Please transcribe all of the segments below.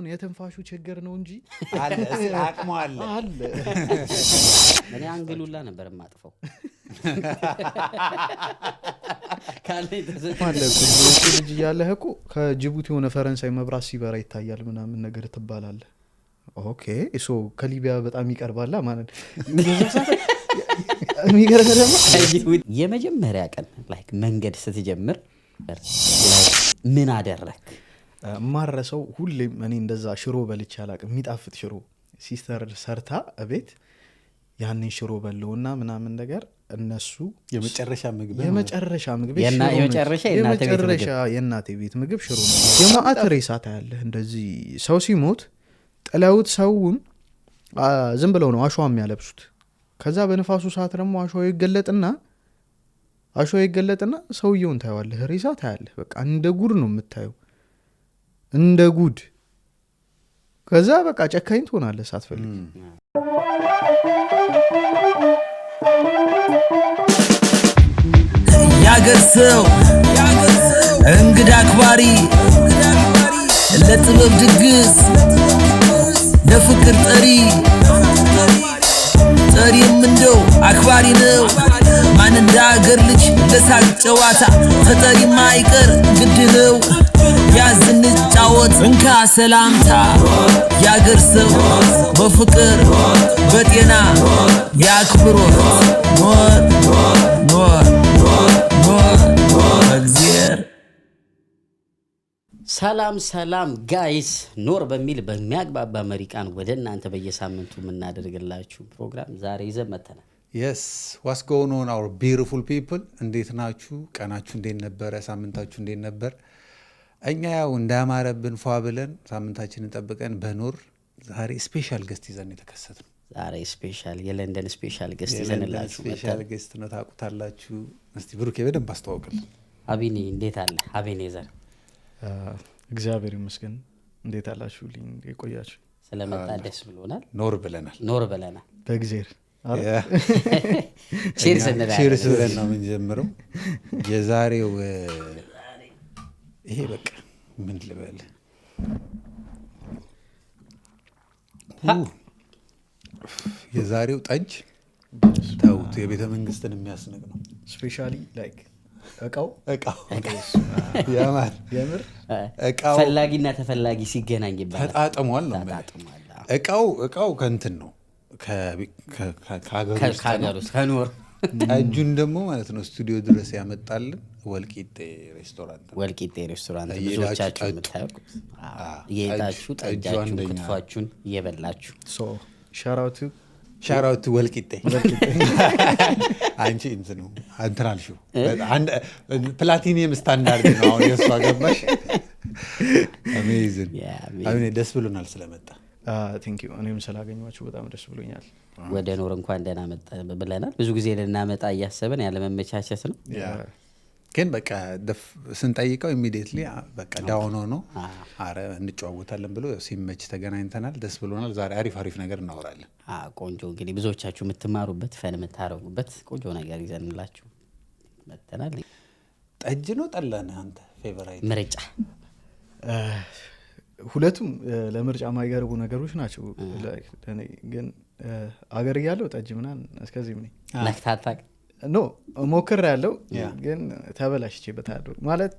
ሳይሆን የትንፋሹ ችግር ነው እንጂ አለ አቅሙ አለ እኔ አንግሉላ ነበር ማጥፈው ካለኝ ማለት ልጅ ያለህ እኮ ከጅቡቲ ሆነ ፈረንሳይ መብራት ሲበራ ይታያል ምናምን ነገር ትባላለህ። ኦኬ ሶ ከሊቢያ በጣም ይቀርባላ ማለት የሚገርም ደግሞ የመጀመሪያ ቀን ላይክ መንገድ ስትጀምር ምን አደረክ? ማረሰው ሁሌም እኔ እንደዛ ሽሮ በልቼ አላቅም። የሚጣፍጥ ሽሮ ሲስተር ሰርታ እቤት ያንን ሽሮ በለውና ምናምን ነገር እነሱ የመጨረሻ ምግብ የእናቴ ቤት ምግብ ሽሮ ነው። የማአት ሬሳ ታያለህ እንደዚህ ሰው ሲሞት ጥለውት ሰውን ዝም ብለው ነው አሸዋ የሚያለብሱት። ከዛ በንፋሱ ሰዓት ደግሞ አሸዋ ይገለጥና ሰውየውን ታየዋለህ፣ ሬሳ ታያለህ። በቃ እንደ ጉድ ነው የምታየው፣ እንደ ጉድ። ከዛ በቃ ጨካኝ ትሆናለህ ሳትፈልግ። ያገር ሰው እንግዳ አክባሪ ለጥበብ ድግስ ለፍቅር ጠሪም እንደው አክባሪ ነው። ማን እንደ አገር ልጅ ለሳቅ ጨዋታ ተጠሪማ አይቀር ግድ ነው። ያዝን ጫወት እንካ ሰላምታ ያገር ሰው በፍቅር በጤና ያክብሮት ኖር እግዚአብሔር። ሰላም ጋይስ፣ ኖር በሚል በሚያግባባ መሪ ቃል ወደ እናንተ በየሳምንቱ የምናደርግላችሁ ፕሮግራም ዛሬ ይዘን መጥተናል። yes what's going on our beautiful people? እንዴት ናችሁ? ቀናችሁ እንዴት ነበረ? ሳምንታችሁ እንዴት ነበር? እኛ ያው እንዳማረብን ፏ ብለን ሳምንታችንን ጠብቀን በኖር ዛሬ ስፔሻል ገስት ይዘን የተከሰትነው። ዛሬ ስፔሻል የለንደን ስፔሻል ገስት ይዘንላችሁ ስፔሻል ገስት ነው። ታውቁታላችሁ። እስቲ ብሩኬ በደንብ አስተዋውቅልን። አቢኒ እንዴት አለ? አቤኔዘር እግዚአብሔር ይመስገን። እንዴት አላችሁልኝ? የቆያችሁ ስለመጣ ደስ ብሎናል። ኖር ብለናል በእግዚአብሔር ቺርስ ብለን ነው የምንጀምረው። የዛሬው ይሄ በቃ ምን ልበል የዛሬው ጠጅ ተውት፣ የቤተ መንግስትን የሚያስነቅ ነው። ስፔሻሊ ላይክ እቃው ያማር የምር እቃው ፈላጊና ተፈላጊ ሲገናኝ ይባላል። ተጣጥሟል ነው እቃው ከእንትን ነው ከሀገር ውስጥ ከኖር ጠጁን ደግሞ ማለት ነው ስቱዲዮ ድረስ ያመጣልን ወልቂጤ ሬስቶራንት ብዙዎቻችሁ የምታውቁት እየሄዳችሁ ጠጃችሁን ክትፏችሁን እየበላችሁ ሻራውት ወልቂጤ አንቺ እንትን አልሽው ፕላቲኒየም ስታንዳርድ ነው አሁን የእሷ ገባሽ። አሜዚንግ ደስ ብሎናል ስለመጣ። ቴንኪዩ። እኔም ስላገኘኋችሁ በጣም ደስ ብሎኛል። ወደ ኖር እንኳን ደህና መጣ ብለናል። ብዙ ጊዜ ልናመጣ እያሰብን ያለመመቻቸት ነው፣ ግን በቃ ስንጠይቀው ኢሚዲየትሊ በቃ ዳውን ሆኖ አረ እንጨዋወታለን ብሎ ሲመች ተገናኝተናል። ደስ ብሎናል። ዛሬ አሪፍ ነገር እናወራለን። ቆንጆ እንግዲህ ብዙዎቻችሁ የምትማሩበት ፈን የምታረጉበት ቆንጆ ነገር ይዘንላችሁ መጥተናል። ጠጅ ነው ጠላ ነህ አንተ? ፌቨራይት ምርጫ? ሁለቱም ለምርጫ የማይቀርቡ ነገሮች ናቸው። ግን አገር እያለሁ ጠጅ ምናምን እስከዚህም ነኝ። ነክታታቅ ኖ ሞክር ያለው ግን ተበላሽቼበታለሁ ማለት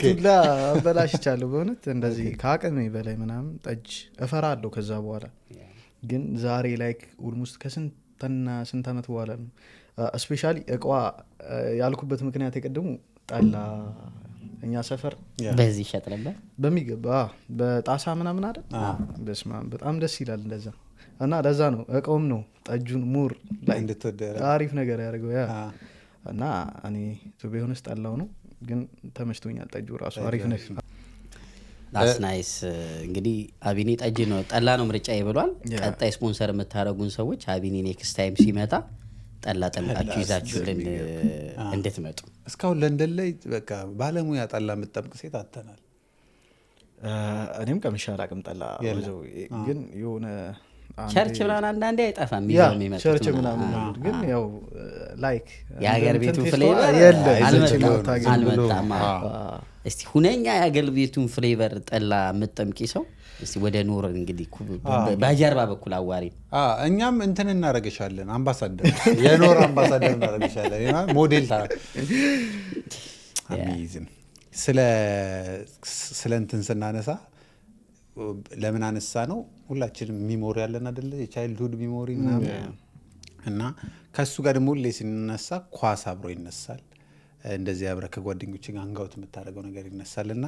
ቱላ አበላሽቻለሁ በእውነት እንደዚህ ከአቅሜ በላይ ምናምን ጠጅ እፈራለሁ። ከዛ በኋላ ግን ዛሬ ላይክ ኦልሞስት ከስንትና ስንት ዓመት በኋላ ነው ስፔሻሊ እቃዋ ያልኩበት ምክንያት የቀደሙ ጠላ እኛ ሰፈር በዚህ ይሸጥ ነበር በሚገባ በጣሳ ምናምን አይደል? በስመ አብ በጣም ደስ ይላል እንደዛ። እና ለዛ ነው እቃውም ነው ጠጁን ሙር ላይ አሪፍ ነገር ያደርገው ያ እና እኔ ቱቤ ሆነስ ጠላው ነው ግን ተመችቶኛል። ጠጁ ራሱ አሪፍ ነው። ዳስ ናይስ። እንግዲህ አቢኒ ጠጅ ነው ጠላ ነው ምርጫ ይብሏል። ቀጣይ ስፖንሰር የምታረጉን ሰዎች አቢኒ ኔክስት ታይም ሲመጣ ጠላ ጠምቃችሁ ይዛችሁልን እንድትመጡ። እስካሁን ለንደን ላይ በቃ ባለሙያ ጠላ የምትጠምቅ ሴት አተናል። እኔም ቀምሼ አላውቅም ጠላ። ግን የሆነ ቸርች ምናምን አንዳንዴ አይጠፋም ያ ይዘው የሚመጡት ቸርች ምናምን። ምናምን ግን ያው ላይክ የሀገር ቤቱ ፍሌቨር አልመጣም። እስቲ ሁነኛ የሀገር ቤቱን ፍሌቨር ጠላ የምጠምቂ ሰው እስቲ ወደ ኑር እንግዲህ በጀርባ በኩል አዋሪ እኛም እንትን እናረግሻለን አምባሳደር የኖር አምባሳደር እናረግሻለን ሞዴል አሜዚንግ ስለ እንትን ስናነሳ ለምን አነሳ ነው ሁላችንም ሚሞሪ ያለን አይደለ የቻይልድሁድ ሚሞሪ ምናምን እና ከሱ ጋር ደግሞ ሁሌ ሲነሳ ኳስ አብሮ ይነሳል እንደዚህ አብረ ከጓደኞች ጋር አንጋውት የምታደርገው ነገር ይነሳልና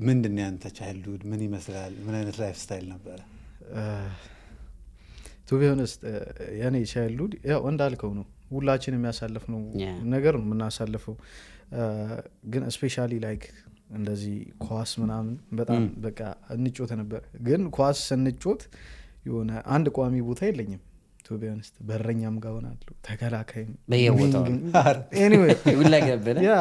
ምንድነው ያንተ ቻይልድሁድ ምን ይመስላል ምን አይነት ላይፍ ስታይል ነበረ ቱ ቢ ሆነስት ያኔ ቻይልድሁድ ያው እንዳልከው ነው ሁላችንም የሚያሳልፍነው ነገር ነው የምናሳልፈው ግን ስፔሻሊ ላይክ እንደዚህ ኳስ ምናምን በጣም በቃ እንጮት ነበር ግን ኳስ ስንጮት የሆነ አንድ ቋሚ ቦታ የለኝም ቱ ቢ ሆነስት በረኛም ጋር ሆናለሁ ተከላካይም በየቦታው ኤኒዌይ ሁላ ገበረ ያ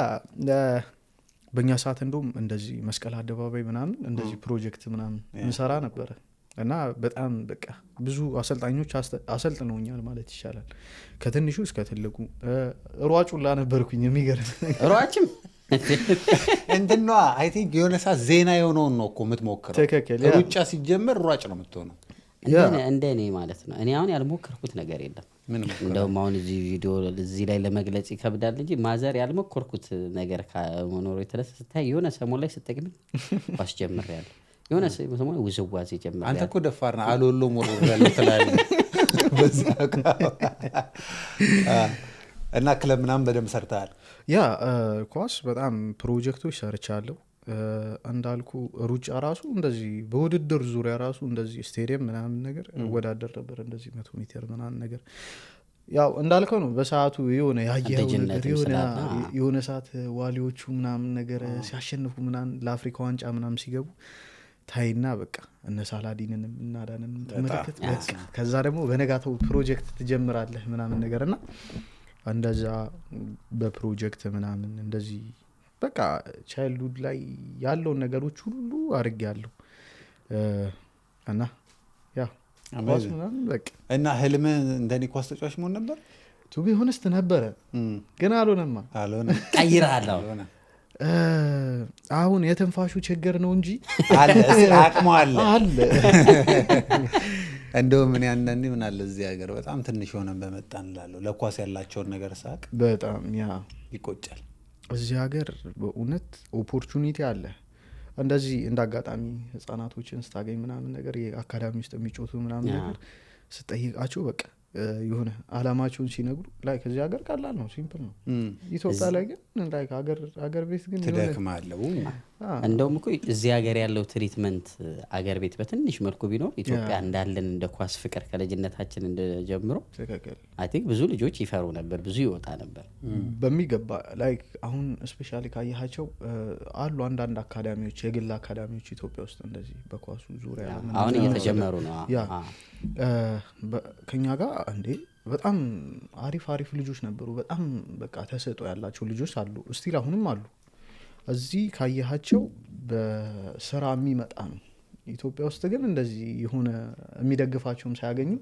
በእኛ ሰዓት እንደውም እንደዚህ መስቀል አደባባይ ምናምን እንደዚህ ፕሮጀክት ምናምን እንሰራ ነበረ እና በጣም በቃ ብዙ አሰልጣኞች አሰልጥነውኛል ማለት ይቻላል ከትንሹ እስከ ትልቁ ሯጩላ ነበርኩኝ የሚገርም ሯጭም እንትና አይ ቲንክ የሆነ ሰዓት ዜና የሆነውን ነው እኮ የምትሞክረው ትክክል ሩጫ ሲጀመር ሯጭ ነው የምትሆነው እንደኔ ማለት ነው እኔ አሁን ያልሞከርኩት ነገር የለም እንደውም አሁን እዚህ ቪዲዮ እዚህ ላይ ለመግለጽ ይከብዳል እንጂ ማዘር ያልሞከርኩት ነገር ከመኖሩ የተነሳ ስታይ የሆነ ሰሞን ላይ ስትጠቅም ኳስ ጀምሬያለሁ የሆነ ሰሞን ውዝዋዜ ጀምሬያለሁ አንተ እኮ ደፋር ነህ አሎሎ ሞሮ ያለው ትላለህ በዛ እና ክለብ ምናምን በደምብ ሰርተሃል ያ ኳስ በጣም ፕሮጀክቶች ሰርቻለሁ እንዳልኩ ሩጫ ራሱ እንደዚህ በውድድር ዙሪያ ራሱ እንደዚህ ስቴዲየም ምናምን ነገር ወዳደር ነበር እንደዚህ 100 ሜትር ምናምን ነገር ያው እንዳልከው ነው በሰዓቱ የሆነ ያየው ነገር የሆነ ሰዓት ዋሊዎቹ ምናምን ነገር ሲያሸንፉ ምናምን ለአፍሪካ ዋንጫ ምናምን ሲገቡ ታይና በቃ እነ ሳላዲንንም እናዳንንም ተመለከት ከዛ ደግሞ በነጋታው ፕሮጀክት ትጀምራለህ ምናምን ነገርና እንደዛ በፕሮጀክት ምናምን እንደዚህ በቃ ቻይልድሁድ ላይ ያለው ነገሮች ሁሉ አድርጌያለሁ እና ያ ኳስ ምናምን በቃ እና ህልም እንደኔ ኳስ ተጫዋች መሆን ነበር ቱ ቢ ሆነስት ነበረ ግን አልሆነማ ቀይራል አሁን የትንፋሹ ችግር ነው እንጂ አለ አቅሙ አለ እንደው ምን ያንዳንዴ ምን አለ እዚህ ሀገር በጣም ትንሽ ሆነን በመጣን እላለሁ ለኳስ ያላቸውን ነገር ሳቅ በጣም ያ ይቆጫል እዚህ ሀገር በእውነት ኦፖርቹኒቲ አለ እንደዚህ እንዳጋጣሚ ህፃናቶችን ስታገኝ ምናምን ነገር የአካዳሚ ውስጥ የሚጮቱ ምናምን ነገር ስጠይቃቸው በቃ የሆነ አላማቸውን ሲነግሩ ላይ ከዚህ ሀገር ቀላል ነው ሲምፕል ነው ኢትዮጵያ ላይ ግን ላይ ሀገር ቤት ግን ትደክማለህ እንደውም እኮ እዚህ ሀገር ያለው ትሪትመንት አገር ቤት በትንሽ መልኩ ቢኖር ኢትዮጵያ እንዳለን እንደ ኳስ ፍቅር ከልጅነታችን እንደጀምሮ አይ ቲንክ ብዙ ልጆች ይፈሩ ነበር ብዙ ይወጣ ነበር በሚገባ ላይክ አሁን ስፔሻሊ ካያቸው አሉ አንዳንድ አካዳሚዎች የግል አካዳሚዎች ኢትዮጵያ ውስጥ እንደዚህ በኳሱ ዙሪያ አሁን እየተጀመሩ ነው ያ ከኛ ጋር እንዴ በጣም አሪፍ ልጆች ነበሩ በጣም በቃ ተሰጥኦ ያላቸው ልጆች አሉ ስቲል አሁንም አሉ እዚህ ካያቸው በስራ የሚመጣ ነው ኢትዮጵያ ውስጥ ግን እንደዚህ የሆነ የሚደግፋቸውም ሳያገኙ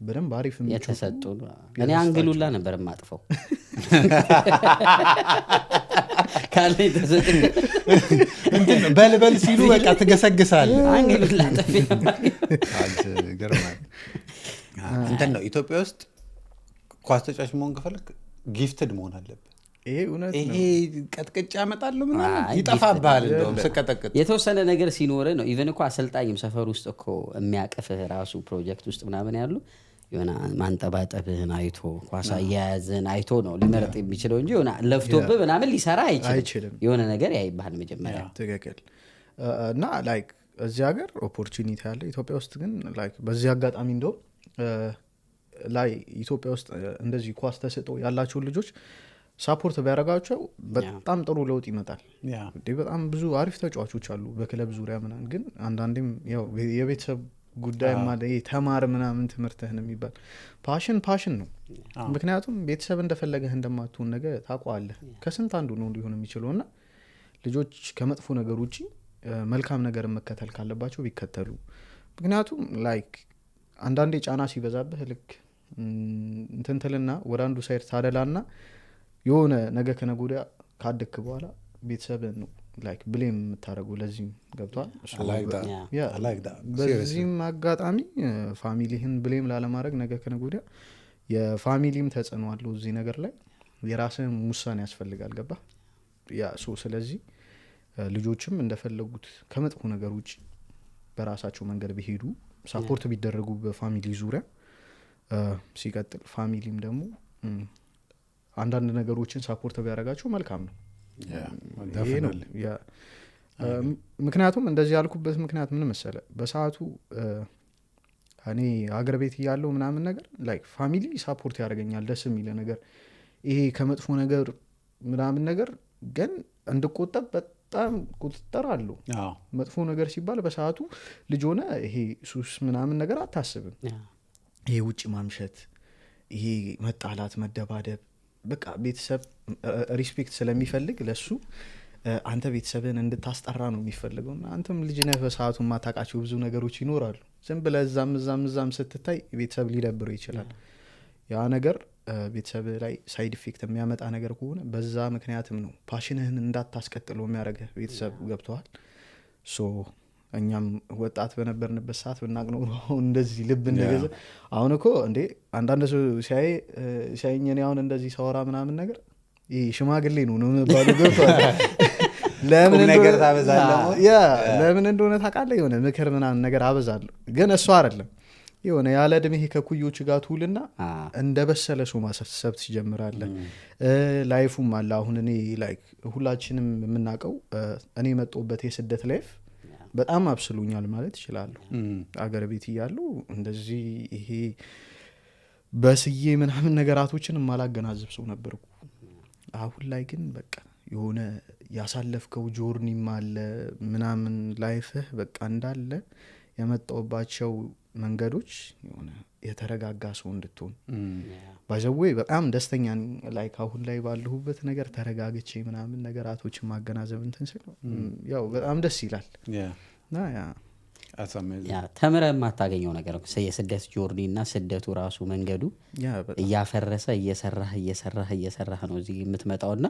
በደንብ አሪፍ የተሰጡ እኔ አንግሉላ ነበር ማጥፈው ካለ ተሰጥ በልበል ሲሉ በቃ ትገሰግሳለህ አንግሉላ ጠፊ ገርማል እንትን ነው ኢትዮጵያ ውስጥ ኳስ ተጫዋች መሆን ከፈለክ ጊፍትድ መሆን አለበት ይሄ እውነት ነው ይሄ ቀጥቅጫ ያመጣሉ ምናምን ይጠፋብሃል እንደውም ስቀጠቅጥ የተወሰነ ነገር ሲኖር ነው ኢቨን እኮ አሰልጣኝም ሰፈር ውስጥ እኮ የሚያቀፍህ ራሱ ፕሮጀክት ውስጥ ምናምን ያሉ የሆነ ማንጠባጠብህን አይቶ ኳስ አያያዝህን አይቶ ነው ሊመረጥ የሚችለው እንጂ የሆነ ለፍቶብህ ምናምን ሊሰራ አይችልም የሆነ ነገር ያይብሃል መጀመሪያ ትክክል እና ላይክ እዚህ ሀገር ኦፖርቹኒቲ አለ ኢትዮጵያ ውስጥ ግን ላይክ በዚህ አጋጣሚ እንደውም ላይ ኢትዮጵያ ውስጥ እንደዚህ ኳስ ተሰጥኦ ያላቸው ልጆች ሳፖርት ቢያረጋቸው በጣም ጥሩ ለውጥ ይመጣል በጣም ብዙ አሪፍ ተጫዋቾች አሉ በክለብ ዙሪያ ምናምን ግን አንዳንዴም ያው የቤተሰብ ጉዳይ ማለት ተማር ምናምን ትምህርትህን የሚባል ፓሽን ነው ምክንያቱም ቤተሰብ እንደፈለገህ እንደማትሆን ነገር ታውቀዋለህ ከስንት አንዱ ነው ሊሆን የሚችለውና ልጆች ከመጥፎ ነገር ውጪ መልካም ነገር መከተል ካለባቸው ቢከተሉ ምክንያቱም ላይክ አንዳንዴ ጫና ሲበዛብህ ልክ እንትንትልና ወደ አንዱ ሳይድ ታደላና የሆነ ነገ ከነጎዳ ካደክ በኋላ ቤተሰብን ነው ላይክ ብሌም የምታደረጉ ለዚህም ገብቷል በዚህም አጋጣሚ ፋሚሊህን ብሌም ላለማድረግ ነገ ከነጎዳ የፋሚሊም ተጽዕኖ አለው እዚህ ነገር ላይ የራስህን ውሳኔ ያስፈልጋል ገባ ያ ስለዚህ ልጆችም እንደፈለጉት ከመጥፎ ነገር ውጭ በራሳቸው መንገድ ቢሄዱ ሳፖርት ቢደረጉ በፋሚሊ ዙሪያ ሲቀጥል ፋሚሊም ደግሞ አንዳንድ ነገሮችን ሳፖርት ቢያደርጋቸው መልካም ነው ይሄ ነው ምክንያቱም እንደዚህ ያልኩበት ምክንያት ምን መሰለ በሰዓቱ እኔ አገር ቤት እያለሁ ምናምን ነገር ላይክ ፋሚሊ ሳፖርት ያደርገኛል ደስ የሚል ነገር ይሄ ከመጥፎ ነገር ምናምን ነገር ግን እንድቆጠብ በጣም ቁጥጥር አለው መጥፎ ነገር ሲባል በሰዓቱ ልጅ ሆነ ይሄ ሱስ ምናምን ነገር አታስብም ይሄ ውጭ ማምሸት ይሄ መጣላት መደባደብ በቃ ቤተሰብ ሪስፔክት ስለሚፈልግ ለሱ አንተ ቤተሰብን እንድታስጠራ ነው የሚፈልገው እና አንተም ልጅ ነህ በሰዓቱ ማታውቃቸው ብዙ ነገሮች ይኖራሉ ዝም ብለህ እዛም ስትታይ ቤተሰብ ሊደብረው ይችላል ያ ነገር ቤተሰብ ላይ ሳይድ ኢፌክት የሚያመጣ ነገር ከሆነ በዛ ምክንያትም ነው ፓሽንህን እንዳታስቀጥለው የሚያደርገህ ቤተሰብ ገብተዋል እኛም ወጣት በነበርንበት ሰዓት ብናቅ ነው እንደዚህ ልብ እንደገዘ አሁን እኮ እንዴ አንዳንድ ሰው ሲያየኝ እኔ አሁን እንደዚህ ሳወራ ምናምን ነገር ይሄ ሽማግሌ ነው ባሉ ገብቷል ለምን እንደሆነ ታውቃለህ የሆነ ምክር ምናምን ነገር አበዛለሁ ግን እሱ አይደለም የሆነ ያለ እድሜህ ከኩዮች ጋር ትውልና እንደበሰለ ሰው ማሰብ ትጀምራለህ ላይፉም አለ አሁን እኔ ላይክ ሁላችንም የምናውቀው እኔ መጥቶበት የስደት ላይፍ በጣም አብስሉኛል ማለት ይችላሉ አገር ቤት እያሉ እንደዚህ ይሄ በስዬ ምናምን ነገራቶችን ማላገናዘብ ሰው ነበርኩ አሁን ላይ ግን በቃ የሆነ ያሳለፍከው ጆርኒም አለ ምናምን ላይፍህ በቃ እንዳለ የመጣውባቸው መንገዶች የሆነ የተረጋጋ ሰው እንድትሆን ባይዘዌ በጣም ደስተኛ ላይክ አሁን ላይ ባለሁበት ነገር ተረጋግቼ ምናምን ነገራቶችን ማገናዘብ እንትን ስል ያው በጣም ደስ ይላል ተምረህ የማታገኘው ነገር የስደት ጆርኒ እና ስደቱ ራሱ መንገዱ እያፈረሰ እየሰራህ ነው እዚህ የምትመጣውና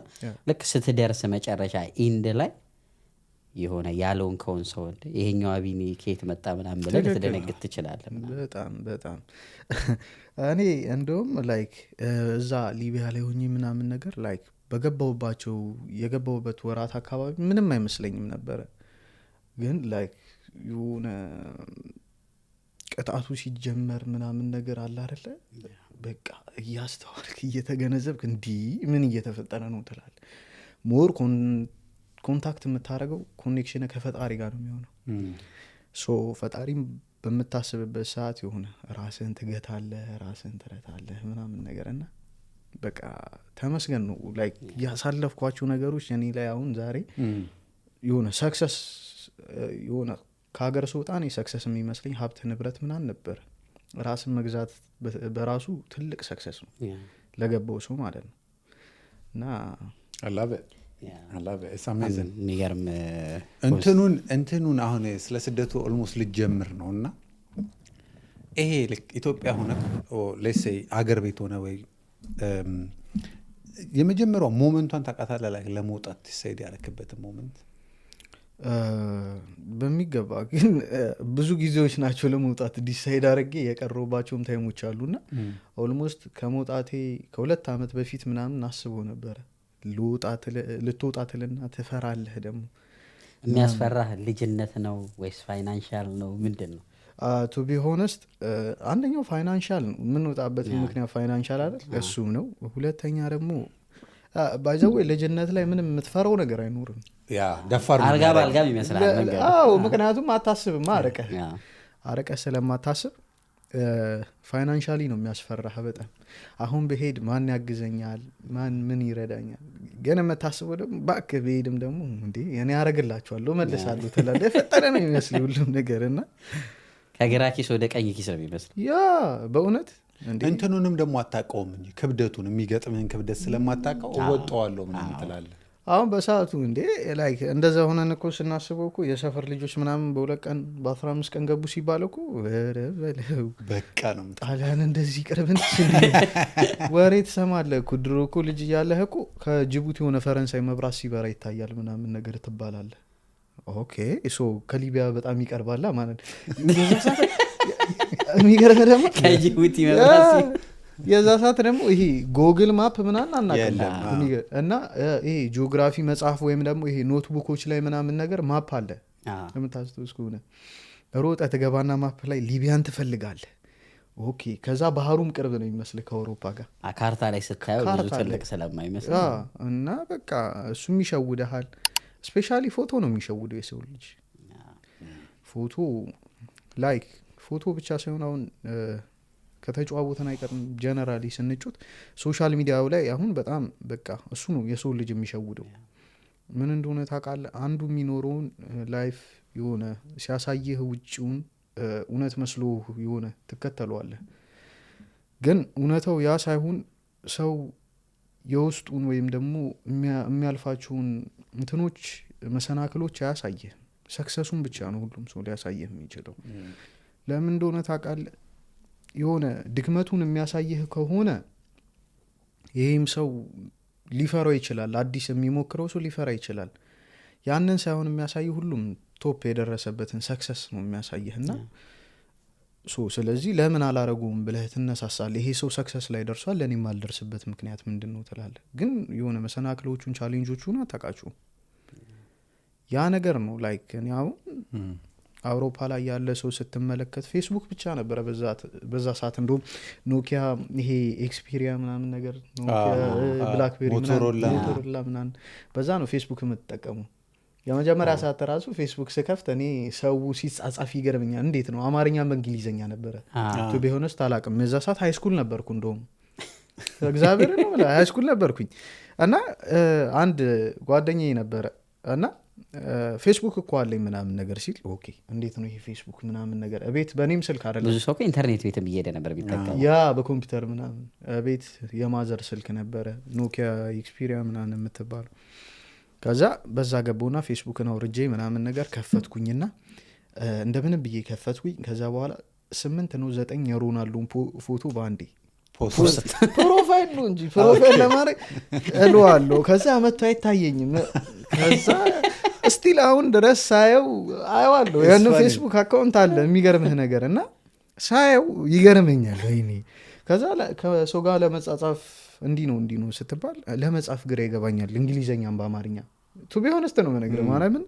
ልክ ስትደርስ መጨረሻ ኢንድ ላይ የሆነ ያለውን ከውን ሰው ይሄኛው አቢኒ ከየት መጣ ምናምን ብለህ ልትደነግጥ ትችላለህ በጣም እኔ እንደውም ላይክ እዛ ሊቢያ ላይ ሆኜ ምናምን ነገር ላይክ የገባውበት ወራት አካባቢ ምንም አይመስለኝም ነበረ ግን ላይክ የሆነ ቅጣቱ ሲጀመር ምናምን ነገር አለ አይደለ በቃ እያስተዋልክ እየተገነዘብክ እንዲህ ምን እየተፈጠረ ነው ትላለህ ሞር ኮንታክት የምታደርገው ኮኔክሽን ከፈጣሪ ጋር ነው የሚሆነው ፈጣሪም በምታስብበት ሰዓት የሆነ ራስህን ትገታለህ ራስህን ትረታለህ ምናምን ነገር እና በቃ ተመስገን ነው ላይክ ያሳለፍኳቸው ነገሮች እኔ ላይ አሁን ዛሬ የሆነ ሰክሰስ የሆነ ከሀገር ስወጣ እኔ ሰክሰስ የሚመስለኝ ሀብት ንብረት ምናምን ነበር ራስን መግዛት በራሱ ትልቅ ሰክሰስ ነው ለገባው ሰው ማለት ነው እና የሚገርም እንትኑን አሁን ስለ ስደቱ ኦልሞስት ልጀምር ነው እና ይሄ ልክ ኢትዮጵያ ሆነ ሌሴይ አገር ቤት ሆነ ወይ የመጀመሪያው ሞመንቷን ታውቃታለህ ላይ ለመውጣት ዲሳይድ ያደረክበትን ሞመንት በሚገባ ግን ብዙ ጊዜዎች ናቸው ለመውጣት ዲሳይድ አድርጌ የቀረውባቸውም ታይሞች አሉና ኦልሞስት ከመውጣቴ ከ2 ዓመት በፊት ምናምን አስበው ነበረ ልትወጣትልና ትፈራለህ ደግሞ የሚያስፈራህ ልጅነት ነው ወይስ ፋይናንሻል ነው ምንድን ነው ቱ ቢ ሆነስት አንደኛው ፋይናንሻል ነው የምንወጣበት ምክንያት ፋይናንሻል አይደል እሱም ነው ሁለተኛ ደግሞ ባይዘዌ ልጅነት ላይ ምንም የምትፈራው ነገር አይኖርም ደፋር አልጋ ባልጋም ይመስላል መንገድ ምክንያቱም አታስብም አረቀህ ስለማታስብ ፋይናንሻሊ ነው የሚያስፈራህ በጣም አሁን በሄድ ማን ያግዘኛል ምን ይረዳኛል ግን የምታስበው ደግሞ ባክህ በሄድም ደግሞ እንዴ እኔ አረግላችኋለሁ መልሳለሁ ትላለህ የፈጠረ ነው የሚመስል ሁሉም ነገር እና ከግራ ኪስ ወደ ቀኝ ኪስ ነው የሚመስል በእውነት እንትኑንም ደግሞ አታውቀውም እንጂ ክብደቱን የሚገጥምህን ክብደት ስለማታውቀው እወጣዋለሁ ምናምን ትላለህ አሁን በሰዓቱ እንዴ ላይክ እንደዛ ሆነን እኮ ስናስበው እኮ የሰፈር ልጆች ምናምን በ2 ቀን በ15 ቀን ገቡ ሲባል እኮ በለው በቃ ነው ጣሊያን እንደዚህ ቅርብን ወሬ ትሰማለህ እኮ። ድሮ እኮ ልጅ እያለህ እኮ ከጅቡቲ የሆነ ፈረንሳይ መብራት ሲበራ ይታያል ምናምን ነገር ትባላለህ። ኦኬ ሶ ከሊቢያ በጣም ይቀርባላ ማለት የሚገርም ደግሞ ከጅቡቲ መብራት የዛ ሰዓት ደግሞ ይሄ ጎግል ማፕ ምናምን አናውቅም እና ይሄ ጂኦግራፊ መጽሐፍ ወይም ደግሞ ይሄ ኖትቡኮች ላይ ምናምን ነገር ማፕ አለ ለምታስታውስ ከሆነ ሮጠህ ትገባና ማፕ ላይ ሊቢያን ትፈልጋለህ። ኦኬ ከዛ ባህሩም ቅርብ ነው የሚመስል ከአውሮፓ ጋር ካርታ ላይ ስታየው ብዙ ትልቅ ስለማይመስል እና በቃ እሱም ይሸውደሃል። ስፔሻሊ ፎቶ ነው የሚሸውደው የሰው ልጅ ፎቶ ላይክ ፎቶ ብቻ ሳይሆን አሁን ከተጨዋወተን አይቀርም ጀነራሊ ስንጩት ሶሻል ሚዲያው ላይ አሁን በጣም በቃ እሱ ነው የሰው ልጅ የሚሸውደው። ምን እንደሆነ ታውቃለህ? አንዱ የሚኖረውን ላይፍ የሆነ ሲያሳይህ ውጭውን እውነት መስሎ የሆነ ትከተለዋለህ። ግን እውነታው ያ ሳይሆን ሰው የውስጡን ወይም ደግሞ የሚያልፋቸውን እንትኖች መሰናክሎች አያሳይህ። ሰክሰሱን ብቻ ነው ሁሉም ሰው ሊያሳይህ የሚችለው። ለምን እንደሆነ ታውቃለህ? የሆነ ድክመቱን የሚያሳይህ ከሆነ ይህም ሰው ሊፈራው ይችላል። አዲስ የሚሞክረው ሰው ሊፈራ ይችላል። ያንን ሳይሆን የሚያሳይ ሁሉም ቶፕ የደረሰበትን ሰክሰስ ነው የሚያሳይህና ስለዚህ ለምን አላረጉም ብለህ ትነሳሳለህ። ይሄ ሰው ሰክሰስ ላይ ደርሷል ለእኔም አልደርስበት ምክንያት ምንድን ነው ትላለህ። ግን የሆነ መሰናክሎቹን ቻሌንጆቹን አታውቃቸውም። ያ ነገር ነው ላይክ እኔ አሁን አውሮፓ ላይ ያለ ሰው ስትመለከት ፌስቡክ ብቻ ነበረ በዛ ሰዓት። እንደውም ኖኪያ ይሄ ኤክስፒሪያ ምናምን ነገር ብላክቤሪ ሞቶሮላ ምናምን በዛ ነው ፌስቡክ የምትጠቀሙ። የመጀመሪያ ሰዓት ራሱ ፌስቡክ ስከፍት እኔ ሰው ሲጻጻፍ ይገርመኛል። እንዴት ነው አማርኛ በእንግሊዘኛ ነበረ ቱ ቢሆንስ ታላቅም። የዛ ሰዓት ሃይስኩል ነበርኩ። እንደውም እግዚአብሔር ነው ሃይስኩል ነበርኩኝ እና አንድ ጓደኛዬ ነበረ እና ፌስቡክ እኮ አለኝ ምናምን ነገር ሲል ኦኬ እንዴት ነው ይሄ ፌስቡክ ምናምን ነገር ቤት በእኔም ስልክ አይደለም ብዙ ሰው ኢንተርኔት ቤት እየሄደ ነበር ቢጠቀም ያ በኮምፒውተር ምናምን ቤት የማዘር ስልክ ነበረ ኖኪያ ኤክስፒሪያ ምናምን የምትባለው። ከዛ በዛ ገባውና ፌስቡክን አውርጄ ምናምን ነገር ከፈትኩኝና እንደምንም ብዬ ከፈትኩኝ። ከዛ በኋላ 8 ነው 9 የሮናልዶን ፎቶ በአንዴ ፕሮፋይል ነው እንጂ ፕሮፋይል ለማድረግ እለዋለሁ። ከዛ መጥቶ አይታየኝም። ከዛ ስቲል አሁን ድረስ ሳየው አየዋለሁ። ያን ፌስቡክ አካውንት አለ የሚገርምህ ነገር እና ሳየው ይገርመኛል። ወይኔ ከዛ ከሰው ጋር ለመጻጻፍ እንዲህ ነው ስትባል ለመጻፍ ግራ ይገባኛል። እንግሊዘኛም በአማርኛ ቱ ቢሆንስት ነው ነገር ማለምን።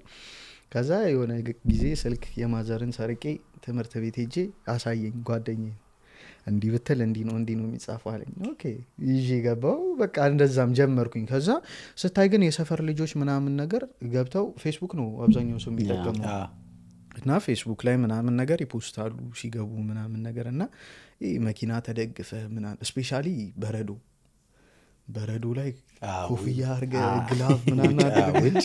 ከዛ የሆነ ጊዜ ስልክ የማዘርን ሰርቄ ትምህርት ቤት ሄጄ አሳየኝ ጓደኛዬ። እንዲህ ብትል እንዲህ ነው የሚጻፈው አለኝ። ኦኬ ይዤ ገባው። በቃ እንደዛም ጀመርኩኝ። ከዛ ስታይ ግን የሰፈር ልጆች ምናምን ነገር ገብተው ፌስቡክ ነው አብዛኛው ሰው የሚጠቀመው እና ፌስቡክ ላይ ምናምን ነገር ይፖስታሉ ሲገቡ ምናምን ነገር እና መኪና ተደግፈ ምናምን ስፔሻሊ በረዶ ላይ ኮፍያ አድርገህ ግላፍ ምናምን አድርገህ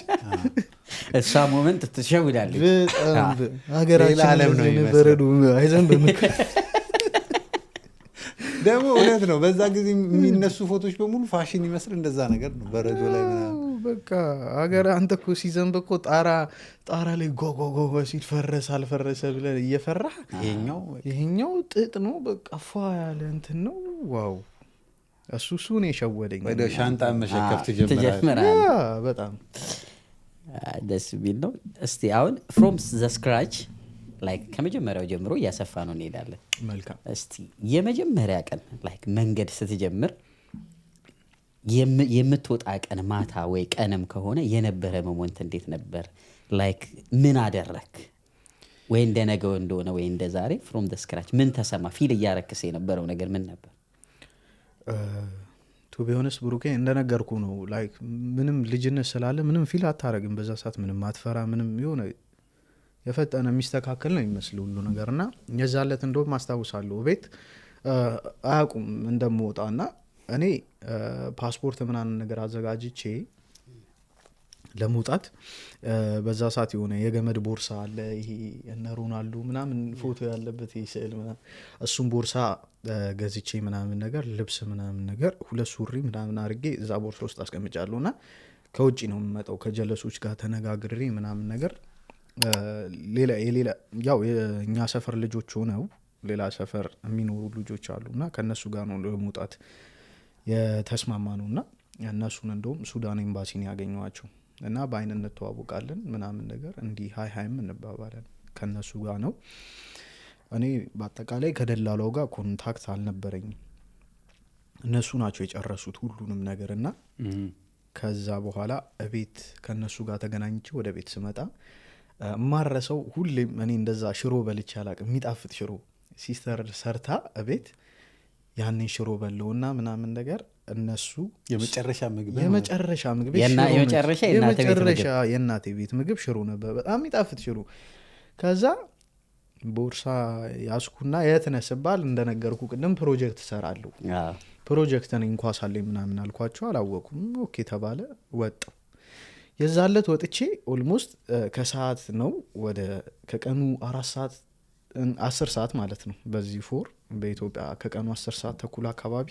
እሷ ሞመንት ትሸውዳለች። በጣም ሀገራችን በረዶ አይዘንብም ደግሞ እውነት ነው። በዛ ጊዜ የሚነሱ ፎቶች በሙሉ ፋሽን ይመስል እንደዛ ነገር ነው። በረዶ ላይ ምናምን በቃ ሀገር አንተ እኮ ሲዘንብ እኮ ጣራ ላይ ጎጎጎ ሲል ፈረሰ አልፈረሰ ብለህ እየፈራህ ይሄኛው ጥጥ ነው በቃ ፏ ያለ እንትን ነው። ዋው እሱ ነው የሸወደኝ። ወደ ሻንጣ መሸከፍ ትጀምራለህ። በጣም ደስ የሚል ነው። እስቲ አሁን ፍሮም ዘ ስክራች ላይክ ከመጀመሪያው ጀምሮ እያሰፋ ነው እንሄዳለን። መልካም። እስቲ የመጀመሪያ ቀን ላይክ መንገድ ስትጀምር የምትወጣ ቀን ማታ ወይ ቀንም ከሆነ የነበረ ሞመንት እንዴት ነበር? ላይክ ምን አደረክ? ወይ እንደ ነገው እንደሆነ ወይ እንደ ዛሬ ፍሮም ዘ ስክራች ምን ተሰማ? ፊል እያረክስ የነበረው ነገር ምን ነበር? ቱ ቢሆንስ ብሩኬ እንደነገርኩ ነው። ላይክ ምንም ልጅነት ስላለ ምንም ፊል አታረግም በዛ ሰዓት። ምንም አትፈራ። ምንም የሆነ የፈጠነ የሚስተካከል ነው ይመስል ሁሉ ነገር እና የዛለት እንደውም ማስታውሳለሁ ቤት አያውቁም እንደምወጣና እኔ ፓስፖርት ምናምን ነገር አዘጋጅቼ ለመውጣት በዛ ሰዓት የሆነ የገመድ ቦርሳ አለ ይሄ እነ ሮናልዶ ምናምን ፎቶ ያለበት ይሄ ስዕል ምናምን እሱም ቦርሳ ገዝቼ ምናምን ነገር ልብስ ምናምን ነገር 2 ሱሪ ምናምን አድርጌ እዛ ቦርሳ ውስጥ አስቀምጫለሁ እና ከውጭ ነው የምመጣው ከጀለሶች ጋር ተነጋግሬ ምናምን ነገር ሌላ ያው የእኛ ሰፈር ልጆች ሆነው ሌላ ሰፈር የሚኖሩ ልጆች አሉና ከነሱ ጋር ነው ለመውጣት የተስማማ ነውና እነሱን እንደውም ሱዳን ኤምባሲን ያገኘዋቸው እና በአይን እንተዋወቃለን ምናምን ነገር እንዲህ ሃይም እንባባለን ከነሱ ጋር ነው። እኔ በአጠቃላይ ከደላላው ጋር ኮንታክት አልነበረኝም። እነሱ ናቸው የጨረሱት ሁሉንም ነገር እና ከዛ በኋላ እቤት ከነሱ ጋር ተገናኝቼ ወደ ቤት ስመጣ ማረሰው ሁሌም እኔ እንደዛ ሽሮ በልቼ አላቅም። የሚጣፍጥ ሽሮ ሲስተር ሰርታ እቤት ያንን ሽሮ በለውና ምናምን ነገር እነሱ የመጨረሻ ምግብ የእናቴ ቤት ምግብ ሽሮ ነበር። በጣም የሚጣፍጥ ሽሮ። ከዛ ቦርሳ ያስኩና የት ነህ ስባል እንደነገርኩ ቅድም ፕሮጀክት እሰራለሁ ፕሮጀክት ነኝ እንኳ ሳለኝ ምናምን አልኳቸው። አላወቁም። ኦኬ ተባለ። ወጣሁ። የዛለት ወጥቼ ኦልሞስት ከሰዓት ነው ወደ ከቀኑ 10 ሰዓት ማለት ነው በዚህ ፎር በኢትዮጵያ ከቀኑ 10 ሰዓት ተኩል አካባቢ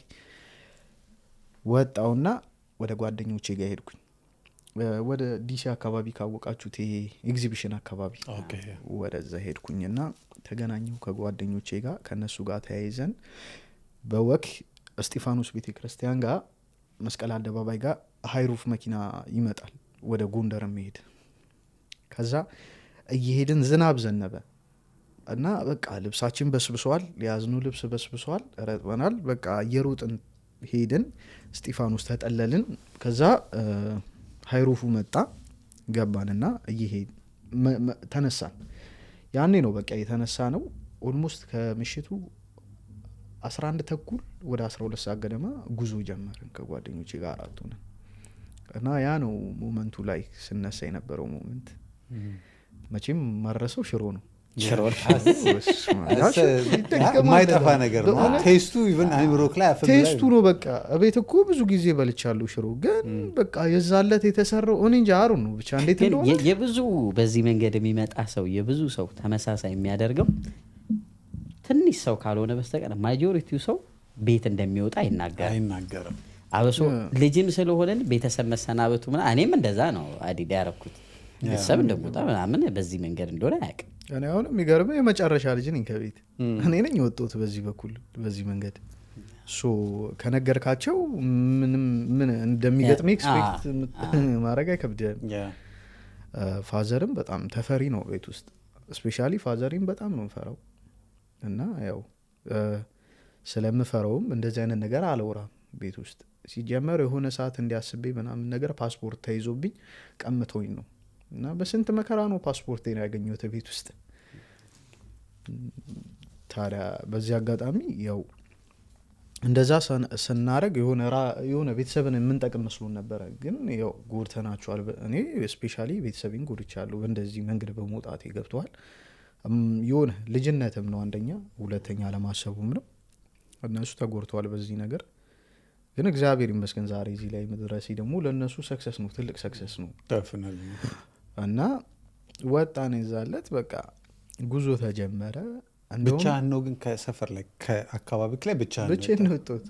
ወጣውና ወደ ጓደኞቼ ጋር ሄድኩኝ። ወደ ዲሲ አካባቢ ካወቃችሁት ይሄ ኤግዚቢሽን አካባቢ ወደዛ ሄድኩኝና ተገናኘው ከጓደኞቼ ጋር። ከነሱ ጋር ተያይዘን በወክ እስጢፋኖስ ቤተክርስቲያን ጋር መስቀል አደባባይ ጋር ሃይሩፍ መኪና ይመጣል ወደ ጎንደር መሄድ። ከዛ እየሄድን ዝናብ ዘነበ እና በቃ ልብሳችን በስብሷል፣ የያዝኑ ልብስ በስብሷል፣ ረጥበናል። በቃ እየሮጥን ሄድን፣ እስጢፋኖስ ተጠለልን። ከዛ ሃይሩፉ መጣ፣ ገባንና እየሄድ ተነሳን። ያኔ ነው በቃ የተነሳ ነው። ኦልሞስት ከምሽቱ 11 ተኩል ወደ 12 ሰዓት ገደማ ጉዞ ጀመርን ከጓደኞቼ ጋር አራቱ ነን እና ያ ነው ሞመንቱ ላይ ስነሳ የነበረው ሞመንት። መቼም ማረሰው ሽሮ ነው። የማይጠፋ ነገር ነው። ቴስቱ ኢቭን አይምሮክ ላይ ቴስቱ ነው። በቃ እቤት እኮ ብዙ ጊዜ በልቻለሁ ሽሮ፣ ግን በቃ የዛለት የተሰራው እኔ እንጃ አሩ ነው ብቻ እንዴት እንደሆነ። የብዙ በዚህ መንገድ የሚመጣ ሰው የብዙ ሰው ተመሳሳይ የሚያደርገው ትንሽ ሰው ካልሆነ በስተቀር ማጆሪቲው ሰው ቤት እንደሚወጣ አይናገርም። አብሶ ልጅም ስለሆነን ቤተሰብ መሰናበቱ ምናምን እኔም እንደዛ ነው አዲዳ ያረኩት። ቤተሰብ እንደሞጣ ምናምን በዚህ መንገድ እንደሆነ አያውቅም። እኔ አሁን የሚገርመው የመጨረሻ ልጅ ነኝ ከቤት እኔ ነኝ የወጣሁት በዚህ በኩል በዚህ መንገድ። ሶ ከነገርካቸው ምን እንደሚገጥም ኤክስፔክት ማድረግ አይከብድም። ፋዘርም በጣም ተፈሪ ነው ቤት ውስጥ። ስፔሻሊ ፋዘሪም በጣም ነው ፈራው እና ያው ስለምፈራውም እንደዚህ አይነት ነገር አልወራም ቤት ውስጥ። ሲጀመር የሆነ ሰዓት እንዲያስቤ ምናምን ነገር ፓስፖርት ተይዞብኝ ቀምቶኝ ነው እና በስንት መከራ ነው ፓስፖርቴን ያገኘሁት ቤት ውስጥ። ታዲያ በዚህ አጋጣሚ ያው እንደዛ ስናረግ የሆነ ቤተሰብን የምንጠቅም መስሎን ነበረ፣ ግን ያው ጎድተናቸዋል። እኔ ስፔሻሊ ቤተሰቤን ጎድቻለሁ በእንደዚህ መንገድ በመውጣቴ ገብተዋል። የሆነ ልጅነትም ነው አንደኛ፣ ሁለተኛ አለማሰቡም ነው። እነሱ ተጎድተዋል በዚህ ነገር። ግን እግዚአብሔር ይመስገን ዛሬ እዚህ ላይ መድረሴ ደግሞ ለእነሱ ሰክሰስ ነው፣ ትልቅ ሰክሰስ ነው። እና ወጣን ይዛለት በቃ ጉዞ ተጀመረ። ብቻ ነው ግን ከሰፈር ላይ ከአካባቢ ላይ ብቻ ነው ወጣሁት።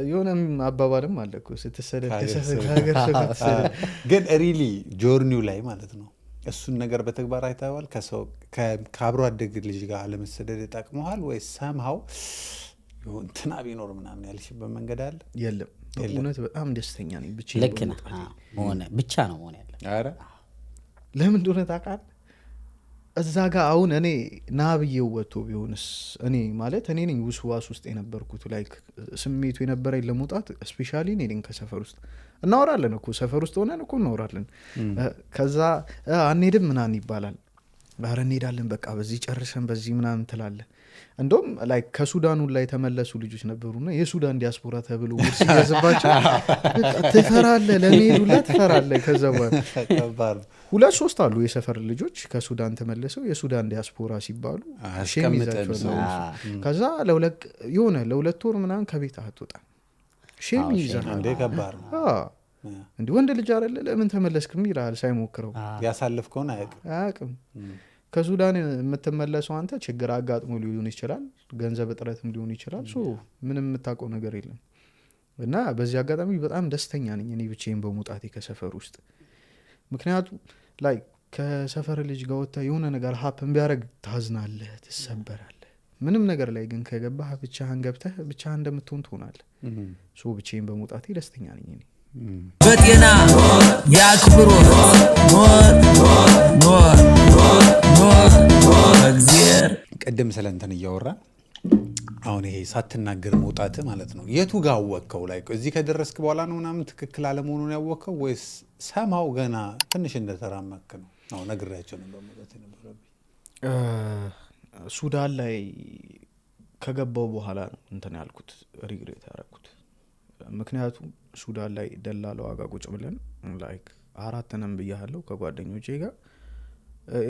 የሆነ አባባልም አለ እኮ ስትሰደድ ከሰፈር ከሀገር ስትሰደድ። ግን ሪሊ ጆርኒው ላይ ማለት ነው እሱን ነገር በተግባር አይተዋል። ከአብሮ አደግ ልጅ ጋር አለመሰደድ ጠቅመሃል ወይ? ሰምሃው እንትና ቢኖር ምናምን ያልሽበት መንገድ አለ? የለም በእውነት በጣም ደስተኛ ነኝ። ብቻ ልክ ነህ። ብቻ ነው መሆን ያለ። ኧረ ለምን እንደሆነ ታውቃለህ? እዛ ጋር አሁን እኔ ና ብዬው ወጥቶ ቢሆንስ? እኔ ማለት እኔ ነኝ ውስዋስ ውስጥ የነበርኩት። ላይክ ስሜቱ የነበረኝ ለመውጣት ስፔሻሊ እኔ ነኝ። ከሰፈር ውስጥ እናወራለን እኮ ሰፈር ውስጥ ሆነን እኮ እናወራለን። ከዛ አንሄድም ምናምን ይባላል። ኧረ እንሄዳለን በቃ በዚህ ጨርሰን በዚህ ምናምን ትላለህ። እንደውም ላይ ከሱዳኑ ላይ የተመለሱ ልጆች ነበሩና የሱዳን ዲያስፖራ ተብሎ ውርስ ያዘባቸው ትፈራለህ፣ ለመሄዱላ ትፈራለህ። ከዛ በኋላ 2-3 አሉ የሰፈር ልጆች ከሱዳን ተመለሰው የሱዳን ዲያስፖራ ሲባሉ ሼም ይዛቸዋል። ከዛ ለሁለት ወር ምናምን ከቤት አትወጣ ሼም ይዛል። እንዲህ ወንድ ልጅ አይደለ ለምን ተመለስክም ይላል ሳይሞክረው። ያሳለፍከውን አያውቅም። ከሱዳን የምትመለሰው አንተ ችግር አጋጥሞ ሊሆን ይችላል፣ ገንዘብ እጥረትም ሊሆን ይችላል። ምንም የምታውቀው ነገር የለም። እና በዚህ አጋጣሚ በጣም ደስተኛ ነኝ እኔ ብቻዬን በመውጣቴ ከሰፈር ውስጥ። ምክንያቱም ላይ ከሰፈር ልጅ ጋር ወጥተህ የሆነ ነገር ሀፕን ቢያደርግ ታዝናለህ፣ ትሰበራለህ። ምንም ነገር ላይ ግን ከገባህ ብቻህን ገብተህ ብቻህን እንደምትሆን ትሆናለህ። ሶ ብቻዬን በመውጣቴ ደስተኛ ነኝ እኔ። በጤና ያክብሮት ኖር ኖር ኖር እግዚአብሔር ቅድም ስለ እንትን እያወራን አሁን ይሄ ሳትናገር መውጣት ማለት ነው። የቱ ጋር አወቅከው? ላይ እዚህ ከደረስክ በኋላ ነው ምናምን ትክክል አለመሆኑን ያወቅከው ወይስ ሰማው ገና ትንሽ እንደተራመክ ነው? አዎ ነግሬያቸው ነበር መውጣት የነበረብኝ። ሱዳን ላይ ከገባው በኋላ ነው እንትን ያልኩት ሪግሬት ያደረኩት። ምክንያቱም ሱዳን ላይ ደላላ ዋጋ ቁጭ ብለን ላይክ 4 ነን ብያለሁ ከጓደኞቼ ጋር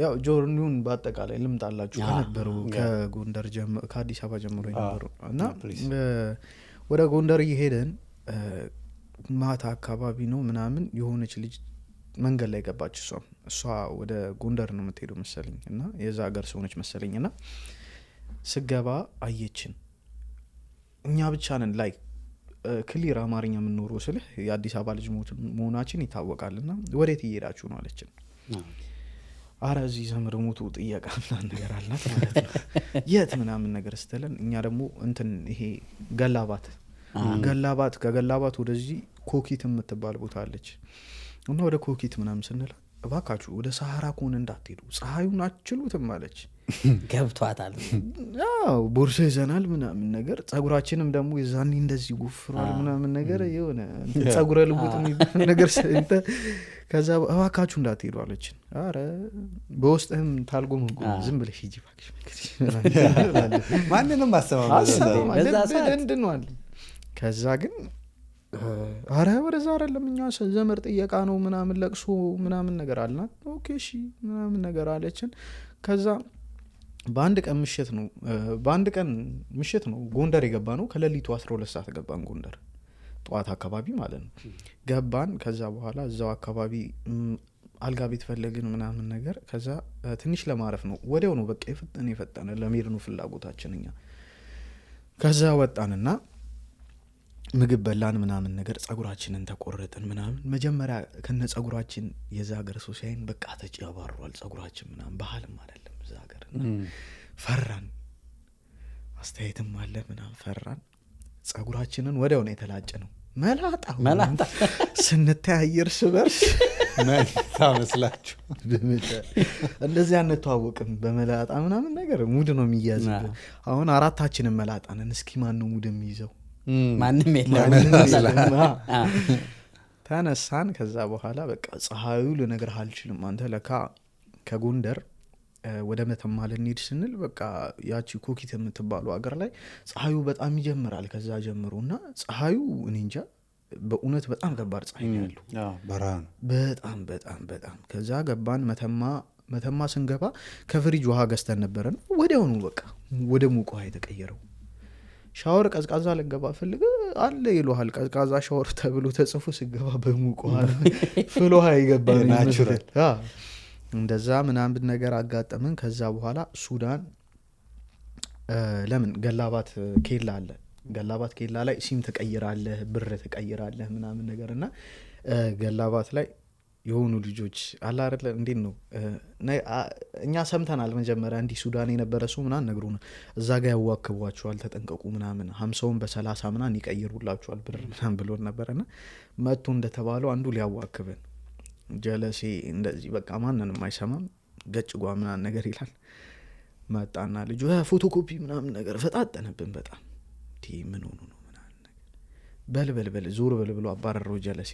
ያው ጆርኒውን በአጠቃላይ ልምጣላችሁ ከነበረው ከጎንደር ከአዲስ አበባ ጀምሮ የነበሩ እና ወደ ጎንደር እየሄደን ማታ አካባቢ ነው ምናምን የሆነች ልጅ መንገድ ላይ ገባች። እሷ ወደ ጎንደር ነው የምትሄደው መሰለኝ እና የዛ ሀገር ሰው ነች መሰለኝ እና ስገባ አየችን። እኛ ብቻ ነን ላይ ክሊር አማርኛ የምንኖረው ስልህ የአዲስ አበባ ልጅ መሆናችን ይታወቃልና ወዴት እየሄዳችሁ ነው አለችን። አረ እዚህ ዘመድ ሞቱ ጥያቃ ምናምን ነገር አላት ማለት ነው። የት ምናምን ነገር ስትለን እኛ ደግሞ እንትን ይሄ ገላባት ከገላባት ወደዚህ ኮኪት የምትባል ቦታ አለች እና ወደ ኮኪት ምናምን ስንል እባካችሁ ወደ ሰሃራ ከሆነ እንዳትሄዱ ፀሐዩን አትችሉትም አለች። ገብቷታል። አዎ ቦርሳ ይዘናል ምናምን ነገር ጸጉራችንም ደግሞ የዛኔ እንደዚህ ጉፍሯል ምናምን ነገር የሆነ ጸጉረ ልውጥ ነገር ሰንተ ከዛ እባካችሁ እንዳትሄዱ አለችን። አረ በውስጥህም ታልጎም ዝም ብለሽ ሂጂ እባክሽ ማንንም አሰማማለንድነዋል። ከዛ ግን አረ ወደዛ አይደለም እኛ ዘመድ ጥየቃ ነው ምናምን ለቅሶ ምናምን ነገር አልናት። ኦኬ እሺ ምናምን ነገር አለችን። ከዛ በአንድ ቀን ምሽት ነው ጎንደር የገባ ነው። ከሌሊቱ 12 ሰዓት ገባን ጎንደር ጠዋት አካባቢ ማለት ነው ገባን። ከዛ በኋላ እዛው አካባቢ አልጋ ቤት ፈለግን ምናምን ነገር። ከዛ ትንሽ ለማረፍ ነው ወዲያው ነው በቃ የፈጠነ ለመሄድ ነው ፍላጎታችን እኛ። ከዛ ወጣንና ምግብ በላን ምናምን ነገር ጸጉራችንን ተቆረጥን ምናምን። መጀመሪያ ከነ ጸጉራችን የዛ ሀገር ሰው ሲያይን በቃ ተጨባሯል ጸጉራችን ምናምን ባህልም አይደለም እዛ ሀገር እና ፈራን። አስተያየትም አለ ምናምን ፈራን። ጸጉራችንን ወዲያው ነው የተላጨ ነው መላጣ ስንተያይ እርስ በርስ ታመስላችሁ እንደዚህ አንተዋወቅም በመላጣ ምናምን ነገር ሙድ ነው የሚያዝብን። አሁን አራታችንን መላጣንን እስኪ ማን ነው ሙድ የሚይዘው? ማንም የለም። ተነሳን። ከዛ በኋላ በቃ ፀሐዩ ልነግርህ አልችልም። አንተ ለካ ከጎንደር ወደ መተማ ልንሄድ ስንል በቃ ያቺ ኮኪት የምትባለው አገር ላይ ፀሐዩ በጣም ይጀምራል ከዛ ጀምሮ እና ፀሐዩ እኔ እንጃ በእውነት በጣም ከባድ ፀሐይ ነው ያለው በራን በጣም በጣም በጣም። ከዛ ገባን መተማ ስንገባ ከፍሪጅ ውሃ ገዝተን ነበረን። ወዲያውኑ በቃ ወደ ሙቅ ውሃ የተቀየረው። ሻወር ቀዝቃዛ ልገባ ፈልገ አለ ይሉሃል። ቀዝቃዛ ሻወር ተብሎ ተጽፎ ስገባ በሙቅ ውሃ ፍል ውሃ ይገባል ናቹራል። እንደዛ ምናምን ነገር አጋጠመን። ከዛ በኋላ ሱዳን ለምን ገላባት ኬላ አለ። ገላባት ኬላ ላይ ሲም ተቀይራለህ ብር ተቀይራለህ ምናምን ነገር እና ገላባት ላይ የሆኑ ልጆች አላ አይደለ እንዴት ነው እኛ ሰምተናል መጀመሪያ እንዲህ ሱዳን የነበረ ሰው ምናምን ነግሩና እዛ ጋር ያዋክቧቸዋል ተጠንቀቁ ምናምን 50ውን በ30 ምናምን ይቀይሩላቸዋል ብር ምናምን ብሎን ነበርና መጥቶ እንደተባለው አንዱ ሊያዋክበን ጀለሴ እንደዚህ በቃ ማንንም አይሰማም ገጭጓ ምናምን ነገር ይላል። መጣና ልጁ ፎቶኮፒ ምናምን ነገር ፈጣጠነብን በጣም ምን ሆኖ ነው ምናምን ነገር በል ዞር በል ብሎ አባረረው ጀለሴ።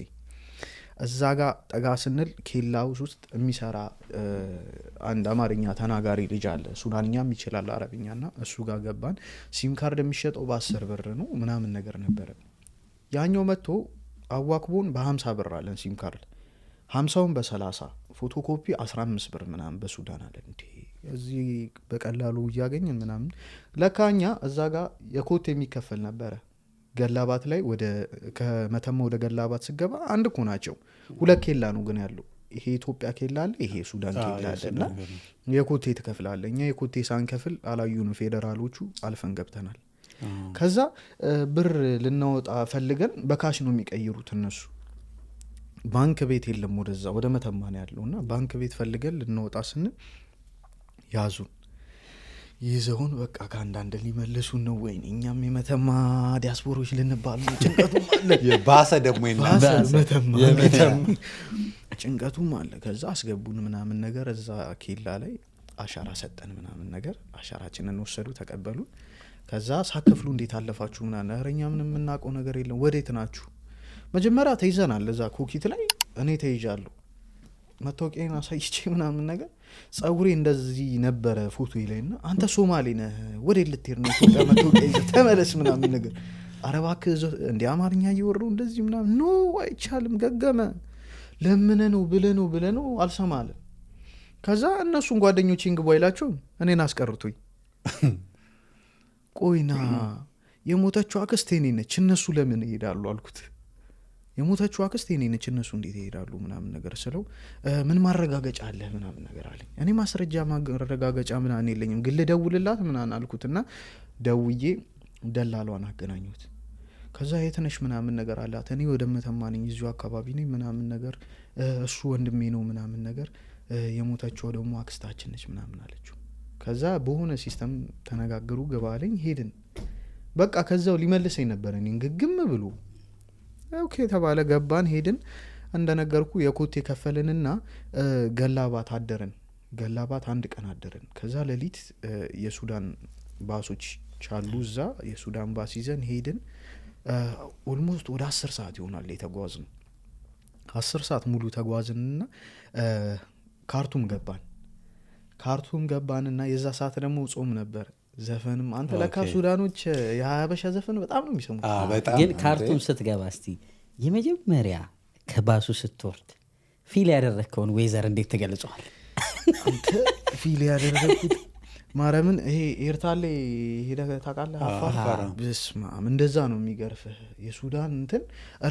እዛ ጋር ጠጋ ስንል ኬላው ውስጥ የሚሰራ አንድ አማርኛ ተናጋሪ ልጅ አለ። ሱዳንኛም ይችላል አረብኛና እሱ ጋር ገባን። ሲም ካርድ የሚሸጠው በ10 ብር ነው ምናምን ነገር ነበረ። ያኛው መጥቶ አዋክቦን በ50 ብር አለን ሲም ካርድ 50ውን በ30 ፎቶኮፒ 15 ብር ምናምን በሱዳን አለ። እንዴ እዚህ በቀላሉ እያገኘን ምናምን ለካኛ እዛ ጋር የኮት የሚከፈል ነበረ። ገላባት ላይ ከመተማ ወደ ገላባት ስገባ አንድ እኮ ናቸው። 2 ኬላ ነው ግን ያለው። ይሄ ኢትዮጵያ ኬላ አለ፣ ይሄ ሱዳን ኬላ አለ እና የኮቴ ትከፍላለህ። እኛ የኮቴ ሳንከፍል አላዩን ፌዴራሎቹ አልፈን ገብተናል። ከዛ ብር ልናወጣ ፈልገን በካሽ ነው የሚቀይሩት እነሱ። ባንክ ቤት የለም ወደዛ ወደ መተማ ነው ያለውና ባንክ ቤት ፈልገን ልናወጣ ስንል ያዙን ይዘውን በቃ ከአንዳንድ ሊመልሱን ነው። ወይኔ እኛም የመተማ ዲያስፖሮች ልንባል ነው። ጭንቀቱም አለ ባሰ ደግሞ መተማ ጭንቀቱም አለ። ከዛ አስገቡን ምናምን ነገር እዛ ኬላ ላይ አሻራ ሰጠን ምናምን ነገር አሻራችንን ወሰዱ ተቀበሉን። ከዛ ሳከፍሉ እንዴት አለፋችሁ ምናምን ኧረ እኛ ምንም የምናውቀው ነገር የለም ወዴት ናችሁ? መጀመሪያ ተይዘናል እዛ ኮኪት ላይ እኔ ተይዣለሁ መታወቂያን አሳይቼ ምናምን ነገር ጸጉሬ እንደዚህ ነበረ ፎቶ ይለኝና አንተ ሶማሌ ነህ ወዴት ልትሄድ ነው ኢትዮጵያ መታወቂያ ተመለስ ምናምን ነገር ኧረ እባክህ እንደ አማርኛ እየወሩ እንደዚህ ምናምን ኖ አይቻልም ገገመ ለምን ነው ብለ ነው አልሰማለም። ከዛ እነሱን ጓደኞቼን ግቡ አይላቸው እኔን አስቀርቶኝ ቆይና የሞተችው አክስቴ እኔ ነች እነሱ ለምን ይሄዳሉ አልኩት። የሞተችው አክስቴ እኔ ነች እነሱ እንዴት ይሄዳሉ ምናምን ነገር ስለው ምን ማረጋገጫ አለ ምናምን ነገር አለኝ። እኔ ማስረጃ ማረጋገጫ ምናምን የለኝም ግን ልደውልላት ምናምን አልኩትና ደውዬ ደላሏን አገናኙት። ከዛ የትነሽ ምናምን ነገር አላት። እኔ ወደ መተማ ነኝ እዚሁ አካባቢ ነኝ ምናምን ነገር እሱ ወንድሜ ነው ምናምን ነገር የሞተችው ደግሞ አክስታችን ነች ምናምን አለችው። ከዛ በሆነ ሲስተም ተነጋገሩ ገባለኝ ሄድን። በቃ ከዛው ሊመልሰኝ ነበር እኔን ግግም ብሎ ኦኬ ተባለ ገባን ሄድን። እንደነገርኩ የኮቴ ከፈልንና ገላባት አደረን። ገላባት አንድ ቀን አደረን። ከዛ ሌሊት የሱዳን ባሶች ቻሉ እዛ የሱዳን ባስ ይዘን ሄድን። ኦልሞስት ወደ 10 ሰዓት ይሆናል የተጓዝነው። 10 ሰዓት ሙሉ ተጓዝንና ካርቱም ገባንና የዛ ሰዓት ደግሞ ጾም ነበር። ዘፈንም አንተ ለካ ሱዳኖች የሀበሻ ዘፈን በጣም ነው የሚሰሙት። ግን ካርቱም ስትገባ እስቲ የመጀመሪያ ከባሱ ስትወርድ ፊል ያደረግከውን ዌዘር እንዴት ትገልጸዋል? አንተ ፊል ያደረግኩት ማረምን ይሄ ኤርታሌ ሄደህ ታውቃለህ? አፋር በስማም እንደዛ ነው የሚገርፍህ። የሱዳን እንትን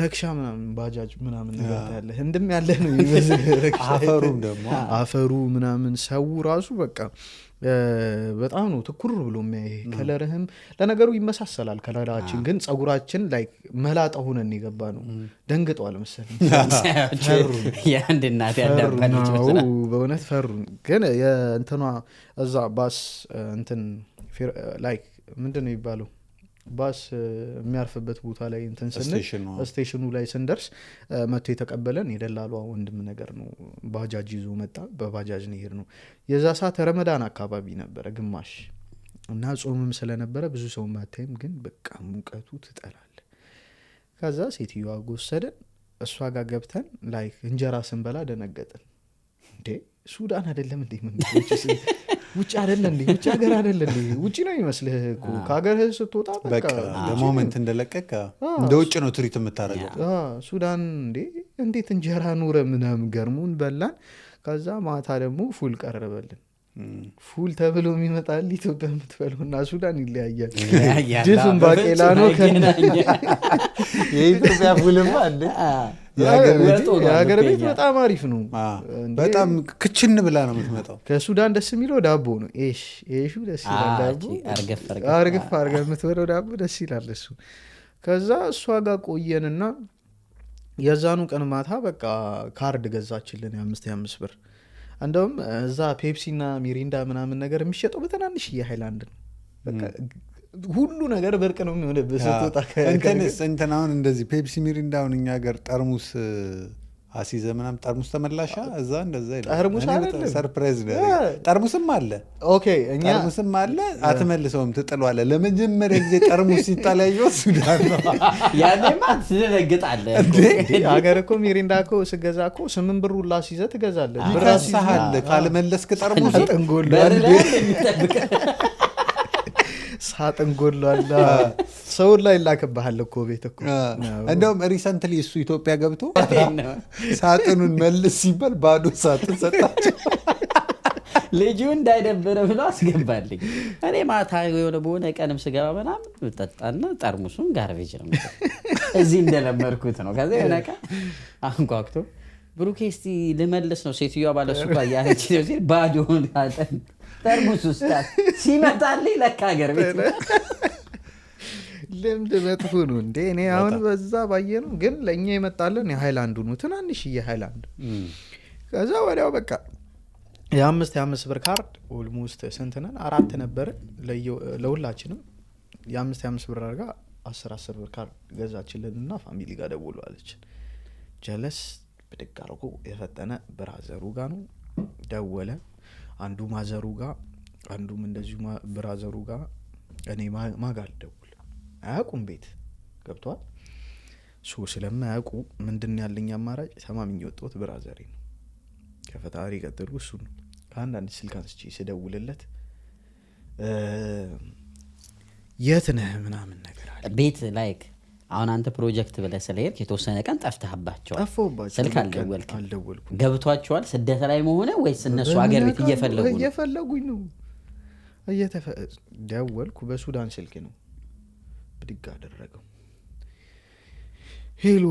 ረክሻ ምናምን ባጃጅ ምናምን ነገር ታያለህ እንደም ያለ ነው የሚመስል ረክሻ። አፈሩ ምናምን ሰው ራሱ በቃ በጣም ነው ትኩር ብሎ የሚያይ። ከለርህም ለነገሩ ይመሳሰላል ከለራችን ግን ጸጉራችን ላይ መላጣ ሆነን የገባ ነው። ደንግጧል መሰለኝ የአንድ እናት ያዳባለች ነው በእውነት ፈሩን። ግን የእንትኗ እዛ ባስ እንትን ላይክ ምንድን ነው የሚባለው ባስ የሚያርፍበት ቦታ ላይ እንትን ስንል ስቴሽኑ ላይ ስንደርስ መጥቶ የተቀበለን የደላሏ ወንድም ነገር ነው። ባጃጅ ይዞ መጣ። በባጃጅ ነው የሄድነው። የዛ ሰዓት ረመዳን አካባቢ ነበረ ግማሽ እና ጾምም ስለነበረ ብዙ ሰው ማታይም ግን በቃ ሙቀቱ ትጠላለ። ከዛ ሴትዮዋ ወሰደን። እሷ ጋር ገብተን ላይክ እንጀራ ስንበላ ደነገጥን። እንዴ ሱዳን አይደለም እንዴ ምን ውጭ አይደለ እንዴ ውጭ ሀገር አይደለ እንዴ ውጭ ነው ይመስልህ እኮ ከሀገር ስትወጣ በቃ ለሞመንት እንደለቀቀ እንደ ውጭ ነው ትሪት የምታረገው። ሱዳን እንዴት እንጀራ ኑረ ምናምን ገርሙን በላን። ከዛ ማታ ደግሞ ፉል ቀረበልን። ፉል ተብሎ የሚመጣል ኢትዮጵያ የምትበለውና ሱዳን ይለያያል። ድፍን ባቄላ ነው የኢትዮጵያ ፉልማ አለ። የሀገር ቤት በጣም አሪፍ ነው። በጣም ክችን ብላ ነው የምትመጣው። ከሱዳን ደስ የሚለው ዳቦ ነው። ሹ ደስ ይላል ዳቦ አርግፍ አርገ የምትበለው ዳቦ ደስ ይላል እሱ። ከዛ እሷ ጋር ቆየንና የዛኑ ቀን ማታ በቃ ካርድ ገዛችልን 5 ብር። እንደውም እዛ ፔፕሲና ሚሪንዳ ምናምን ነገር የሚሸጠው በትናንሽ የሃይላንድ ነው። በቃ ሁሉ ነገር በርቅ ነው የሚሆነብህ ስትወጣ። እንትን አሁን እንደዚህ ፔፕሲ ሚሪንዳ አሁን እኛ ሀገር ጠርሙስ አሲዘ ምናምን ጠርሙስ ተመላሻ እዛ እንደዛ ይላል። ጠርሙስ አይደለም ሰርፕራይዝ ነው። ጠርሙስም አለ ኦኬ እኛ ጠርሙስም አለ አትመልሰውም ትጥለዋለህ። ለመጀመሪያ ጊዜ ጠርሙስ ሲጣላየው ሱዳን ነው። ያኔማ ትደነግጣለህ እንዴ ሀገር እኮ ሚሪንዳ እኮ ስገዛ እኮ 8 ብር ሁላ ሲይዘህ ትገዛለህ። ብራሳሃል ካልመለስክ ጠርሙስ ጠንጎሏል ሳጥን ጎሏል። ሰውን ላይ ላከባሃል እኮ ቤት እኮ። እንደውም ሪሰንትሊ እሱ ኢትዮጵያ ገብቶ ሳጥኑን መልስ ሲባል ባዶ ሳጥን ሰጣቸው። ልጁ እንዳይደብረ ብሎ አስገባልኝ። እኔ ማታ የሆነ በሆነ ቀንም ስገባ ምናምን ጠጣና ጠርሙሱን ጋርቤጅ ነው እዚህ እንደለመድኩት ነው። ከዛ የሆነ ቀን አንኳኩቶ ብሩኬ እስቲ ልመልስ ነው ሴትዮዋ ባለሱቃ ያለች ሲል ባዶውን ጠርሙስ ውስጥ ሲመጣልኝ ለካ ሀገር ቤት ልምድ መጥፎ ነው እንዴ? እኔ አሁን በዛ ባየ ነው ግን ለእኛ የመጣለን የሃይላንዱ ነው ትናንሽዬ ሃይላንድ። ከዛ ወዲያው በቃ የ5 ብር ካርድ ኦልሞስት ስንት ነን 4 ነበር ለሁላችንም የ5 ብር አድርጋ 10 ብር ካርድ ገዛችልንና ፋሚሊ ጋር ደውሎ አለችን። ጀለስ ብድግ አድርጎ የፈጠነ ብራዘሩ ጋር ነው ደወለ። አንዱ ማዘሩ ጋር አንዱም እንደዚሁ ብራዘሩ ጋር እኔ ማጋል ደውል አያውቁም ቤት ገብቷል። ስለማያውቁ ምንድን ያለኝ አማራጭ ተማምኜ ወጣሁት ብራዘሬ ነው ከፈጣሪ ቀጥሎ እሱ ነው። ከአንዳንድ ስልክ አንስቼ ስደውልለት የት ነህ ምናምን ነገር አለ ቤት ላይክ አሁን አንተ ፕሮጀክት ብለህ ስለሄድክ የተወሰነ ቀን ጠፍተህባቸዋል። ስልክ አልደወልኩም። ገብቷቸዋል ስደት ላይ መሆነ ወይስ እነሱ አገር ቤት እየፈለጉኝ ነው? ደወልኩ በሱዳን ስልክ ነው ብድግ አደረገው። ሄሎ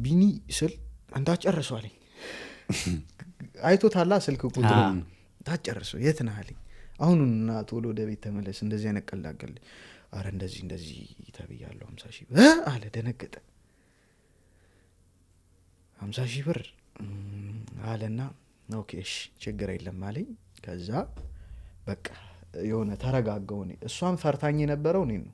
ቢኒ ስል እንዳጨርሰው አለኝ። አይቶታላ ስልክ ቁጥሩ እንዳጨርሰው የት ነህ አለኝ። አሁኑና ቶሎ ወደ ቤት ተመለስ እንደዚህ አይነት ቀላቀል አረ እንደዚህ ተብያለሁ 50,000 ብር አለ። ደነገጠ። 50,000 ብር አለና ኦኬ እሺ ችግር የለም አለኝ። ከዛ በቃ የሆነ ተረጋጋው። እሷን ፈርታኝ የነበረው እኔ ነው።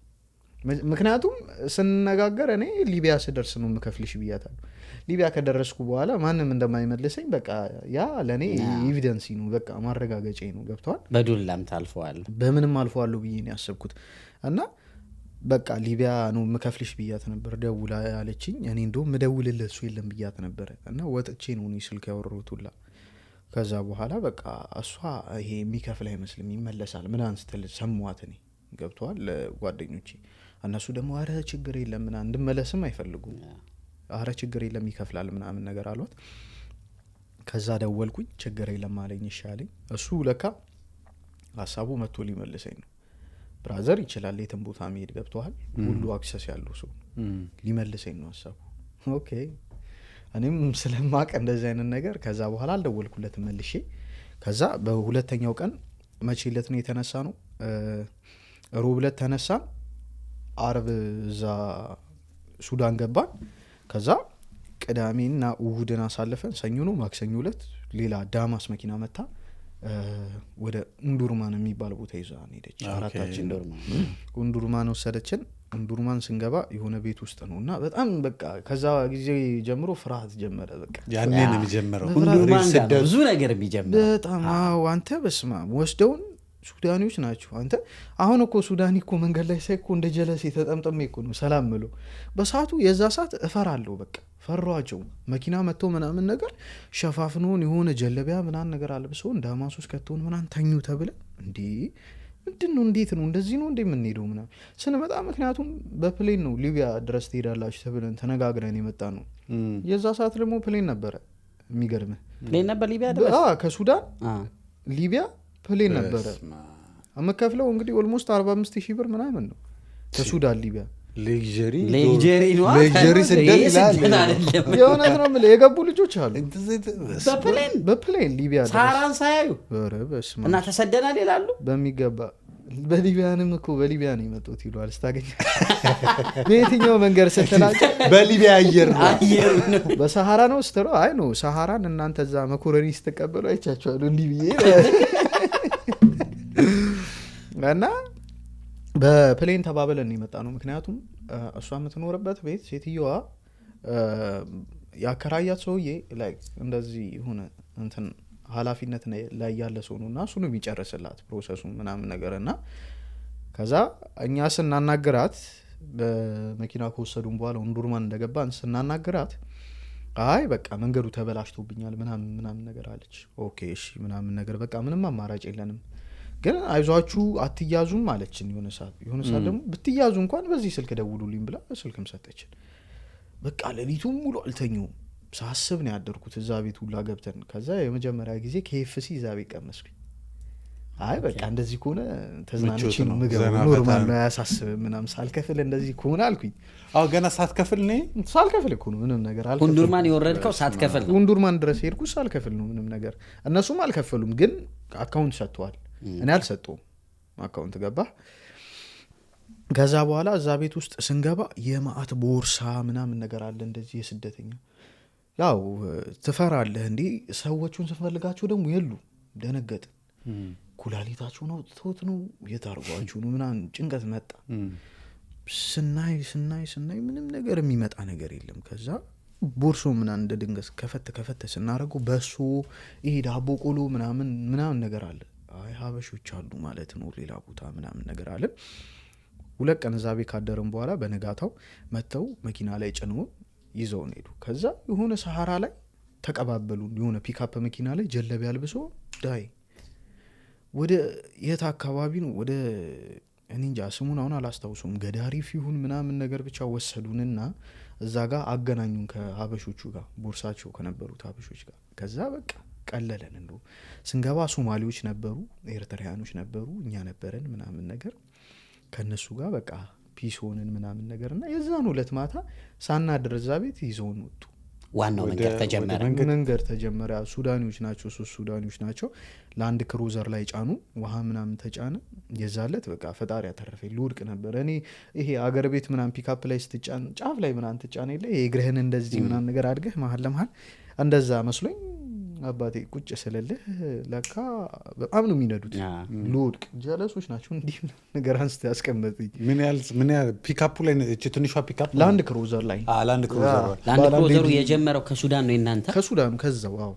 ምክንያቱም ስንነጋገር እኔ ሊቢያ ስደርስ ነው የምከፍልሽ ብያታለሁ። ሊቢያ ከደረስኩ በኋላ ማንም እንደማይመልሰኝ በቃ ያ ለእኔ ኤቪደንሲ ነው፣ በቃ ማረጋገጫ ነው። ገብተዋል። በዱላም ታልፈዋል፣ በምንም አልፈዋለሁ ብዬ ነው ያሰብኩት። እና በቃ ሊቢያ ነው የምከፍልሽ ብያት ነበር። ደውላ ያለችኝ እኔ እንደውም ምደውልለት እሱ የለም ብያት ነበረ። እና ወጥቼ ነው እኔ ስልክ ያወራሁት ሁላ። ከዛ በኋላ በቃ እሷ ይሄ የሚከፍል አይመስልም ይመለሳል ምናምን ስትል ሰማኋት። እኔ ገብተዋል ጓደኞቼ እነሱ ደግሞ አረ ችግር የለም ምናምን እንድመለስም አይፈልጉም። አረ ችግር የለም ይከፍላል ምናምን ነገር አሏት። ከዛ ደወልኩኝ ችግር የለም አለኝ። ይሻለኝ እሱ ለካ ሀሳቡ መጥቶ ሊመልሰኝ ነው። ብራዘር ይችላል የትም ቦታ መሄድ ገብተዋል። ሁሉ አክሰስ ያለው ሰው ሊመልሰኝ ነው ሀሳቡ። ኦኬ እኔም ስለማቅ እንደዚህ አይነት ነገር ከዛ በኋላ አልደወልኩለት መልሼ። ከዛ በሁለተኛው ቀን መቼለት ነው የተነሳ ነው ሮብ ዕለት ተነሳን። አርብ እዛ ሱዳን ገባን። ከዛ ቅዳሜና እሁድን አሳልፈን ሰኞ ነው ማክሰኞ ዕለት ሌላ ዳማስ መኪና መታ ወደ እንዱርማን የሚባል ቦታ ይዛ ሄደች። አራታችን እንዱርማን ወሰደችን። እንዱርማን ስንገባ የሆነ ቤት ውስጥ ነው እና በጣም በቃ ከዛ ጊዜ ጀምሮ ፍርሃት ጀመረ። በቃ ያኔ ነው የሚጀምረው ብዙ ነገር የሚጀምረው በጣም አንተ በስማ ወስደውን ሱዳኒዎች ናቸው። አንተ አሁን እኮ ሱዳኒ እኮ መንገድ ላይ ሳይ እኮ እንደ ጀለሴ ተጠምጥሜ እኮ ነው ሰላም ምለው። በሰዓቱ የዛ ሰዓት እፈራለሁ። በቃ ፈሯቸው። መኪና መጥቶ ምናምን ነገር ሸፋፍኖን የሆነ ጀለቢያ ምናምን ነገር አልብሰው ዳማሶስ ከተውን ምናምን ተኙ ተብለ እንዴ ምንድን ነው እንዴት ነው እንደዚህ ነው እንዴ የምንሄደው ምናምን ስንመጣ፣ ምክንያቱም በፕሌን ነው ሊቢያ ድረስ ትሄዳላችሁ ተብለን ተነጋግረን የመጣ ነው። የዛ ሰዓት ደግሞ ፕሌን ነበረ። የሚገርምህ ፕሌን ነበር ሊቢያ ድረስ ከሱዳን ሊቢያ ፕሌን ነበረ። አመከፍለው እንግዲህ ኦልሞስት 45,000 ብር ምናምን ነው ከሱዳን ሊቢያ። ሌክዠሪ ስደት ይላል። የእውነት ነው የምልህ የገቡ ልጆች አሉ በፕሌን ሊቢያ ሳራን ሳያዩ እና ተሰደናል ይላሉ። በሚገባ በሊቢያንም እኮ በሊቢያ ነው የመጡት ይሏል። ስታገኝ በየትኛው መንገድ ስትላቸው በሊቢያ አየር ነው በሰሃራ ነው ስትለው አይ ነው ሰሃራን እናንተ እዛ መኮረኒ ስትቀበሉ አይቻቸዋለሁ እንዲህ ብዬ እና በፕሌን ተባብለን የመጣ ነው። ምክንያቱም እሷ የምትኖርበት ቤት ሴትዮዋ ያከራያት ሰውዬ ላይ እንደዚህ ሆነ እንትን ኃላፊነት ላይ ያለ ሰው ነው እና እሱ ነው የሚጨርስላት ፕሮሰሱን ምናምን ነገር። እና ከዛ እኛ ስናናግራት በመኪና ከወሰዱን በኋላ እንዱርማን እንደገባን ስናናግራት አይ በቃ መንገዱ ተበላሽቶብኛል ምናምን ነገር አለች። ኦኬ እሺ ምናምን ነገር በቃ ምንም አማራጭ የለንም ግን አይዟችሁ አትያዙም አለችን። የሆነ ሰዓት ደግሞ ብትያዙ እንኳን በዚህ ስልክ ደውሉልኝ ብላ ስልክም ሰጠችን። በቃ ሌሊቱን ሙሉ አልተኛውም ሳስብ ነው ያደርኩት እዛ ቤት ሁላ ገብተን። ከዛ የመጀመሪያ ጊዜ KFC እዛ ቤት ቀመስኩኝ። አይ በቃ እንደዚህ ከሆነ ተዝናንቼ ነው ምግብ ኖርማል ነው አያሳስብም ምናምን ሳልከፍል እንደዚህ ከሆነ አልኩኝ። አዎ ገና ሳትከፍል ነው? ሳልከፍል እኮ ነው ምንም ነገር አልከፍል። እንዱርማን የወረድከው ሳትከፍል ነው? እንዱርማን ድረስ ሄድኩ ሳልከፍል ነው ምንም ነገር። እነሱም አልከፈሉም ግን አካውንት ሰጥተዋል። እኔ አልሰጠውም አካውንት ገባ። ከዛ በኋላ እዛ ቤት ውስጥ ስንገባ የማአት ቦርሳ ምናምን ነገር አለ እንደዚህ የስደተኛ ያው ትፈራለህ እንዲህ ሰዎቹን ስፈልጋቸው ደግሞ የሉ ደነገጥ ኩላሊታቸው ነው ተውት ነው የታርጓችሁ ነው ምናምን ጭንቀት መጣ ስናይ ምንም ነገር የሚመጣ ነገር የለም ከዛ ቦርሶ ምናምን እንደ ድንገት ከፈተ ስናረጉ በሱ ይሄ ዳቦ ቆሎ ምናምን ነገር አለ አይ ሀበሾች አሉ ማለት ነው ሌላ ቦታ ምናምን ነገር አለ 2 ቀን እዛ ቤት ካደረም በኋላ በነጋታው መተው መኪና ላይ ጭነው ይዘውን ሄዱ ከዛ የሆነ ሰሃራ ላይ ተቀባበሉን የሆነ ፒክአፕ መኪና ላይ ጀለብ ያልብሶ ዳይ ወደ የት አካባቢ ነው ወደ እንጃ ስሙን አሁን አላስታውሱም ገዳሪፍ ይሁን ምናምን ነገር ብቻ ወሰዱንና እዛ ጋር አገናኙን ከሀበሾቹ ጋር ቦርሳቸው ከነበሩት ሀበሾች ጋር ከዛ በቃ ቀለለን እንደው ስንገባ ሶማሌዎች ነበሩ ኤርትራውያኖች ነበሩ እኛ ነበረን ምናምን ነገር ከነሱ ጋር በቃ ፒስ ሆነን ምናምን ነገርና የዛን ሁለት ማታ ሳናድር እዛ ቤት ይዘውን ወጡ ዋናው መንገድ ተጀመረ ሱዳኒዎች ናቸው ሱዳኒዎች ናቸው ለአንድ ክሩዘር ላይ ጫኑ ውሃ ምናምን ተጫነ የዛለት በቃ ፈጣሪ ያተረፈኝ ልውድቅ ነበር እኔ ይሄ አገር ቤት ምናምን ፒክአፕ ላይ ስትጫን ጫፍ ላይ ምናምን ትጫን የለ የእግርህን እንደዚህ ምናምን ነገር አድርገህ መሀል ለመሀል እንደዛ መስሎኝ አባቴ ቁጭ ስለልህ ለካ በጣም ነው የሚነዱት ልውድቅ ጀለሶች ናቸው እንዲህ ነገር አንስተ ያስቀመጥኝ ምን ያህል ፒክአፑ ላይ ትንሿ ፒክአፕ ላንድ ክሩዘር ላይ ላንድ ክሩዘሩ የጀመረው ከሱዳን ነው እናንተ ከሱዳኑ ከዛው አዎ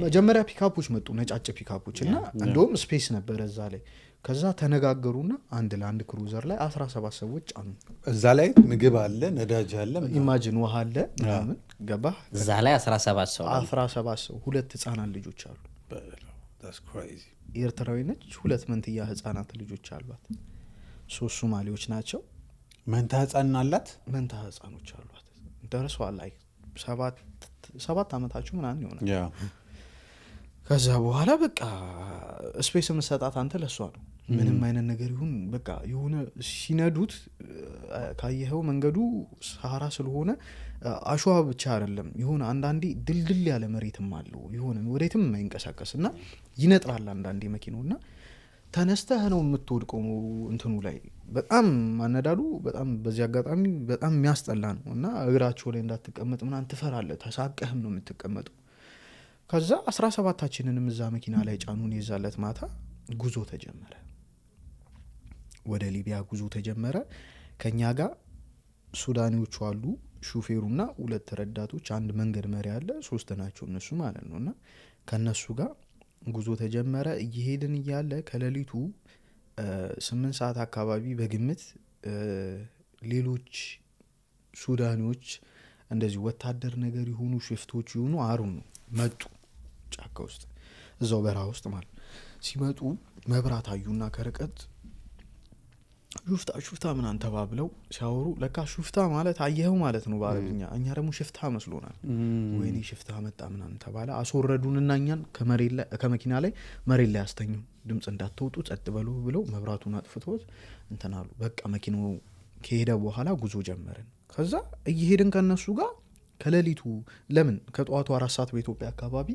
መጀመሪያ ፒክአፖች መጡ ነጫጭ ፒክአፖች እና እንደውም ስፔስ ነበር እዛ ላይ ከዛ ተነጋገሩና አንድ ላንድ ክሩዘር ላይ 17 ሰዎች ጫኑ እዛ ላይ ምግብ አለ ነዳጅ አለ ኢማጂን ውሃ አለ ምናምን ገባ እዛ ላይ 17 ሰው 2 ህፃናት ልጆች አሉ that's crazy ኤርትራዊ ነች 2 መንትያ ህፃናት ልጆች አሏት 3 ሶማሌዎች ናቸው መንታ ህፃን አላት መንታ ህፃኖች አሏት ደርሷል ላይ 7 አመታቸው ምናምን ይሆናል ከዛ በኋላ በቃ ስፔስ መሰጣት አንተ ለሷ ነው ምንም አይነት ነገር ይሁን በቃ የሆነ ሲነዱት ካየኸው መንገዱ ሰሃራ ስለሆነ አሸዋ ብቻ አይደለም የሆነ አንዳንዴ ድልድል ያለ መሬትም አለው የሆነ ወዴትም የማይንቀሳቀስና ይነጥራል አንዳንዴ መኪናውና ተነስተህ ነው የምትወድቀው እንትኑ ላይ በጣም ማነዳሉ በጣም በዚህ አጋጣሚ በጣም የሚያስጠላ ነው እና እግራቸው ላይ እንዳትቀመጥ ምናምን ትፈራለህ ተሳቀህም ነው የምትቀመጠው ከዛ 17ታችንንም እዛ መኪና ላይ ጫኑን የዛለት ማታ ጉዞ ተጀመረ ወደ ሊቢያ ጉዞ ተጀመረ ከኛ ጋር ሱዳኒዎቹ አሉ ሹፌሩና 2 ረዳቶች አንድ መንገድ መሪ አለ 3 ናቸው እነሱ ማለት ነውና ከነሱ ጋር ጉዞ ተጀመረ እየሄድን እያለ ከሌሊቱ 8 ሰዓት አካባቢ በግምት ሌሎች ሱዳኒዎች እንደዚህ ወታደር ነገር ይሁኑ ሽፍቶች ይሁኑ አሩን መጡ ጫካ ውስጥ እዛው በረሃ ውስጥ ማለት ሲመጡ መብራት አዩና ከርቀት ሹፍታ ምናምን ተባብለው ሲያወሩ ለካ ሹፍታ ማለት አየኸው ማለት ነው በአረብኛ እኛ ደግሞ ሽፍታ መስሎናል ወይኔ ሽፍታ መጣ ምናምን ተባለ አስወረዱንና እኛን ከመኪና ላይ መሬት ላይ አስተኙ ድምጽ እንዳትወጡ ጸጥ በሉ ብለው መብራቱን አጥፍተውት እንተናሉ በቃ መኪናው ከሄደ በኋላ ጉዞ ጀመርን ከዛ እየሄድን ከነሱ ጋር ከሌሊቱ ለምን ከጧቱ 4 ሰዓት በኢትዮጵያ አካባቢ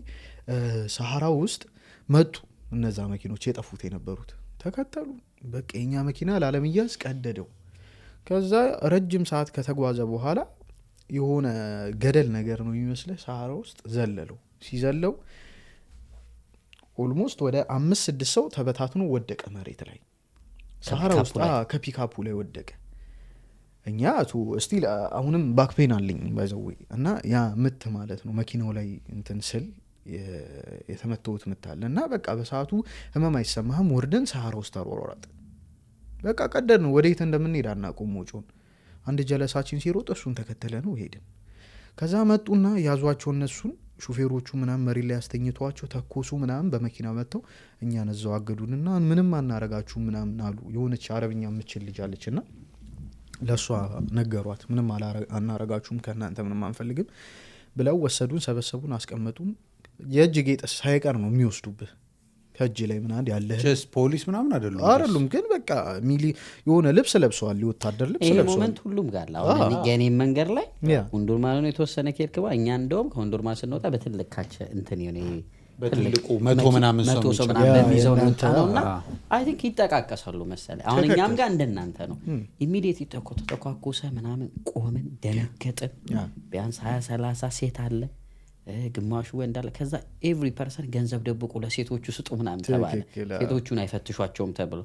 ሰሃራ ውስጥ መጡ እነዛ መኪኖች የጠፉት የነበሩት ተከተሉ በቃ የኛ መኪና ላለምያዝ ቀደደው ከዛ ረጅም ሰዓት ከተጓዘ በኋላ የሆነ ገደል ነገር ነው የሚመስለው ሰሃራ ውስጥ ዘለለው ሲዘለው ኦልሞስት ወደ 5-6 ሰው ተበታትኖ ወደቀ መሬት ላይ ሰሃራ ውስጥ ከፒክአፑ ላይ ወደቀ እኛ ስቲል አሁንም ባክፔን አለኝ ባይዘው እና ያ ምት ማለት ነው መኪናው ላይ እንትን ስል የተመተውት ምታለ እና በቃ በሰዓቱ ህመም አይሰማህም ወርደን ሰሃራ ውስጥ ተሮራጥ በቃ ቀደድ ነው ወዴት እንደምንሄድ አናውቅም ወጪውን አንድ ጀለሳችን ሲሮጥ እሱን ተከተለ ነው ሄድን ከዛ መጡና ያዟቸው እነሱን ሹፌሮቹ ምናምን መሪ ላይ ያስተኝቷቸው ተኮሱ ምናምን በመኪና መተው እኛን እዛው አገዱንና ምንም አናረጋችሁ ምናምን አሉ የሆነች አረብኛ የምትችል ልጅ አለችና ለሷ ነገሯት ምንም አናረጋችሁም ከናንተ ምንም አንፈልግም ብለው ወሰዱን ሰበሰቡን አስቀመጡን የእጅ ጌጥ ሳይቀር ነው የሚወስዱብህ ከእጅ ላይ ምናምን ያለ ጀስ ፖሊስ ምናምን አይደሉም ግን በቃ ሚሊ የሆነ ልብስ ለብሰዋል የወታደር ልብስ ለብሰዋል ይሄ ሞመንት ሁሉም ጋር አሁን የኔ መንገር ላይ ወንዶርማ ነው የተወሰነ ኬርክባ እኛ እንደውም ከወንዶርማ ስንወጣ በትልካቸ እንትን በትልቁ 100 ምናምን ሰው ምናምን በሚይዘው ነው ታውና አይ ቲንክ ይጠቃቀሳሉ መሰለኝ። አሁን እኛም ጋር እንደናንተ ነው። ኢሚዲየት ተኳኩሰ ምናምን ቆምን፣ ደነገጥን። ቢያንስ 20-30 ሴት አለ፣ ግማሹ ወንድ አለ። ከዛ ኤቭሪ ፐርሰን ገንዘብ ደብቁ ለሴቶቹ ስጡ ምናምን ተባለ። ሴቶቹን አይፈትሿቸውም ተብሎ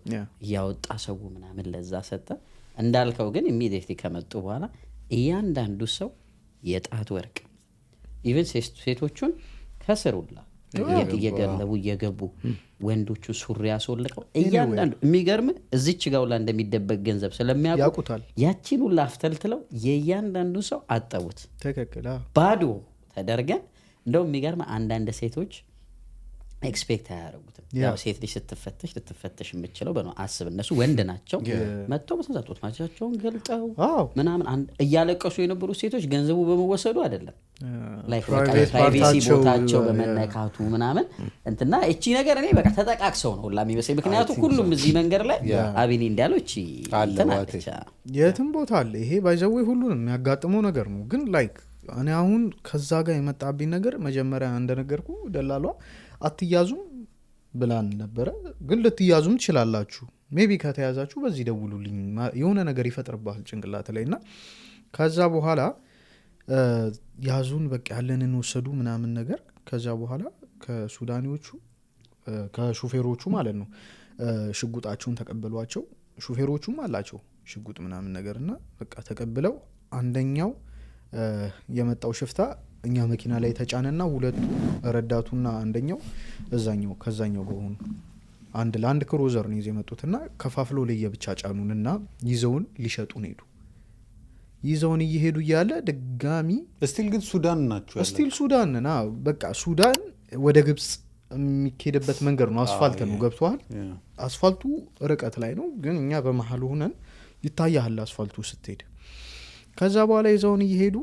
እያወጣ ሰው ምናምን ለዛ ሰጠ። እንዳልከው ግን ኢሚዲየት ከመጡ በኋላ እያንዳንዱ ሰው የጣት ወርቅ ኢቨን ሴቶቹን ከስሩላ እየገለቡ እየገቡ ወንዶቹ ሱሪ ያስወልቀው እያንዳንዱ የሚገርም እዚች ጋር ሁላ እንደሚደበቅ ገንዘብ ስለሚያውቁ ያቺን ሁላ አፍተልትለው የእያንዳንዱ ሰው አጠቡት። ትክክል ባዶ ተደርገን እንደውም የሚገርም አንዳንድ ሴቶች ኤክስፔክት አያደርጉትም። ያው ሴት ልጅ ልትፈተሽ የምችለው በነው አስብ። እነሱ ወንድ ናቸው መጥተው በተዛጡት ማቻቸውን ገልጠው ምናምን እያለቀሱ የነበሩ ሴቶች ገንዘቡ በመወሰዱ አይደለም ላይክ ፕራይቬሲ ቦታቸው በመነካቱ ምናምን እንትና እቺ ነገር እኔ በቃ ተጠቃቅሰው ነው ሁላ የሚመስለኝ። ምክንያቱም ሁሉም እዚህ መንገድ ላይ አቢኒ እንዳለው እቺ ተናለች የትም ቦታ አለ። ይሄ ባይዘው ሁሉንም የሚያጋጥመው ነገር ነው። ግን ላይክ እኔ አሁን ከዛ ጋር የመጣብኝ ነገር መጀመሪያ እንደነገርኩ ደላሏ አትያዙም ብላን ነበረ። ግን ልትያዙም ትችላላችሁ፣ ሜቢ ከተያዛችሁ በዚህ ደውሉልኝ የሆነ ነገር ይፈጥርባል ጭንቅላት ላይ እና ከዛ በኋላ ያዙን በቃ ያለንን ወሰዱ ምናምን ነገር። ከዛ በኋላ ከሱዳኒዎቹ ከሹፌሮቹ ማለት ነው ሽጉጣቸውን ተቀበሏቸው። ሹፌሮቹም አላቸው ሽጉጥ ምናምን ነገር እና በቃ ተቀብለው አንደኛው የመጣው ሽፍታ እኛ መኪና ላይ ተጫነና ሁለቱ ረዳቱና አንደኛው እዛኛው ከዛኛው በሆኑ አንድ ለአንድ ክሩዘር ነው ይዘው የመጡትና ከፋፍለው ለየብቻ ጫኑንና ይዘውን ሊሸጡን ሄዱ። ይዘውን እየሄዱ እያለ ድጋሚ ስቲል ግን ሱዳን ናቸው ስቲል ሱዳን ና በቃ ሱዳን ወደ ግብጽ የሚሄድበት መንገድ ነው። አስፋልት ነው ገብቷል። አስፋልቱ ርቀት ላይ ነው ግን እኛ በመሀሉ ሆነን ይታያል አስፋልቱ ስትሄድ። ከዛ በኋላ ይዘውን እየሄዱ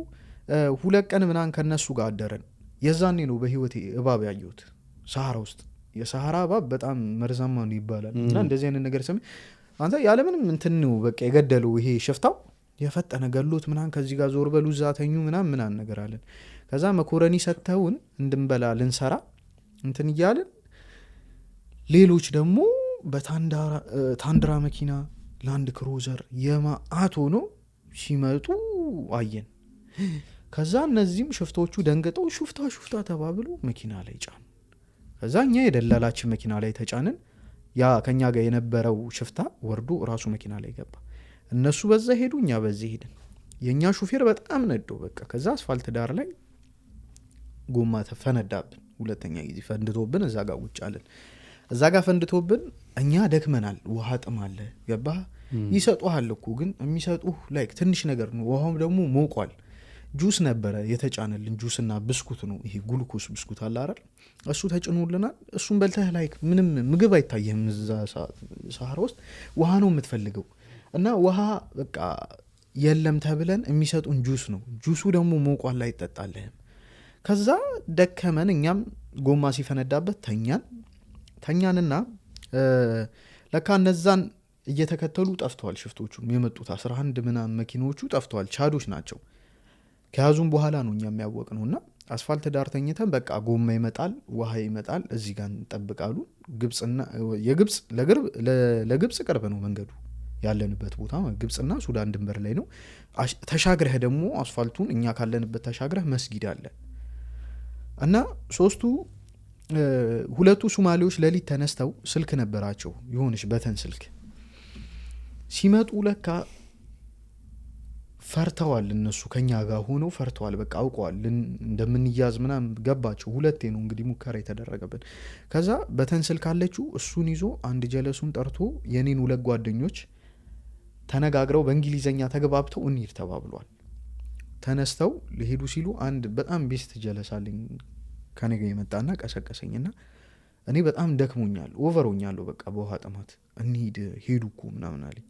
2 ቀን ምናምን ከነሱ ጋር አደረን። የዛኔ ነው በህይወቴ እባብ ያየሁት ሰሃራ ውስጥ። የሰሃራ እባብ በጣም መርዛማ ነው ይባላል እና እንደዚህ አይነት ነገር ሰሚ አንተ ያለምንም እንትን ነው በቃ የገደለው ይሄ ሽፍታው የፈጠነ ገሎት ምናምን ከዚህ ጋር ዞር በሉ ዛተኙ ምናምን ነገር አለን። ከዛ መኮረኒ ሰተውን እንድንበላ ልንሰራ እንትን እያልን ሌሎች ደግሞ በታንድራ መኪና ላንድ ክሩዘር የማአት ሆኖ ሲመጡ አየን። ከዛ እነዚህም ሽፍቶቹ ደንግጠው ሹፍታ ተባብሎ መኪና ላይ ጫኑ። ከዛ እኛ የደላላችን መኪና ላይ ተጫንን። ያ ከኛ ጋር የነበረው ሽፍታ ወርዶ ራሱ መኪና ላይ ገባ። እነሱ በዛ ሄዱ፣ እኛ በዚህ ሄድን። የኛ ሹፌር በጣም ነዶ በቃ። ከዛ አስፋልት ዳር ላይ ጎማ ተፈነዳብን። ሁለተኛ ጊዜ ፈንድቶብን እዛ ጋር ቁጭ አለን። እዛ ጋር ፈንድቶብን እኛ ደክመናል። ውሃ ጥም አለ ገባህ? ይሰጡሃል እኮ ግን የሚሰጡህ ላይክ ትንሽ ነገር ነው። ውሃውም ደግሞ ሞቋል። ጁስ ነበረ የተጫነልን፣ ጁስና ብስኩት ነው ይሄ ጉልኮስ ብስኩት አለ አይደል? እሱ ተጭኖልናል። እሱን በልተህ ላይክ ምንም ምግብ አይታየህም። እዛ ሰሃራ ውስጥ ውሃ ነው የምትፈልገው እና ውሃ በቃ የለም ተብለን የሚሰጡን ጁስ ነው። ጁሱ ደግሞ ሞቋል አይጠጣልህም። ከዛ ደከመን። እኛም ጎማ ሲፈነዳበት ተኛንና ለካ እነዛን እየተከተሉ ጠፍተዋል። ሽፍቶቹም የመጡት 11 ምናምን መኪናዎቹ ጠፍተዋል። ቻዶች ናቸው። ከያዙም በኋላ ነው እኛ የሚያወቅ ነው። እና አስፋልት ዳር ተኝተን በቃ ጎማ ይመጣል፣ ውሃ ይመጣል፣ እዚህ ጋር እንጠብቃሉ። ለግብጽ ቅርብ ነው መንገዱ ያለንበት ቦታ። ግብጽና ሱዳን ድንበር ላይ ነው። ተሻግረህ ደግሞ አስፋልቱን እኛ ካለንበት ተሻግረህ መስጊድ አለ እና ሁለቱ ሶማሌዎች ሌሊት ተነስተው ስልክ ነበራቸው፣ የሆነች በተን ስልክ ሲመጡ ለካ ፈርተዋል። እነሱ ከኛ ጋር ሆነው ፈርተዋል። በቃ አውቀዋል እንደምንያዝ ምናምን ገባቸው። 2 ነው እንግዲህ ሙከራ የተደረገብን። ከዛ በተን ስልክ አለችው። እሱን ይዞ አንድ ጀለሱን ጠርቶ የኔን 2 ጓደኞች ተነጋግረው በእንግሊዘኛ ተግባብተው እንሂድ ተባብሏል። ተነስተው ሊሄዱ ሲሉ አንድ በጣም ቤስት ጀለሳልኝ ከነገ የመጣና ቀሰቀሰኝና እኔ በጣም ደክሞኛል፣ ኦቨሮኛለሁ በቃ በውሃ ጥማት። እንሂድ ሄዱ እኮ ምናምን አለኝ።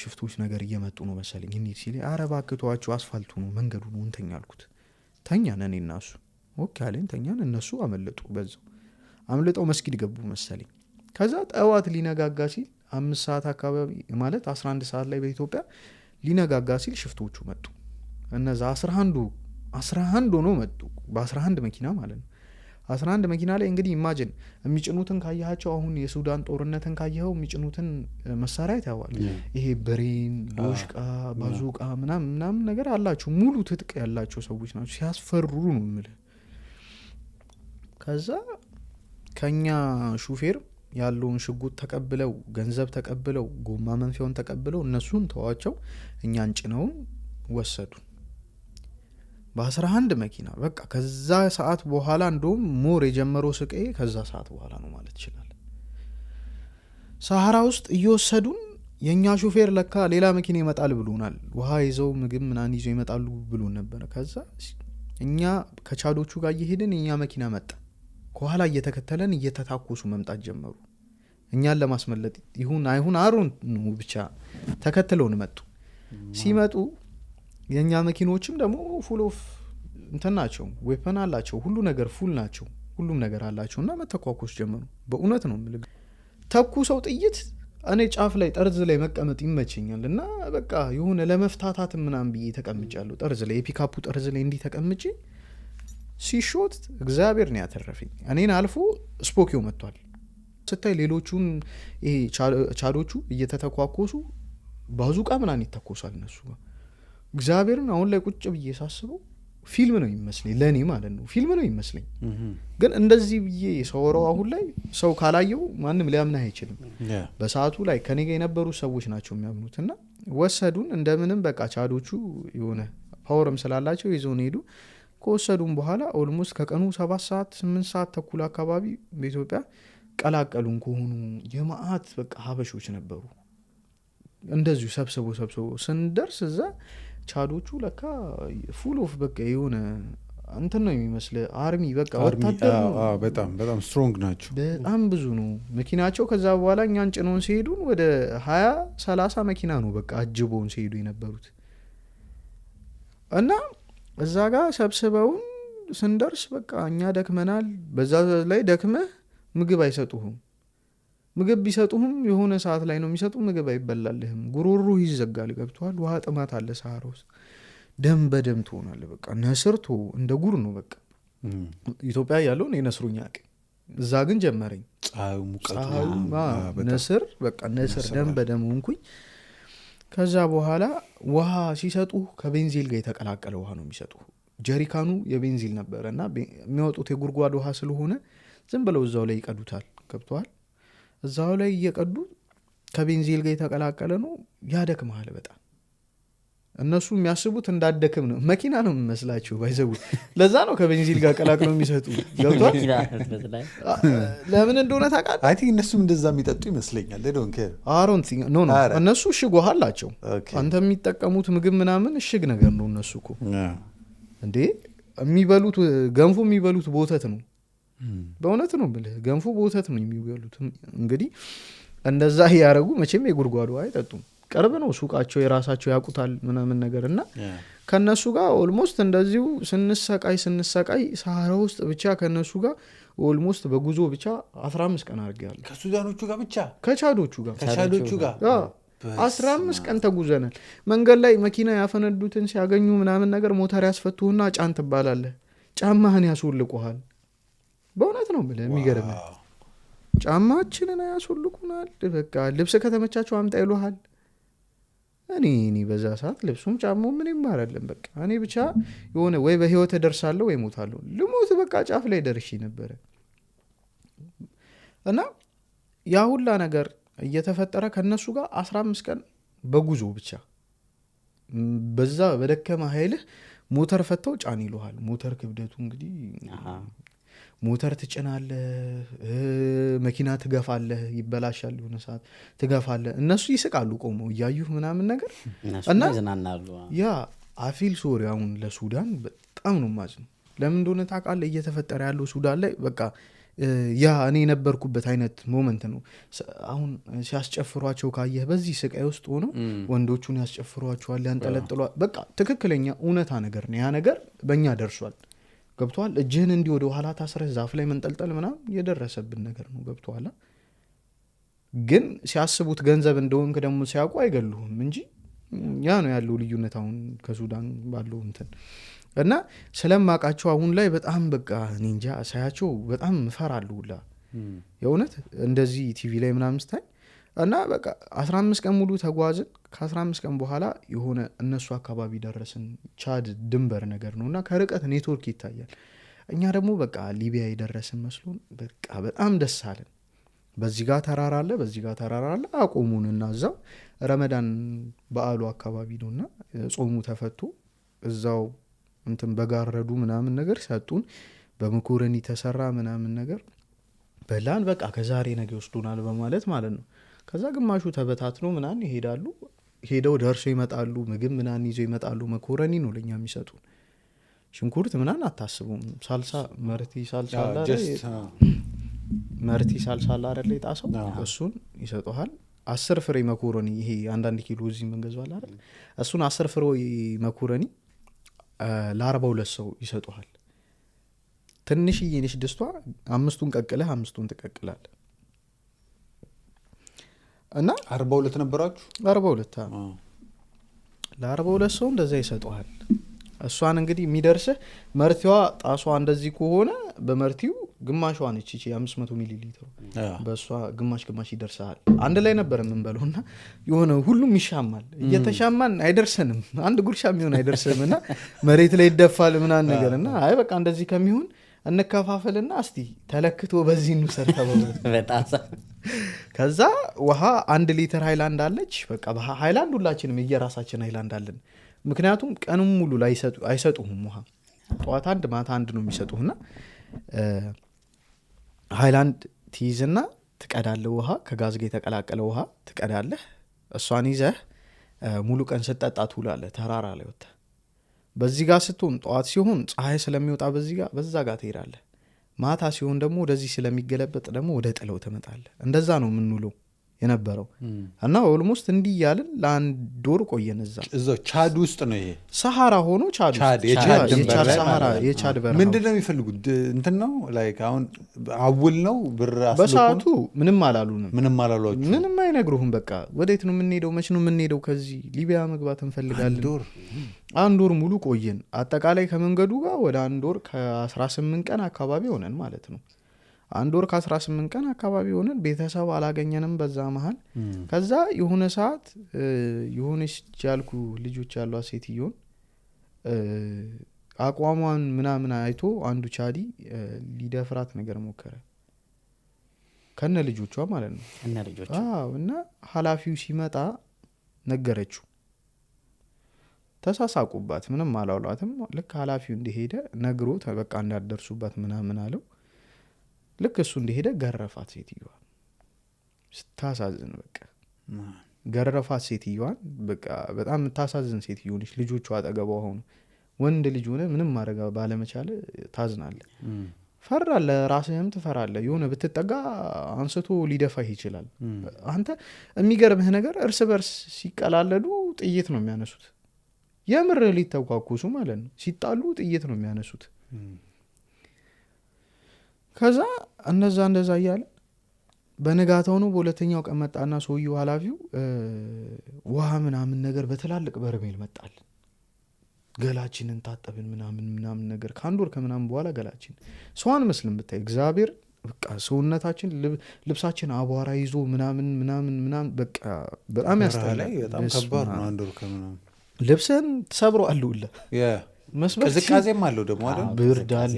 ሽፍቶች ነገር እየመጡ ነው መሰለኝ እንሂድ ሲል ኧረ እባክህ ተዋቸው አስፋልቱ ነው መንገዱ ነው እንተኛ አልኩት። ተኛን እኔ እና እሱ ኦኬ አለኝ። ተኛን። እነሱ አመለጡ። በዛው አምልጠው መስጊድ ገቡ መሰለኝ። ከዛ ጠዋት ሊነጋጋ ሲል 5 ሰዓት አካባቢ ማለት 11 ሰዓት ላይ በኢትዮጵያ ሊነጋጋ ሲል ሽፍቶቹ መጡ። እነዛ 11 ሆኖ መጡ በ11 መኪና ማለት ነው። 11 መኪና ላይ እንግዲህ ኢማጂን የሚጭኑትን ካያቸው አሁን የሱዳን ጦርነትን ካየኸው የሚጭኑትን መሳሪያ ታያዋል። ይሄ ብሬን፣ ቦሽቃ፣ ባዙቃ ምናምን ነገር አላቸው። ሙሉ ትጥቅ ያላቸው ሰዎች ናቸው። ሲያስፈሩ ነው የምልህ። ከዛ ከኛ ሹፌር ያለውን ሽጉጥ ተቀብለው ገንዘብ ተቀብለው ጎማ መንፊያውን ተቀብለው እነሱን ተዋቸው እኛን ጭነውን ወሰዱ በ11 መኪና። በቃ ከዛ ሰዓት በኋላ እንደውም ሞር የጀመረው ስቃዬ ከዛ ሰዓት በኋላ ነው ማለት ይችላል። ሰሃራ ውስጥ እየወሰዱን የእኛ ሹፌር ለካ ሌላ መኪና ይመጣል ብሎናል። ውሃ ይዘው ምግብ ምናምን ይዘው ይመጣሉ ብሎን ነበረ። ከዛ እኛ ከቻዶቹ ጋር እየሄድን የእኛ መኪና መጣ። ከኋላ እየተከተለን እየተታኮሱ መምጣት ጀመሩ። እኛን ለማስመለጥ ይሁን አይሁን አሮን ነው ብቻ ተከትለውን መጡ። ሲመጡ የእኛ መኪኖችም ደግሞ ፉል ኦፍ እንትን ናቸው፣ ዌፐን አላቸው፣ ሁሉ ነገር ፉል ናቸው፣ ሁሉም ነገር አላቸው። እና መተኳኮስ ጀመሩ። በእውነት ነው የምልህ ተኩሰው ጥይት እኔ ጫፍ ላይ ጠርዝ ላይ መቀመጥ ይመቸኛል እና በቃ የሆነ ለመፍታታት ምናምን ብዬ ተቀምጫለሁ። ጠርዝ ላይ የፒካፑ ጠርዝ ላይ እንዲህ ተቀምጬ ሲሾት እግዚአብሔር ነው ያተረፈኝ። እኔን አልፎ ስፖኪዮ መጥቷል። ስታይ ሌሎቹን ይሄ ቻዶቹ እየተተኳኮሱ ባዙቃ ምናምን ይተኮሳል እነሱ ጋር። እግዚአብሔርን አሁን ላይ ቁጭ ብዬ ሳስበው ፊልም ነው ይመስለኝ፣ ለእኔ ማለት ነው ፊልም ነው ይመስለኝ። ግን እንደዚህ ብዬ ሰወረው አሁን ላይ ሰው ካላየው ማንም ሊያምናህ አይችልም። በሰዓቱ ላይ ከኔ ጋር የነበሩ ሰዎች ናቸው የሚያምኑት። እና ወሰዱን እንደምንም በቃ ቻዶቹ የሆነ ፓወርም ስላላቸው ይዘውን ሄዱ። ከወሰዱን በኋላ ኦልሞስት ከቀኑ 7 ሰዓት 8 ሰዓት ተኩል አካባቢ በኢትዮጵያ ቀላቀሉን። ከሆኑ የማአት በቃ ሀበሾች ነበሩ። እንደዚሁ ሰብስቦ ስንደርስ እዛ ቻዶቹ ለካ ፉል ኦፍ በቃ የሆነ እንትን ነው የሚመስል አርሚ በቃ ወታደር ነው። በጣም ስትሮንግ ናቸው። በጣም ብዙ ነው መኪናቸው። ከዛ በኋላ እኛን ጭነውን ሲሄዱን ወደ 20-30 መኪና ነው በቃ አጅበውን ሲሄዱ የነበሩት። እና እዛ ጋር ሰብስበውን ስንደርስ በቃ እኛ ደክመናል። በዛ ላይ ደክመህ ምግብ አይሰጡህም። ምግብ ቢሰጡህም የሆነ ሰዓት ላይ ነው የሚሰጡ። ምግብ አይበላልህም። ጉሮሮ ይዘጋል። ገብተዋል። ውሃ ጥማት አለ ሰሃራ ውስጥ። ደም በደም ትሆናለህ። በቃ ነስርቶ እንደ ጉር ነው በቃ። ኢትዮጵያ ያለውን የነስሩኛ አቅ እዛ ግን ጀመረኝ። ነስር በቃ ነስር ደም በደም ሆንኩኝ። ከዛ በኋላ ውሃ ሲሰጡ ከቤንዚል ጋር የተቀላቀለ ውሃ ነው የሚሰጡ። ጀሪካኑ የቤንዚል ነበረ እና የሚወጡት የጉድጓድ ውሃ ስለሆነ ዝም ብለው እዛው ላይ ይቀዱታል። ገብተዋል። እዛው ላይ እየቀዱ ከቤንዚል ጋር የተቀላቀለ ነው። ያደክመሃል በጣም። እነሱ የሚያስቡት እንዳደክም ነው። መኪና ነው የሚመስላቸው ባይዘቡ። ለዛ ነው ከቤንዚል ጋር ቀላቅለው የሚሰጡ። ገብቷል። ለምን እንደሆነ ታውቃለህ? አይ ቲንክ እነሱም እንደዛ የሚጠጡ ይመስለኛል። እነሱ እሽግ ውሃ አላቸው። አንተ የሚጠቀሙት ምግብ ምናምን እሽግ ነገር ነው። እነሱ እኮ እንዴ የሚበሉት ገንፎ የሚበሉት ቦተት ነው። በእውነት ነው ብልህ ገንፎ ቦተት ነው የሚበሉት። እንግዲህ እንደዛ ያረጉ መቼም የጉድጓዱ አይጠጡም። ቅርብ ነው ሱቃቸው፣ የራሳቸው ያውቁታል ምናምን ነገር። እና ከነሱ ጋር ኦልሞስት እንደዚሁ ስንሰቃይ ሰሃራ ውስጥ ብቻ ከነሱ ጋር ኦልሞስት በጉዞ ብቻ 15 ቀን አድርጌያለሁ። ከሱዳኖቹ ጋር ብቻ ከቻዶቹ ጋር 15 ቀን ተጉዘናል። መንገድ ላይ መኪና ያፈነዱትን ሲያገኙ ምናምን ነገር ሞተር ያስፈቱህና ጫን ትባላለህ። ጫማህን ያስወልቁሃል። በእውነት ነው ብለህ የሚገርም ጫማችንን ያስወልቁናል። በቃ ልብስ ከተመቻቸው አምጣ ይሉሃል። እኔ በዛ ሰዓት ልብሱም ጫማው ምን ይማራለን። በቃ እኔ ብቻ የሆነ ወይ በህይወት ደርሳለሁ ወይ ሞታለሁ። ልሞት በቃ ጫፍ ላይ ደርሼ ነበረ። እና ያ ሁላ ነገር እየተፈጠረ ከነሱ ጋር 15 ቀን በጉዞ ብቻ በዛ በደከመ ኃይልህ ሞተር ፈተው ጫን ይሉሃል። ሞተር ክብደቱ እንግዲህ ሞተር ትጭናለህ፣ መኪና ትገፋለህ፣ ይበላሻል፣ የሆነ ሰዓት ትገፋለህ። እነሱ ይስቃሉ ቆመው እያዩህ ምናምን ነገር እና ያ አፊል ሶሪ አሁን ለሱዳን በጣም ነው ማዝነው። ለምን እንደሆነ ታውቃለህ? እየተፈጠረ ያለው ሱዳን ላይ በቃ ያ እኔ የነበርኩበት አይነት ሞመንት ነው። አሁን ሲያስጨፍሯቸው ካየህ በዚህ ስቃይ ውስጥ ሆነው ወንዶቹን ያስጨፍሯቸዋል፣ ያንጠለጥሏል። በቃ ትክክለኛ እውነታ ነገር ነው። ያ ነገር በእኛ ደርሷል። ገብተዋል። እጅህን እንዲህ ወደ ኋላ ታስረህ ዛፍ ላይ መንጠልጠል ምናምን የደረሰብን ነገር ነው። ገብተዋል። ግን ሲያስቡት ገንዘብ እንደሆንክ ደግሞ ሲያውቁ አይገሉህም እንጂ ያ ነው ያለው ልዩነት አሁን ከሱዳን ባለው እንትን እና ስለማውቃቸው አሁን ላይ በጣም በቃ እኔ እንጃ ሳያቸው በጣም እፈራለሁ ሁላ የእውነት እንደዚህ ቲቪ ላይ ምናምን ስታይ እና በቃ 15 ቀን ሙሉ ተጓዝን። ከ15 ቀን በኋላ የሆነ እነሱ አካባቢ ደረስን። ቻድ ድንበር ነገር ነው እና ከርቀት ኔትወርክ ይታያል። እኛ ደግሞ በቃ ሊቢያ የደረስን መስሎን በቃ በጣም ደስ አለን። በዚህ ጋር ተራራ አለ፣ በዚህ ጋር ተራራ አለ። አቆሙን እና እዛው ረመዳን በዓሉ አካባቢ ነው እና ጾሙ ተፈቶ እዛው እንትን በጋረዱ ምናምን ነገር ሰጡን። በመኮረኒ ተሰራ ምናምን ነገር በላን። በቃ ከዛሬ ነገ ይወስዱናል በማለት ማለት ነው። ከዛ ግማሹ ተበታትኖ ምናምን ይሄዳሉ። ሄደው ደርሶ ይመጣሉ። ምግብ ምናምን ይዘው ይመጣሉ። መኮረኒ ነው ለኛ የሚሰጡን። ሽንኩርት ምናምን አታስቡም። ሳልሳ መርቲ ሳልሳ አለ መርቲ ሳልሳ አለ አይደል የጣሰው እሱን ይሰጡሃል። 10 ፍሬ መኮረኒ ይሄ አንዳንድ ኪሎ እዚህ መንገዛው አይደል እሱን 10 ፍሬ መኮረኒ ለ42 ሰው ይሰጡሃል። ትንሽዬ ነች ድስቷ። 5ቱን ቀቅለህ 5ቱን ትቀቅላለህ እና 42 ነበራችሁ? 42 ለ42 ሰው እንደዛ ይሰጡሃል። እሷን እንግዲህ የሚደርስህ መርቲዋ ጣሷ እንደዚህ ከሆነ በመርቲው ግማሿ ነች እቺ 500 ሚሊ ሊትር በእሷ ግማሽ ይደርሳል። አንድ ላይ ነበር የምንበለው እና የሆነ ሁሉም ይሻማል። እየተሻማን አይደርሰንም። አንድ ጉርሻ የሚሆን አይደርስም እና መሬት ላይ ይደፋል ምናምን ነገር እና አይ በቃ እንደዚህ ከሚሆን እንከፋፈልና እስቲ ተለክቶ በዚህ እንውሰድ ተባለ። ከዛ ውሃ 1 ሊትር ሃይላንድ አለች። በቃ ሃይላንድ ሁላችንም የየራሳችን ሃይላንድ አለን። ምክንያቱም ቀኑን ሙሉ ላይ አይሰጡህም ውሃ። ጠዋት 1 ማታ 1 ነው የሚሰጡህና ሃይላንድ ትይዝና ትቀዳለህ። ውሃ ከጋዝ ጋር የተቀላቀለ ውሃ ትቀዳለህ። እሷን ይዘህ ሙሉ ቀን ስጠጣ ትውላለህ። ተራራ ላይ ወጥተህ በዚህ ጋር ስትሆን ጠዋት ሲሆን ፀሐይ ስለሚወጣ በዛ ጋር ትሄዳለህ። ማታ ሲሆን ደግሞ ወደዚህ ስለሚገለበጥ ደግሞ ወደ ጥለው ትመጣለህ። እንደዛ ነው የምንውለው የነበረው እና ኦልሞስት እንዲህ እያልን ለ1 ወር ቆየን። እዛው ቻድ ውስጥ ነው። ይሄ ሰሃራ ሆኖ የቻድ በረሃ ምንድን ነው የሚፈልጉት? እንትን ነው ላይክ አሁን አውል ነው ብር በሰዓቱ ምንም አላሉንም። አላሏችሁ? ምንም አይነግሩህም። በቃ ወዴት ነው የምንሄደው? መች ነው የምንሄደው? ከዚህ ሊቢያ መግባት እንፈልጋለን። 1 ወር ሙሉ ቆየን። አጠቃላይ ከመንገዱ ጋር ወደ 1 ወር ከ18 ቀን አካባቢ ሆነን ማለት ነው። 1 ወር ከ18 ቀን አካባቢ ሆነን ቤተሰብ አላገኘንም በዛ መሀል። ከዛ የሆነ ሰዓት የሆነች ያልኩ ልጆች ያሏት ሴትዮን አቋሟን ምናምን አይቶ አንዱ ቻዲ ሊደፍራት ነገር ሞከረ ከነ ልጆቿ ማለት ነው። እና ኃላፊው ሲመጣ ነገረችው። ተሳሳቁባት። ምንም አላሏትም። ልክ ኃላፊው እንደሄደ ነግሮ በቃ እንዳደርሱባት ምናምን አለው። ልክ እሱ እንደሄደ ገረፋት ሴትዮዋን። ስታሳዝን በቃ ገረፋት ሴትዮዋን። በቃ በጣም የምታሳዝን ሴትዮ ነች። ልጆቿ አጠገቧ ሆኑ። ወንድ ልጅ ሆነ ምንም ማድረግ ባለመቻል ታዝናለህ። ፈራለህ፣ ራስህም ትፈራለህ። የሆነ ብትጠጋ አንስቶ ሊደፋህ ይችላል። አንተ የሚገርምህ ነገር እርስ በርስ ሲቀላለዱ ጥይት ነው የሚያነሱት። የምር ሊተኳኩሱ ማለት ነው። ሲጣሉ ጥይት ነው የሚያነሱት። ከዛ እንደዛ እያለ በነጋታው ነው በሁለተኛው ቀን መጣና ሰውየው ኃላፊው ውሃ ምናምን ነገር በትላልቅ በርሜል መጣል። ገላችንን ታጠብን ምናምን ነገር ከ1 ወር ከምናምን በኋላ ገላችን ሰዋን መስልም ብታይ እግዚአብሔር በቃ ሰውነታችን ልብሳችን አቧራ ይዞ ምናምን በቃ በጣም ያስጠላል። በጣም ከባድ ነው። 1 ወር ከምናምን ልብስን ተሰብሮ አለውለ ቅዝቃዜም አለው ደግሞ አይደል? ብርድ አለ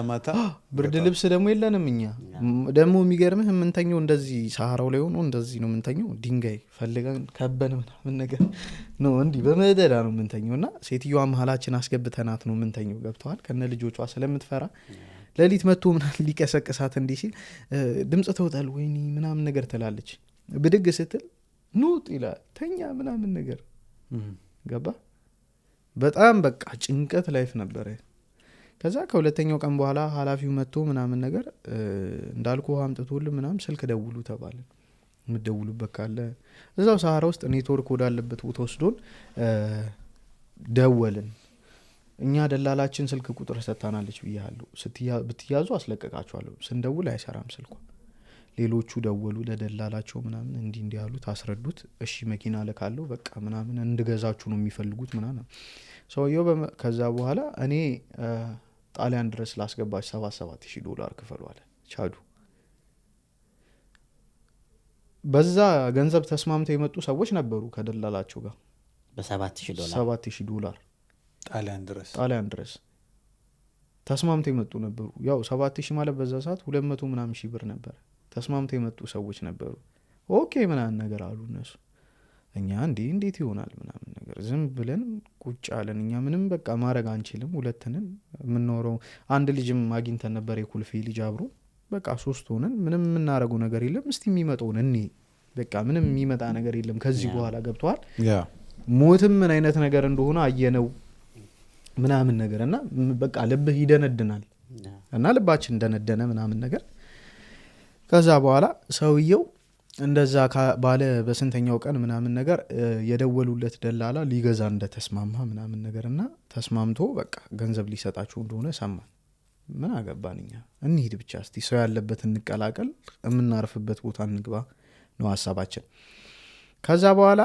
ማታ ብርድ ልብስ ደግሞ የለንም እኛ። ደግሞ የሚገርምህ የምንተኘው እንደዚህ ሰሃራው ላይ ሆኖ እንደዚህ ነው የምንተኘው። ድንጋይ ፈልገን ከበን ምናምን ነገር ነው እንዲህ በመደዳ ነው የምንተኘው። እና ሴትዮዋ መሀላችን አስገብተናት ነው የምንተኘው። ገብተዋል። ከነ ልጆቿ ስለምትፈራ ሌሊት መጥቶ ምናምን ሊቀሰቅሳት እንዲህ ሲል ድምፅ ተውጣል ወይኒ ምናምን ነገር ትላለች። ብድግ ስትል ኑጥ ይላል ተኛ ምናምን ነገር ገባ። በጣም በቃ ጭንቀት ላይፍ ነበረ። ከዛ ከሁለተኛው ቀን በኋላ ኃላፊው መጥቶ ምናምን ነገር እንዳልኩ አምጥቶልን ምናምን ስልክ ደውሉ ተባለ። የምትደውሉበት ካለ እዛው ሰሃራ ውስጥ ኔትወርክ ወዳለበት ቦታ ወስዶን ደወልን። እኛ ደላላችን ስልክ ቁጥር ሰጥታናለች ብያለሁ። ብትያዙ አስለቀቃችኋለሁ። ስንደውል አይሰራም ስልኩ። ሌሎቹ ደወሉ ለደላላቸው ምናምን እንዲህ ያሉት አስረዱት። እሺ መኪና ልካለው በቃ ምናምን እንድገዛችሁ ነው የሚፈልጉት ምናምን ሰውየው ከዛ በኋላ እኔ ጣሊያን ድረስ ላስገባች $77,000 ክፈሉ አለ ቻዱ። በዛ ገንዘብ ተስማምተው የመጡ ሰዎች ነበሩ ከደላላቸው ጋር $7,000 ጣሊያን ድረስ ተስማምተው የመጡ ነበሩ። ያው 7,000 ማለት በዛ ሰዓት 200 ምናምን ሺህ ብር ነበር። ተስማምተው የመጡ ሰዎች ነበሩ። ኦኬ ምናምን ነገር አሉ እነሱ። እኛ እንዴት ይሆናል ምናምን ነገር ዝም ብለን ቁጭ አለን። እኛ ምንም በቃ ማድረግ አንችልም። ሁለትንን የምንኖረው አንድ ልጅም አግኝተን ነበር የኩልፌ ልጅ አብሮ በቃ 3 ሆነን ምንም የምናደርገው ነገር የለም። እስቲ የሚመጣውን እኔ በቃ ምንም የሚመጣ ነገር የለም ከዚህ በኋላ ገብቷል። ሞትም ምን አይነት ነገር እንደሆነ አየነው ምናምን ነገር እና በቃ ልብህ ይደነድናል እና ልባችን እንደነደነ ምናምን ነገር። ከዛ በኋላ ሰውየው እንደዛ ባለ በስንተኛው ቀን ምናምን ነገር የደወሉለት ደላላ ሊገዛ እንደተስማማ ምናምን ነገር እና ተስማምቶ በቃ ገንዘብ ሊሰጣቸው እንደሆነ ሰማን። ምን አገባን እኛ እንሂድ ብቻ እስቲ ሰው ያለበት እንቀላቀል የምናርፍበት ቦታ እንግባ ነው ሀሳባችን። ከዛ በኋላ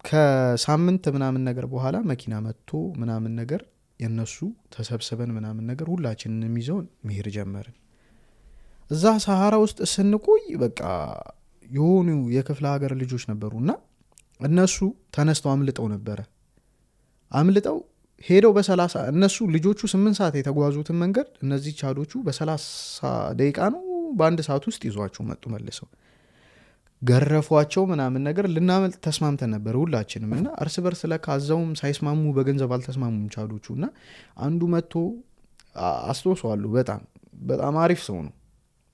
ከሳምንት ምናምን ነገር በኋላ መኪና መጥቶ ምናምን ነገር የነሱ ተሰብስበን ምናምን ነገር ሁላችንንም ይዘውን መሄድ ጀመርን። እዛ ሰሃራ ውስጥ ስንቆይ በቃ የሆኑ የክፍለ ሀገር ልጆች ነበሩና እነሱ ተነስተው አምልጠው ነበረ። አምልጠው ሄደው በ30 እነሱ ልጆቹ 8 ሰዓት የተጓዙትን መንገድ እነዚህ ቻዶቹ በ30 ደቂቃ ነው በአንድ ሰዓት ውስጥ ይዟቸው መጡ። መልሰው ገረፏቸው ምናምን ነገር። ልናመልጥ ተስማምተን ነበር ሁላችንም እና እርስ በርስ ለካ አዛውም ሳይስማሙ በገንዘብ አልተስማሙም ቻዶቹ። እና አንዱ መጥቶ አስተውሰዋለሁ በጣም አሪፍ ሰው ነው።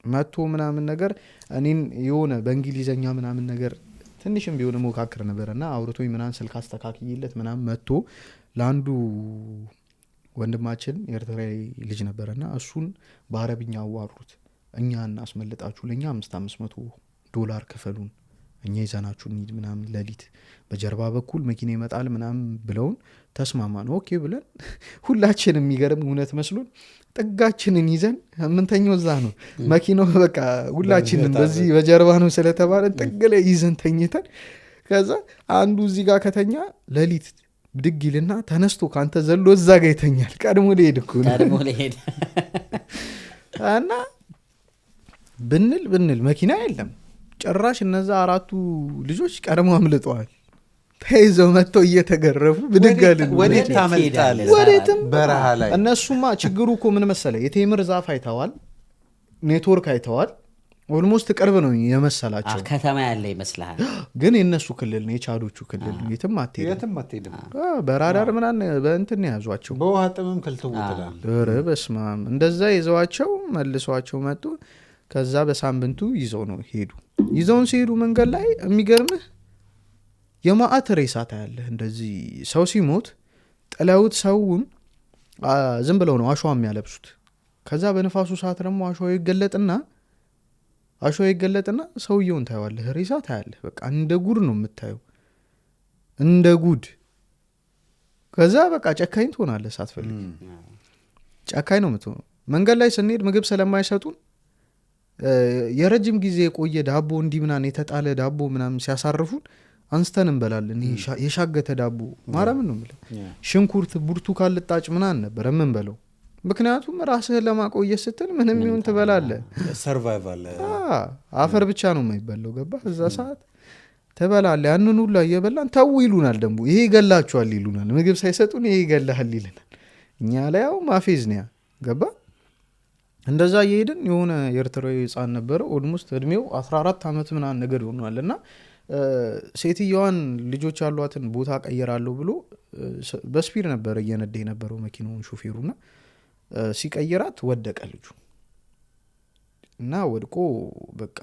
መጥቶ ምናምን ነገር እኔን የሆነ በእንግሊዘኛ ምናምን ነገር ትንሽም ቢሆን ሞካክር ነበር እና አውርቶኝ ምናምን ስልክ አስተካክይለት ምናምን መጥቶ ለአንዱ ወንድማችን የኤርትራዊ ልጅ ነበረና እሱን በአረብኛ አዋሩት። እኛ እናስመልጣችሁ ለኛ $500 ክፈሉን እኛ ይዘናችሁ እንሂድ ምናምን ሌሊት በጀርባ በኩል መኪና ይመጣል ምናምን ብለውን ተስማማን። ኦኬ ብለን ሁላችንም የሚገርም እውነት መስሎን ጥጋችንን ይዘን ምንተኛው እዛ ነው መኪናው በቃ ሁላችንን በዚህ በጀርባ ነው ስለተባለን ጥግ ላይ ይዘን ተኝተን ከዛ አንዱ እዚህ ጋር ከተኛ ሌሊት ብድግ ይልና ተነስቶ ካንተ ዘሎ እዛ ጋር ይተኛል። ቀድሞ ሊሄድ እኮ እና ብንል መኪና የለም ጭራሽ። እነዛ 4 ልጆች ቀድሞ አምልጠዋል። ተይዘው መጥተው እየተገረፉ ብድጋልን ወዴት ታመልጣለህ? ወዴትም በረሃ ላይ። እነሱማ ችግሩ እኮ ምን መሰለ የቴምር ዛፍ አይተዋል፣ ኔትወርክ አይተዋል። ኦልሞስት ቅርብ ነው የመሰላቸው ከተማ ያለ ይመስልሃል። ግን የነሱ ክልል ነው የቻዶቹ ክልል ነው። የትም አትሄድም። በራዳር ምናምን በእንትን ያዟቸው በውሃ ጥምም ክልትውትላል። ኧረ በስመ አብ እንደዛ ይዘዋቸው መልሷቸው መጡ። ከዛ በሳምንቱ ይዘው ነው ሄዱ። ይዘውን ሲሄዱ መንገድ ላይ የሚገርምህ የማአት ሬሳ ታያለህ። እንደዚህ ሰው ሲሞት ጥለውት ሰውን ዝም ብለው ነው አሸዋ የሚያለብሱት። ከዛ በንፋሱ ሰዓት ደግሞ አሸዋ ይገለጥና ሰውየውን ታየዋለህ፣ ሬሳ ታያለህ። በቃ እንደ ጉድ ነው የምታየው፣ እንደ ጉድ። ከዛ በቃ ጨካኝ ትሆናለህ ሳትፈልግ፣ ጨካኝ ነው የምትሆነው። መንገድ ላይ ስንሄድ ምግብ ስለማይሰጡን የረጅም ጊዜ የቆየ ዳቦ እንዲህ ምናምን የተጣለ ዳቦ ምናምን ሲያሳርፉን አንስተን እንበላለን። የሻገተ ዳቦ ማርያምን ነው የምልህ። ሽንኩርት፣ ብርቱካን ልጣጭ ምናምን ነበር የምንበለው። ምክንያቱም ራስህን ለማቆየት ስትል ምንም ይሁን ትበላለህ። ሰርቫይቫል አፈር ብቻ ነው የማይበለው። ገባህ? እዛ ሰዓት ትበላለህ። ያንን ሁላ እየበላን ተው ይሉናል። ደግሞ ይሄ ይገላችኋል ይሉናል። ምግብ ሳይሰጡን ይሄ ይገላሃል ይልናል። እኛ ላይ ያው ማፌዝ ነው። ገባህ? እንደዛ እየሄድን የሆነ የኤርትራዊ ህፃን ነበረ። ኦልሞስት እድሜው 14 ዓመት ምናምን ነገር ይሆናል እና ሴትየዋን ልጆች ያሏትን ቦታ ቀይራለሁ ብሎ በስፒድ ነበር እየነዳ የነበረው መኪናውን ሾፌሩና ሲቀይራት ወደቀ ልጁ እና ወድቆ በቃ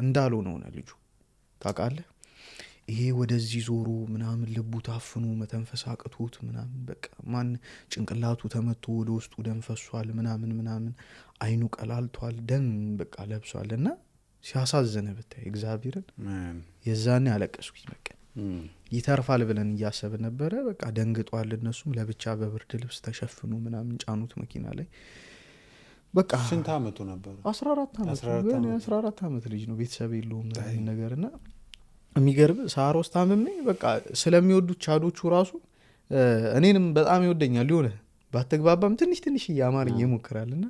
እንዳልሆነ ሆነ ልጁ። ታውቃለህ ይሄ ወደዚህ ዞሮ ምናምን ልቡ ታፍኖ መተንፈስ አቅቶት ምናምን በቃ ማን ጭንቅላቱ ተመቶ ወደ ውስጡ ደም ፈሷል ምናምን አይኑ ቀላልቷል፣ ደም በቃ ለብሷል። እና ሲያሳዝነ ብታይ እግዚአብሔርን የዛኔ አለቀስኩኝ። በቃ ይተርፋል ብለን እያሰብን ነበረ። በቃ ደንግጧል። እነሱም ለብቻ በብርድ ልብስ ተሸፍኑ ምናምን ጫኑት መኪና ላይ። በቃ ስንት አመቱ ነበር? 14 አመት ግን 14 አመት ልጅ ነው። ቤተሰብ የለውም ነገርና የሚገርም ሳሮስ ታምሜ በቃ ስለሚወዱት ቻዶቹ ራሱ እኔንም በጣም ይወደኛል። ሊሆነ ባትግባባም ትንሽ እያማርኝ ይሞክራልና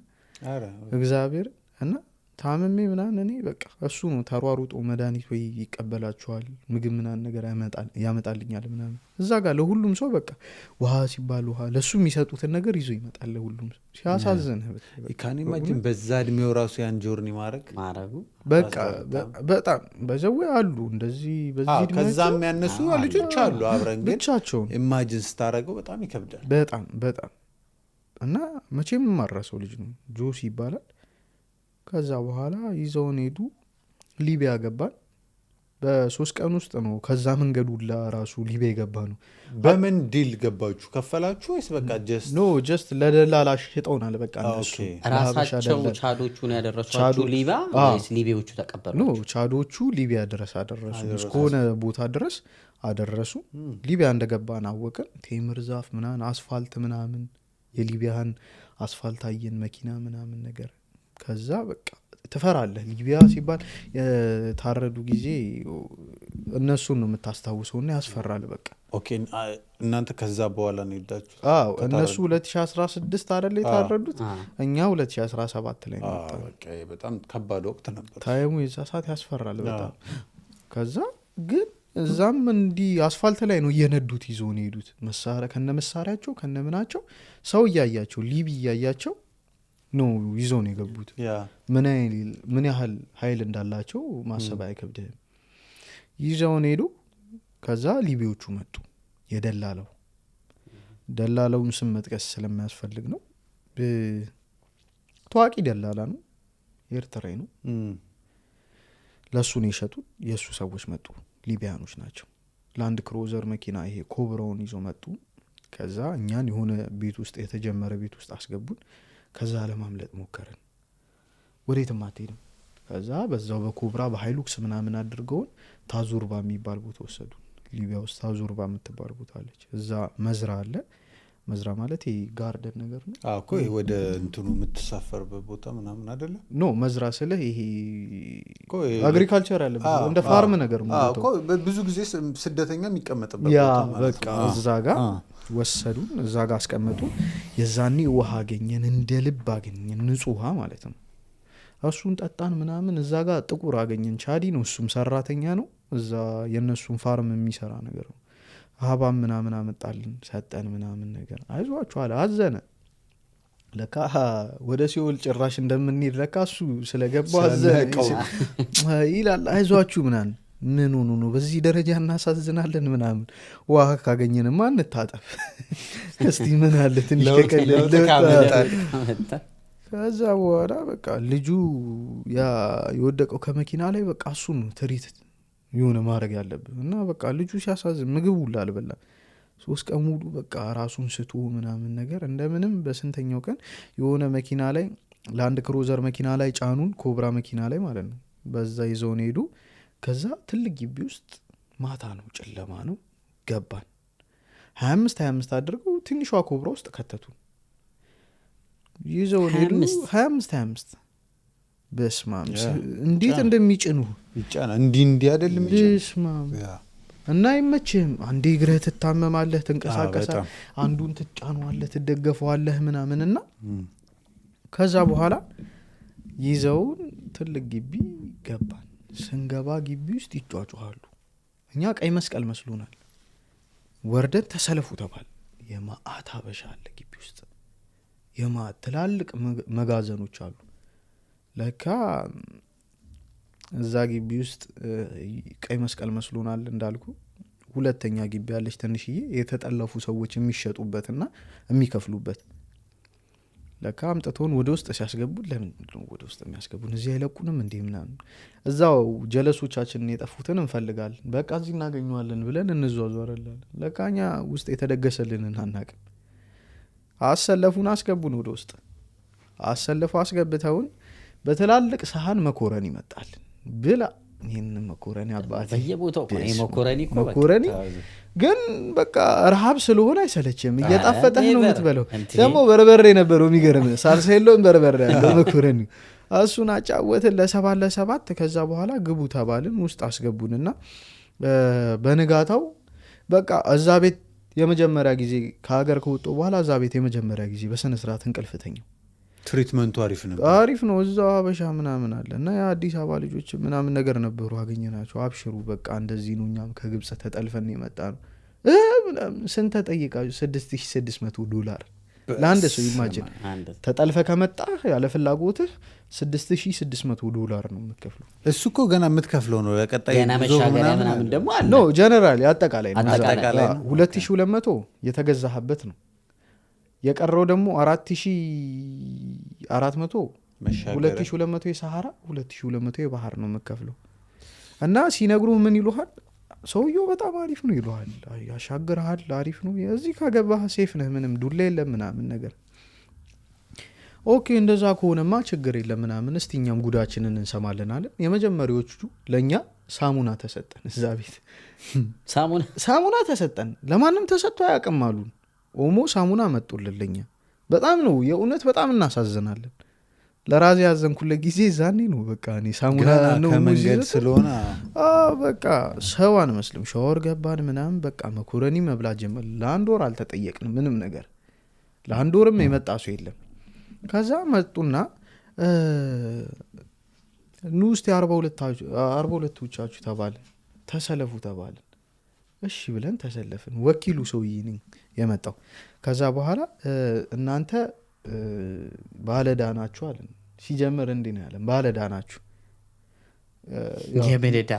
እግዚአብሔር እና ታምሜ ምናምን እኔ በቃ እሱ ነው ተሯሩጦ መድኃኒት ወይ ይቀበላችኋል ምግብ ምናምን ነገር ያመጣልኛል ምናምን እዛ ጋር ለሁሉም ሰው በቃ ውሃ ሲባል ውሃ ለሱ የሚሰጡትን ነገር ይዞ ይመጣል ለሁሉም ሰው። ሲያሳዝንህ ካን ኢማጂን በዛ እድሜው ራሱ ያን ጆርኒ ማድረጉ በቃ በጣም በዘው አሉ እንደዚህ በዚህ እድሜ ከዛም ያነሱ ልጆች አሉ አብረን ግን ብቻቸውን ኢማጂን ስታረገው በጣም ይከብዳል። በጣም እና መቼም የማረሰው ልጅ ነው ጆሲ ይባላል። ከዛ በኋላ ይዘውን ሄዱ። ሊቢያ ገባን። በ3 ቀን ውስጥ ነው ከዛ መንገዱ ለራሱ ሊቢያ የገባ ነው። በምን ዲል ገባችሁ? ከፈላችሁ ወይስ በቃ ጀስት ለደላላ ሽጠውናል። በቃ እነሱ ራሳቸው ቻዶቹን ያደረሷቸው ሊቢያ ወይስ ሊቢያዎቹ ተቀበሉ? ቻዶቹ ሊቢያ ድረስ አደረሱ። እስከሆነ ቦታ ድረስ አደረሱ። ሊቢያ እንደገባን አወቅን። ቴምር ዛፍ ምናምን አስፋልት ምናምን የሊቢያን አስፋልት አየን መኪና ምናምን ነገር። ከዛ በቃ ትፈራለህ። ሊቢያ ሲባል የታረዱ ጊዜ እነሱን ነው የምታስታውሰው እና ያስፈራል። በቃ ኦኬ። እናንተ ከዛ በኋላ ነው ሄዳችሁት? አዎ እነሱ 2016 አይደል የታረዱት፣ እኛ 2017 ላይ ነው። በቃ በጣም ከባድ ወቅት ነበር ታይሙ። የዛ ሰዓት ያስፈራል በጣም። ከዛ ግን እዛም እንዲህ አስፋልት ላይ ነው እየነዱት ይዞን ሄዱት። መሳሪያ ከነ መሳሪያቸው ከነ ምናቸው ሰው እያያቸው ሊቢ እያያቸው ነው ይዞን የገቡት። ምን ያህል ኃይል እንዳላቸው ማሰብ አይከብድህም። ይዘውን ሄዱ። ከዛ ሊቢዎቹ መጡ። ደላላውን ስም መጥቀስ ስለማያስፈልግ ነው። ታዋቂ ደላላ ነው፣ ኤርትራዊ ነው። ለሱ ነው የሸጡት። የሱ ሰዎች መጡ፣ ሊቢያኖች ናቸው። ላንድ ክሮዘር መኪና ይሄ ኮብራውን ይዞ መጡ። ከዛ እኛን የሆነ ቤት ውስጥ የተጀመረ ቤት ውስጥ አስገቡን። ከዛ ለማምለጥ ሞከርን። ወዴትም አትሄድም። ከዛ በዛው በኮብራ በሃይሉክስ ምናምን አድርገውን ታዙርባ የሚባል ቦታ ወሰዱ። ሊቢያ ውስጥ ታዙርባ የምትባል ቦታ አለች። እዛ መዝራ አለ። መዝራ ማለት ይሄ ጋርደን ነገር ነው እኮ። ይሄ ወደ እንትኑ የምትሳፈርበት ቦታ ምናምን አይደለም? ኖ መዝራ ስልህ ይሄ አግሪካልቸር ያለ እንደ ፋርም ነገር እኮ ብዙ ጊዜ ስደተኛ የሚቀመጥበት ያ ቦታ ማለት በቃ እዛ ጋር ወሰዱን። እዛ ጋር አስቀመጡ። የዛኔ ውሃ አገኘን፣ እንደ ልብ አገኘን፣ ንጹህ ውሃ ማለት ነው። እሱን ጠጣን ምናምን። እዛ ጋር ጥቁር አገኘን፣ ቻዲ ነው እሱም ሰራተኛ ነው። እዛ የእነሱን ፋርም የሚሰራ ነገር ነው። ሀባም ምናምን አመጣልን ሰጠን ምናምን ነገር። አይዟችሁ አለ። አዘነ ለካ ወደ ሲኦል ጭራሽ እንደምንሄድ ለካ እሱ ስለገባው አዘነ ይላል። አይዟችሁ ምናምን ምን ሆኑ ነው በዚህ ደረጃ እናሳዝናለን ምናምን። ውሃ ካገኘንማ እንታጠብ እስቲ ምን አለ ትንሽ ከቀለለ። ከዛ በኋላ በቃ ልጁ ያ የወደቀው ከመኪና ላይ በቃ እሱ ነው ትሪት የሆነ ማድረግ ያለብን እና በቃ ልጁ ሲያሳዝን ምግብ ሁላ አልበላም። 3 ቀን ሙሉ በቃ ራሱን ስቶ ምናምን ነገር። እንደምንም በስንተኛው ቀን የሆነ መኪና ላይ ላንድ ክሮዘር መኪና ላይ ጫኑን፣ ኮብራ መኪና ላይ ማለት ነው። በዛ ይዘውን ሄዱ። ከዛ ትልቅ ግቢ ውስጥ ማታ ነው፣ ጨለማ ነው። ገባን። 25 አድርገው ትንሿ ኮብራ ውስጥ ከተቱን። ይዘውን ሄዱ። 25 በስማም እንዴት እንደሚጭኑ ይጫና እንዲህ አይደለም በስማም። እና አይመችህም። አንዴ እግርህ ትታመማለህ፣ ትንቀሳቀሳለህ፣ አንዱን ትጫነዋለህ፣ ትደገፈዋለህ ምናምን እና ከዛ በኋላ ይዘውን ትልቅ ግቢ ገባን። ስንገባ ግቢ ውስጥ ይጫጫሃሉ። እኛ ቀይ መስቀል መስሎናል። ወርደን ተሰለፉ ተባል። የማአት ሀበሻ አለ ግቢ ውስጥ። የማአት ትላልቅ መጋዘኖች አሉ። ለካ እዛ ግቢ ውስጥ ቀይ መስቀል መስሎናል እንዳልኩ። ሁለተኛ ግቢ ያለች ትንሽዬ የተጠለፉ ሰዎች የሚሸጡበትና የሚከፍሉበት። ለካ አምጥቶን ወደ ውስጥ ሲያስገቡን፣ ለምን ወደ ውስጥ የሚያስገቡን እዚህ አይለቁንም እንዴ ምናምን። እዛው ጀለሶቻችንን የጠፉትን እንፈልጋለን። በቃ እዚህ እናገኘዋለን ብለን እንዟዟራለን። ለካ እኛ ውስጥ የተደገሰልንን አናቅም። አሰለፉን፣ አስገቡን ወደ ውስጥ። አሰልፈው አስገብተውን በትላልቅ ሰሃን መኮረን ይመጣል። ብላ ይህን መኮረኒ አባቴ በየቦታው እኮ ነው መኮረኒ እኮ በቃ መኮረኒ ግን በቃ ረሃብ ስለሆነ አይሰለችም እየጣፈጠህ ነው የምትበለው ደግሞ በርበሬ ነበረው የሚገርም ሳልሳ የለውም በርበሬ ያለው መኮረኒ እሱን አጫወትን ለ7 ከዛ በኋላ ግቡ ተባልን ውስጥ አስገቡንና በንጋታው በቃ እዛ ቤት የመጀመሪያ ጊዜ ከሀገር ከወጡ በኋላ እዛ ቤት የመጀመሪያ ጊዜ በስነ ስርዓት እንቅልፍተኛው ትሪትመንቱ አሪፍ ነው እዛው አበሻ ምናምን አለ እና የአዲስ አበባ ልጆች ምናምን ነገር ነበሩ አገኘናቸው አብሽሩ በቃ እንደዚህ ነው እኛም ከግብፅ ተጠልፈን የመጣ ነው ስንት ተጠይቃችሁ $6600 ለአንድ ሰው ኢማጂን ተጠልፈ ከመጣ ያለ ፍላጎትህ $6600 ነው የምትከፍለው እሱ እኮ ገና የምትከፍለው ነው ለቀጣይ ገና መሻገሪያ ምናምን ደግሞ አለ ኖ ጀነራል አጠቃላይ ነው አጠቃላይ 2200 የተገዛህበት ነው የቀረው ደግሞ 4400 2200 የሰሃራ 2200 የባህር ነው የምትከፍለው እና ሲነግሩ ምን ይሉሃል ሰውየው በጣም አሪፍ ነው ይሉሃል ያሻግርሃል አሪፍ ነው እዚህ ካገባህ ሴፍ ነህ ምንም ዱላ የለም ምናምን ነገር ኦኬ እንደዛ ከሆነማ ችግር የለም ምናምን እስቲ እኛም ጉዳችንን እንሰማለን አለን የመጀመሪያዎቹ ለኛ ሳሙና ተሰጠን እዛ ቤት ሳሙና ተሰጠን ለማንም ተሰጥቶ አያውቅም አሉን ኦሞ ሳሙና መጡልልኛ በጣም ነው የእውነት በጣም እናሳዝናለን ለራዚ ያዘንኩለት ጊዜ ዛኔ ነው በቃ እኔ ሳሙና ነው ከመንገድ ስለሆነ በቃ ሰው አንመስልም ሻወር ገባን ምናምን በቃ መኮረኒ መብላት ጀመር ለአንድ ወር አልተጠየቅንም ምንም ነገር ለአንድ ወርም የመጣ ሰው የለም ከዛ መጡና ኑ እስቲ 42ዎቻችሁ ተባለ ተሰለፉ ተባለ እሺ ብለን ተሰለፍን ወኪሉ ሰውዬ ነኝ የመጣው ከዛ በኋላ እናንተ ባለዕዳ ናችሁ አለን ሲጀምር እንዲህ ነው ያለን ባለዕዳ ናችሁ የምንዳ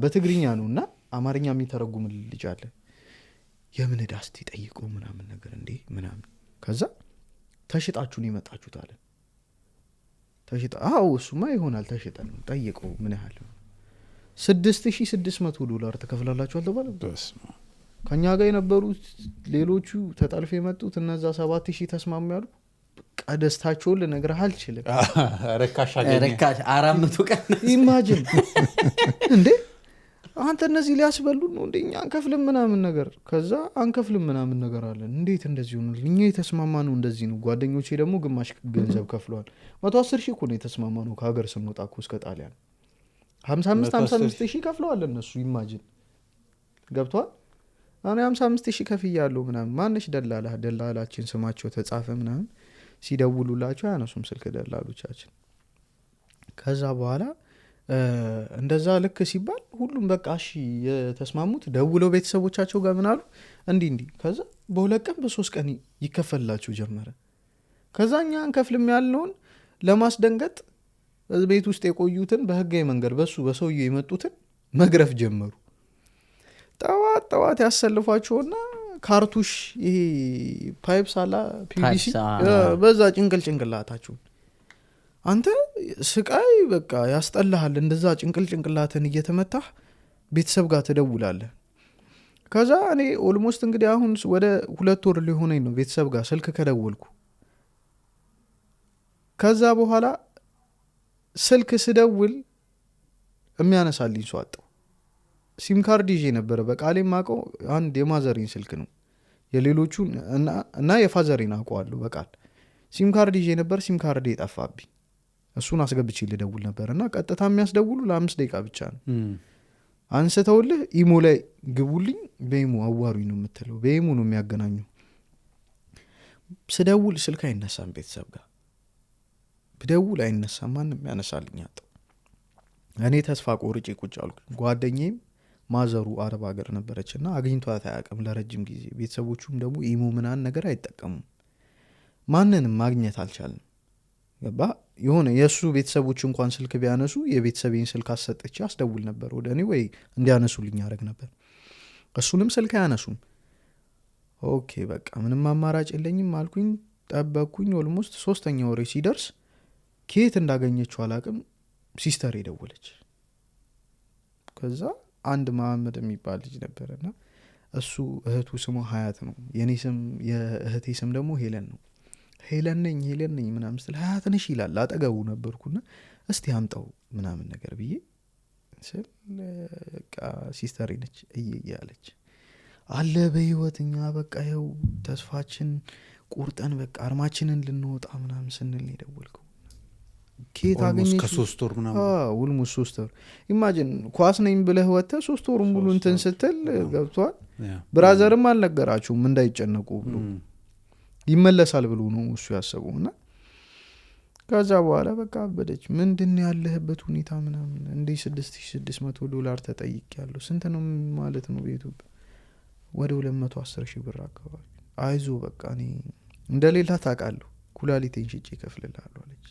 በትግርኛ ነው እና አማርኛ የሚተረጉም ልጅ አለ የምን ዕዳ እስቲ ጠይቁ ምናምን ነገር እንዴ ምናምን ከዛ ተሽጣችሁን ይመጣችሁት አለን እሱማ ይሆናል ተሽጠን ጠይቁ ምን ያህል $6600 ተከፍላላችሁ አልተባለ ከኛ ጋር የነበሩት ሌሎቹ ተጠልፈ የመጡት እነዛ 7000 ተስማሙ ያሉ ቀደስታቸውን ልነግርህ አልችልም ረካሽ 400 ቀን ኢማጂን እንዴ አንተ እነዚህ ሊያስበሉ ነው እንደኛ አንከፍልም ምናምን ነገር ከዛ አንከፍልም ምናምን ነገር አለን እንዴት እንደዚህ ሆነ እኛ የተስማማ ነው እንደዚህ ነው ጓደኞቼ ደግሞ ግማሽ ገንዘብ ከፍለዋል 110,000 እኮ ነው የተስማማ ነው ከሀገር ስንወጣ እኮ እስከ ጣሊያን 55,000 ከፍለዋል እነሱ ኢማጂን ገብቷል እኔ 55,000 ከፍያለሁ ምናምን ማንሽ ደላላችን ስማቸው ተጻፈ ምናምን ሲደውሉላቸው ያነሱም ስልክ ደላሎቻችን ከዛ በኋላ እንደዛ ልክ ሲባል ሁሉም በቃ እሺ የተስማሙት ደውለው ቤተሰቦቻቸው ጋር ምን አሉ እንዲህ ከዛ በሁለት ቀን በሶስት ቀን ይከፈላቸው ጀመረ ከዛ እኛ አንከፍልም ያልነውን ለማስደንገጥ ቤት ውስጥ የቆዩትን በህጋዊ መንገድ በሰውዬው የመጡትን መግረፍ ጀመሩ ጠዋት ያሰልፏቸውና ካርቱሽ ይሄ ፓይፕ ሳላ ፒቪሲ በዛ ጭንቅላታቸው አንተ ስቃይ በቃ ያስጠላሃል እንደዛ ጭንቅላትን እየተመታህ ቤተሰብ ጋር ትደውላለህ ከዛ እኔ ኦልሞስት እንግዲህ አሁን ወደ 2 ወር ሊሆነኝ ነው ቤተሰብ ጋር ስልክ ከደወልኩ ከዛ በኋላ ስልክ ስደውል የሚያነሳልኝ ሰው አጣው ሲም ካርድ ይዤ ነበረ በቃሌ ማቀው አንድ የማዘሪን ስልክ ነው የሌሎቹ እና የፋዘሪን አውቀዋለሁ በቃል ሲም ካርድ ይዤ ነበር ሲም ካርድ የጠፋብኝ እሱን አስገብቼ ልደውል ነበርና ቀጥታ የሚያስደውሉ ለ5 ደቂቃ ብቻ ነው አንስተውልህ ኢሞ ላይ ግቡልኝ በኢሞ አዋሩኝ ነው የምትለው በኢሞ ነው የሚያገናኙ ስደውል ስልክ አይነሳም ቤተሰብ ጋር ብደውል አይነሳም ማንም ያነሳልኝ አጣው እኔ ተስፋ ቆርጬ ቁጭ አልኩ ጓደኛዬም ማዘሩ አረብ ሀገር ነበረችና አግኝቷት አያውቅም ለረጅም ጊዜ ቤተሰቦቹም ደግሞ ኢሞ ምናን ነገር አይጠቀሙም ማንንም ማግኘት አልቻልንም ገባ የሆነ የሱ ቤተሰቦች እንኳን ስልክ ቢያነሱ የቤተሰቤን ስልክ አሰጥቼ አስደውል ነበር ወደ እኔ ወይ እንዲያነሱልኝ ያደርግ ነበር እሱንም ስልክ አያነሱም ኦኬ በቃ ምንም አማራጭ የለኝም አልኩኝ ጠበቅኩኝ ኦልሞስት 3ኛ ወሬ ሲደርስ ከየት እንዳገኘችው አላቅም ሲስተር የደወለች ከዛ አንድ መሐመድ የሚባል ልጅ ነበርና እሱ እህቱ ስሙ ሀያት ነው የኔ ስም የእህቴ ስም ደግሞ ሄለን ነው ሄለን ነኝ ምናምን ስለ ሀያት ነሽ ይላል አጠገቡ ነበርኩና እስቲ አምጣው ምናምን ነገር ብዬ ስል በቃ ሲስተር ነች እያለች አለ በህይወት እኛ በቃ ይኸው ተስፋችን ቁርጠን በቃ አርማችንን ልንወጣ ምናምን ስንል ነው የደወልከው ኬት አገኘች ከ3 ወር ምናምን ውልሙስ 3 ወር ኢማጂን ኳስ ነኝ ብለህ ወጥተህ 3 ወር ሙሉ እንትን ስትል ገብቷል ብራዘርም አልነገራችሁም እንዳይጨነቁ ብሎ ይመለሳል ብሎ ነው እሱ ያሰበው እና ከዛ በኋላ በቃ አበደች ምንድን ያለህበት ሁኔታ ምናምን እንዴ $6600 ተጠይቄያለሁ ስንት ነው ማለት ነው በኢትዮጵያ ወደ 210,000 ብር አካባቢ አይዞ በቃ እኔ እንደሌላ ታውቃለሁ ኩላሊቴን ሽጬ እከፍልልሃለሁ አለች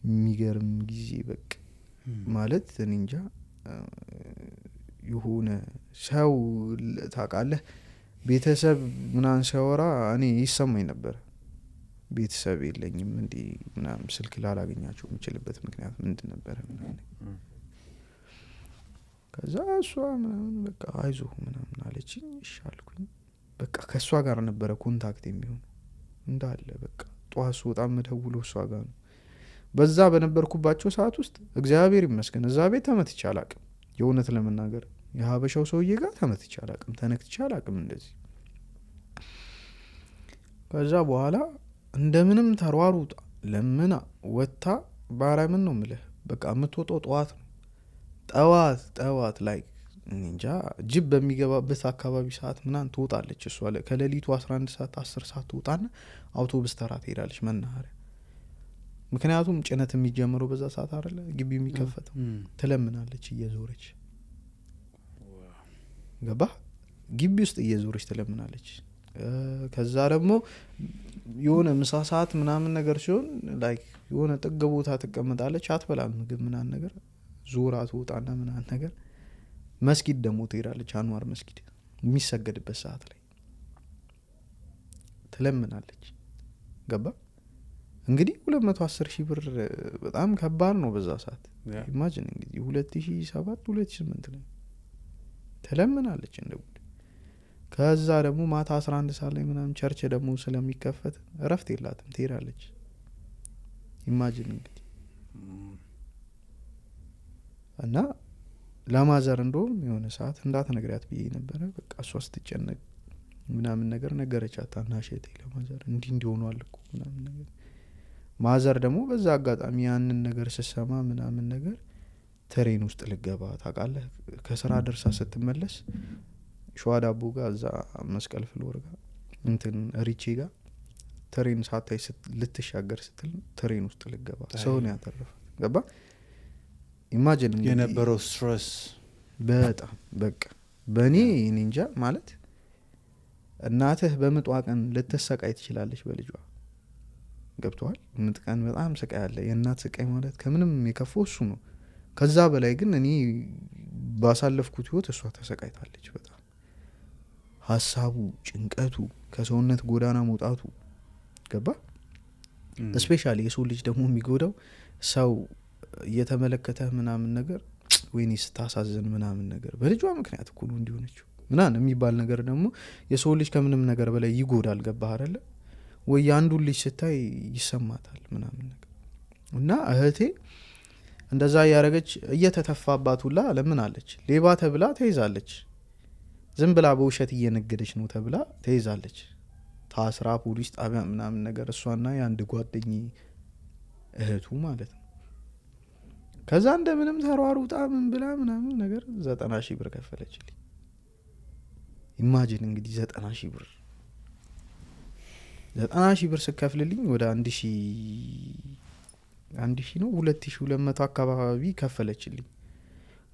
የሚገርም ጊዜ በቃ ማለት እኔ እንጃ የሆነ ሰው ታውቃለህ ቤተሰብ ምናምን ሲያወራ እኔ ይሰማኝ ነበር ቤተሰብ የለኝም እንዴ ምናምን ስልክ ላላገኛቸው የምችልበት ምክንያት ምንድን ነበር ከዛ እሷ ምናምን በቃ አይዞህ ምናምን አለችኝ እሺ አልኩኝ በቃ ከእሷ ጋር ነበረ ኮንታክት የሚሆን እንዳለ በቃ ጠዋት ስወጣ የምደውለው እሷ ጋር ነው በዛ በነበርኩባቸው ሰዓት ውስጥ እግዚአብሔር ይመስገን እዛ ቤት ተመትቼ አላቅም የእውነት ለመናገር የሀበሻው ሰውዬ ጋር ተመትቼ አላቅም ተነክቼ አላቅም እንደዚህ ከዛ በኋላ እንደምንም ተሯሩጣ ለምና ወጥታ ባራምን ነው ምልህ በቃ የምትወጣው ጠዋት ነው ጠዋት ላይ እንጃ ጅብ በሚገባበት አካባቢ ሰዓት ምናምን ትወጣለች እሷ ከሌሊቱ 11 ሰዓት 10 ሰዓት ትወጣና አውቶቡስ ተራ ትሄዳለች መናኸሪያ ምክንያቱም ጭነት የሚጀምረው በዛ ሰዓት አይደለ ግቢ የሚከፈተው ትለምናለች እየዞረች ገባ ግቢ ውስጥ እየዞረች ትለምናለች ከዛ ደግሞ የሆነ ምሳ ሰዓት ምናምን ነገር ሲሆን ላይክ የሆነ ጥግ ቦታ ትቀመጣለች አትበላም ምግብ ምናምን ነገር ዞራ ትወጣና ምናምን ነገር መስጊድ ደግሞ ትሄዳለች አንዋር መስጊድ የሚሰገድበት ሰዓት ላይ ትለምናለች ገባ እንግዲህ 210,000 ብር በጣም ከባድ ነው በዛ ሰዓት ኢማጂን እንግዲህ 2007 2008 ላይ ትለምናለች እንደው ከዛ ደግሞ ማታ 11 ሰዓት ላይ ምናምን ቸርች ደግሞ ስለሚከፈት እረፍት የላትም ትሄዳለች ኢማጂን እንግዲህ እና ለማዘር እንደውም የሆነ ሰዓት እንዳትነግሪያት ብዬ ነበረ በቃ እሷ ስትጨነቅ ምናምን ነገር ነገረቻት ታናሽቴ ለማዘር እንዲሆኗል እኮ ምናምን ነገር ማዘር ደግሞ በዛ አጋጣሚ ያንን ነገር ስሰማ ምናምን ነገር ትሬን ውስጥ ልገባ ታውቃለህ ከስራ ደርሳ ስትመለስ ሸዋ ዳቦ ጋር እዛ መስቀል ፍሎር ጋር እንትን ሪቼ ጋር ትሬን ሳታይ ልትሻገር ስትል ትሬን ውስጥ ልገባ ሰው ነው ያተረፈ ገባ ኢማጂን የነበረው ስትረስ በጣም በቃ በእኔ እንጃ ማለት እናትህ በምጧ ቀን ልትሰቃይ ትችላለች በልጇ ገብቷል ምጥ ቀን በጣም ስቃይ አለ የእናት ስቃይ ማለት ከምንም የከፋው እሱ ነው ከዛ በላይ ግን እኔ ባሳለፍኩት ህይወት እሷ ተሰቃይታለች በጣም ሀሳቡ ጭንቀቱ ከሰውነት ጎዳና መውጣቱ ገባ ስፔሻሊ የሰው ልጅ ደግሞ የሚጎዳው ሰው እየተመለከተ ምናምን ነገር ወይኔ ስታሳዝን ምናምን ነገር በልጇ ምክንያት እኮ ነው እንዲሆነችው ምናምን የሚባል ነገር ደግሞ የሰው ልጅ ከምንም ነገር በላይ ይጎዳል ገባህ አይደለ ወይ አንዱን ልጅ ስታይ ይሰማታል ምናምን ነገር እና እህቴ እንደዛ ያረጋች እየተተፋባት ሁላ ለምን አለች ሌባ ተብላ ተይዛለች ዝም ብላ በውሸት እየነገደች ነው ተብላ ተይዛለች ታስራ ፖሊስ ጣቢያ ምናምን ነገር እሷና የአንድ ጓደኝ እህቱ ማለት ነው ከዛ እንደምንም ተሯሩጣ ምን ብላ ምናምን ነገር 90,000 ብር ከፈለችልኝ ኢማጂን እንግዲህ 90,000 ብር 90,000 ብር ስከፍልልኝ ወደ 1,000 ነው 2,200 አካባቢ ከፈለችልኝ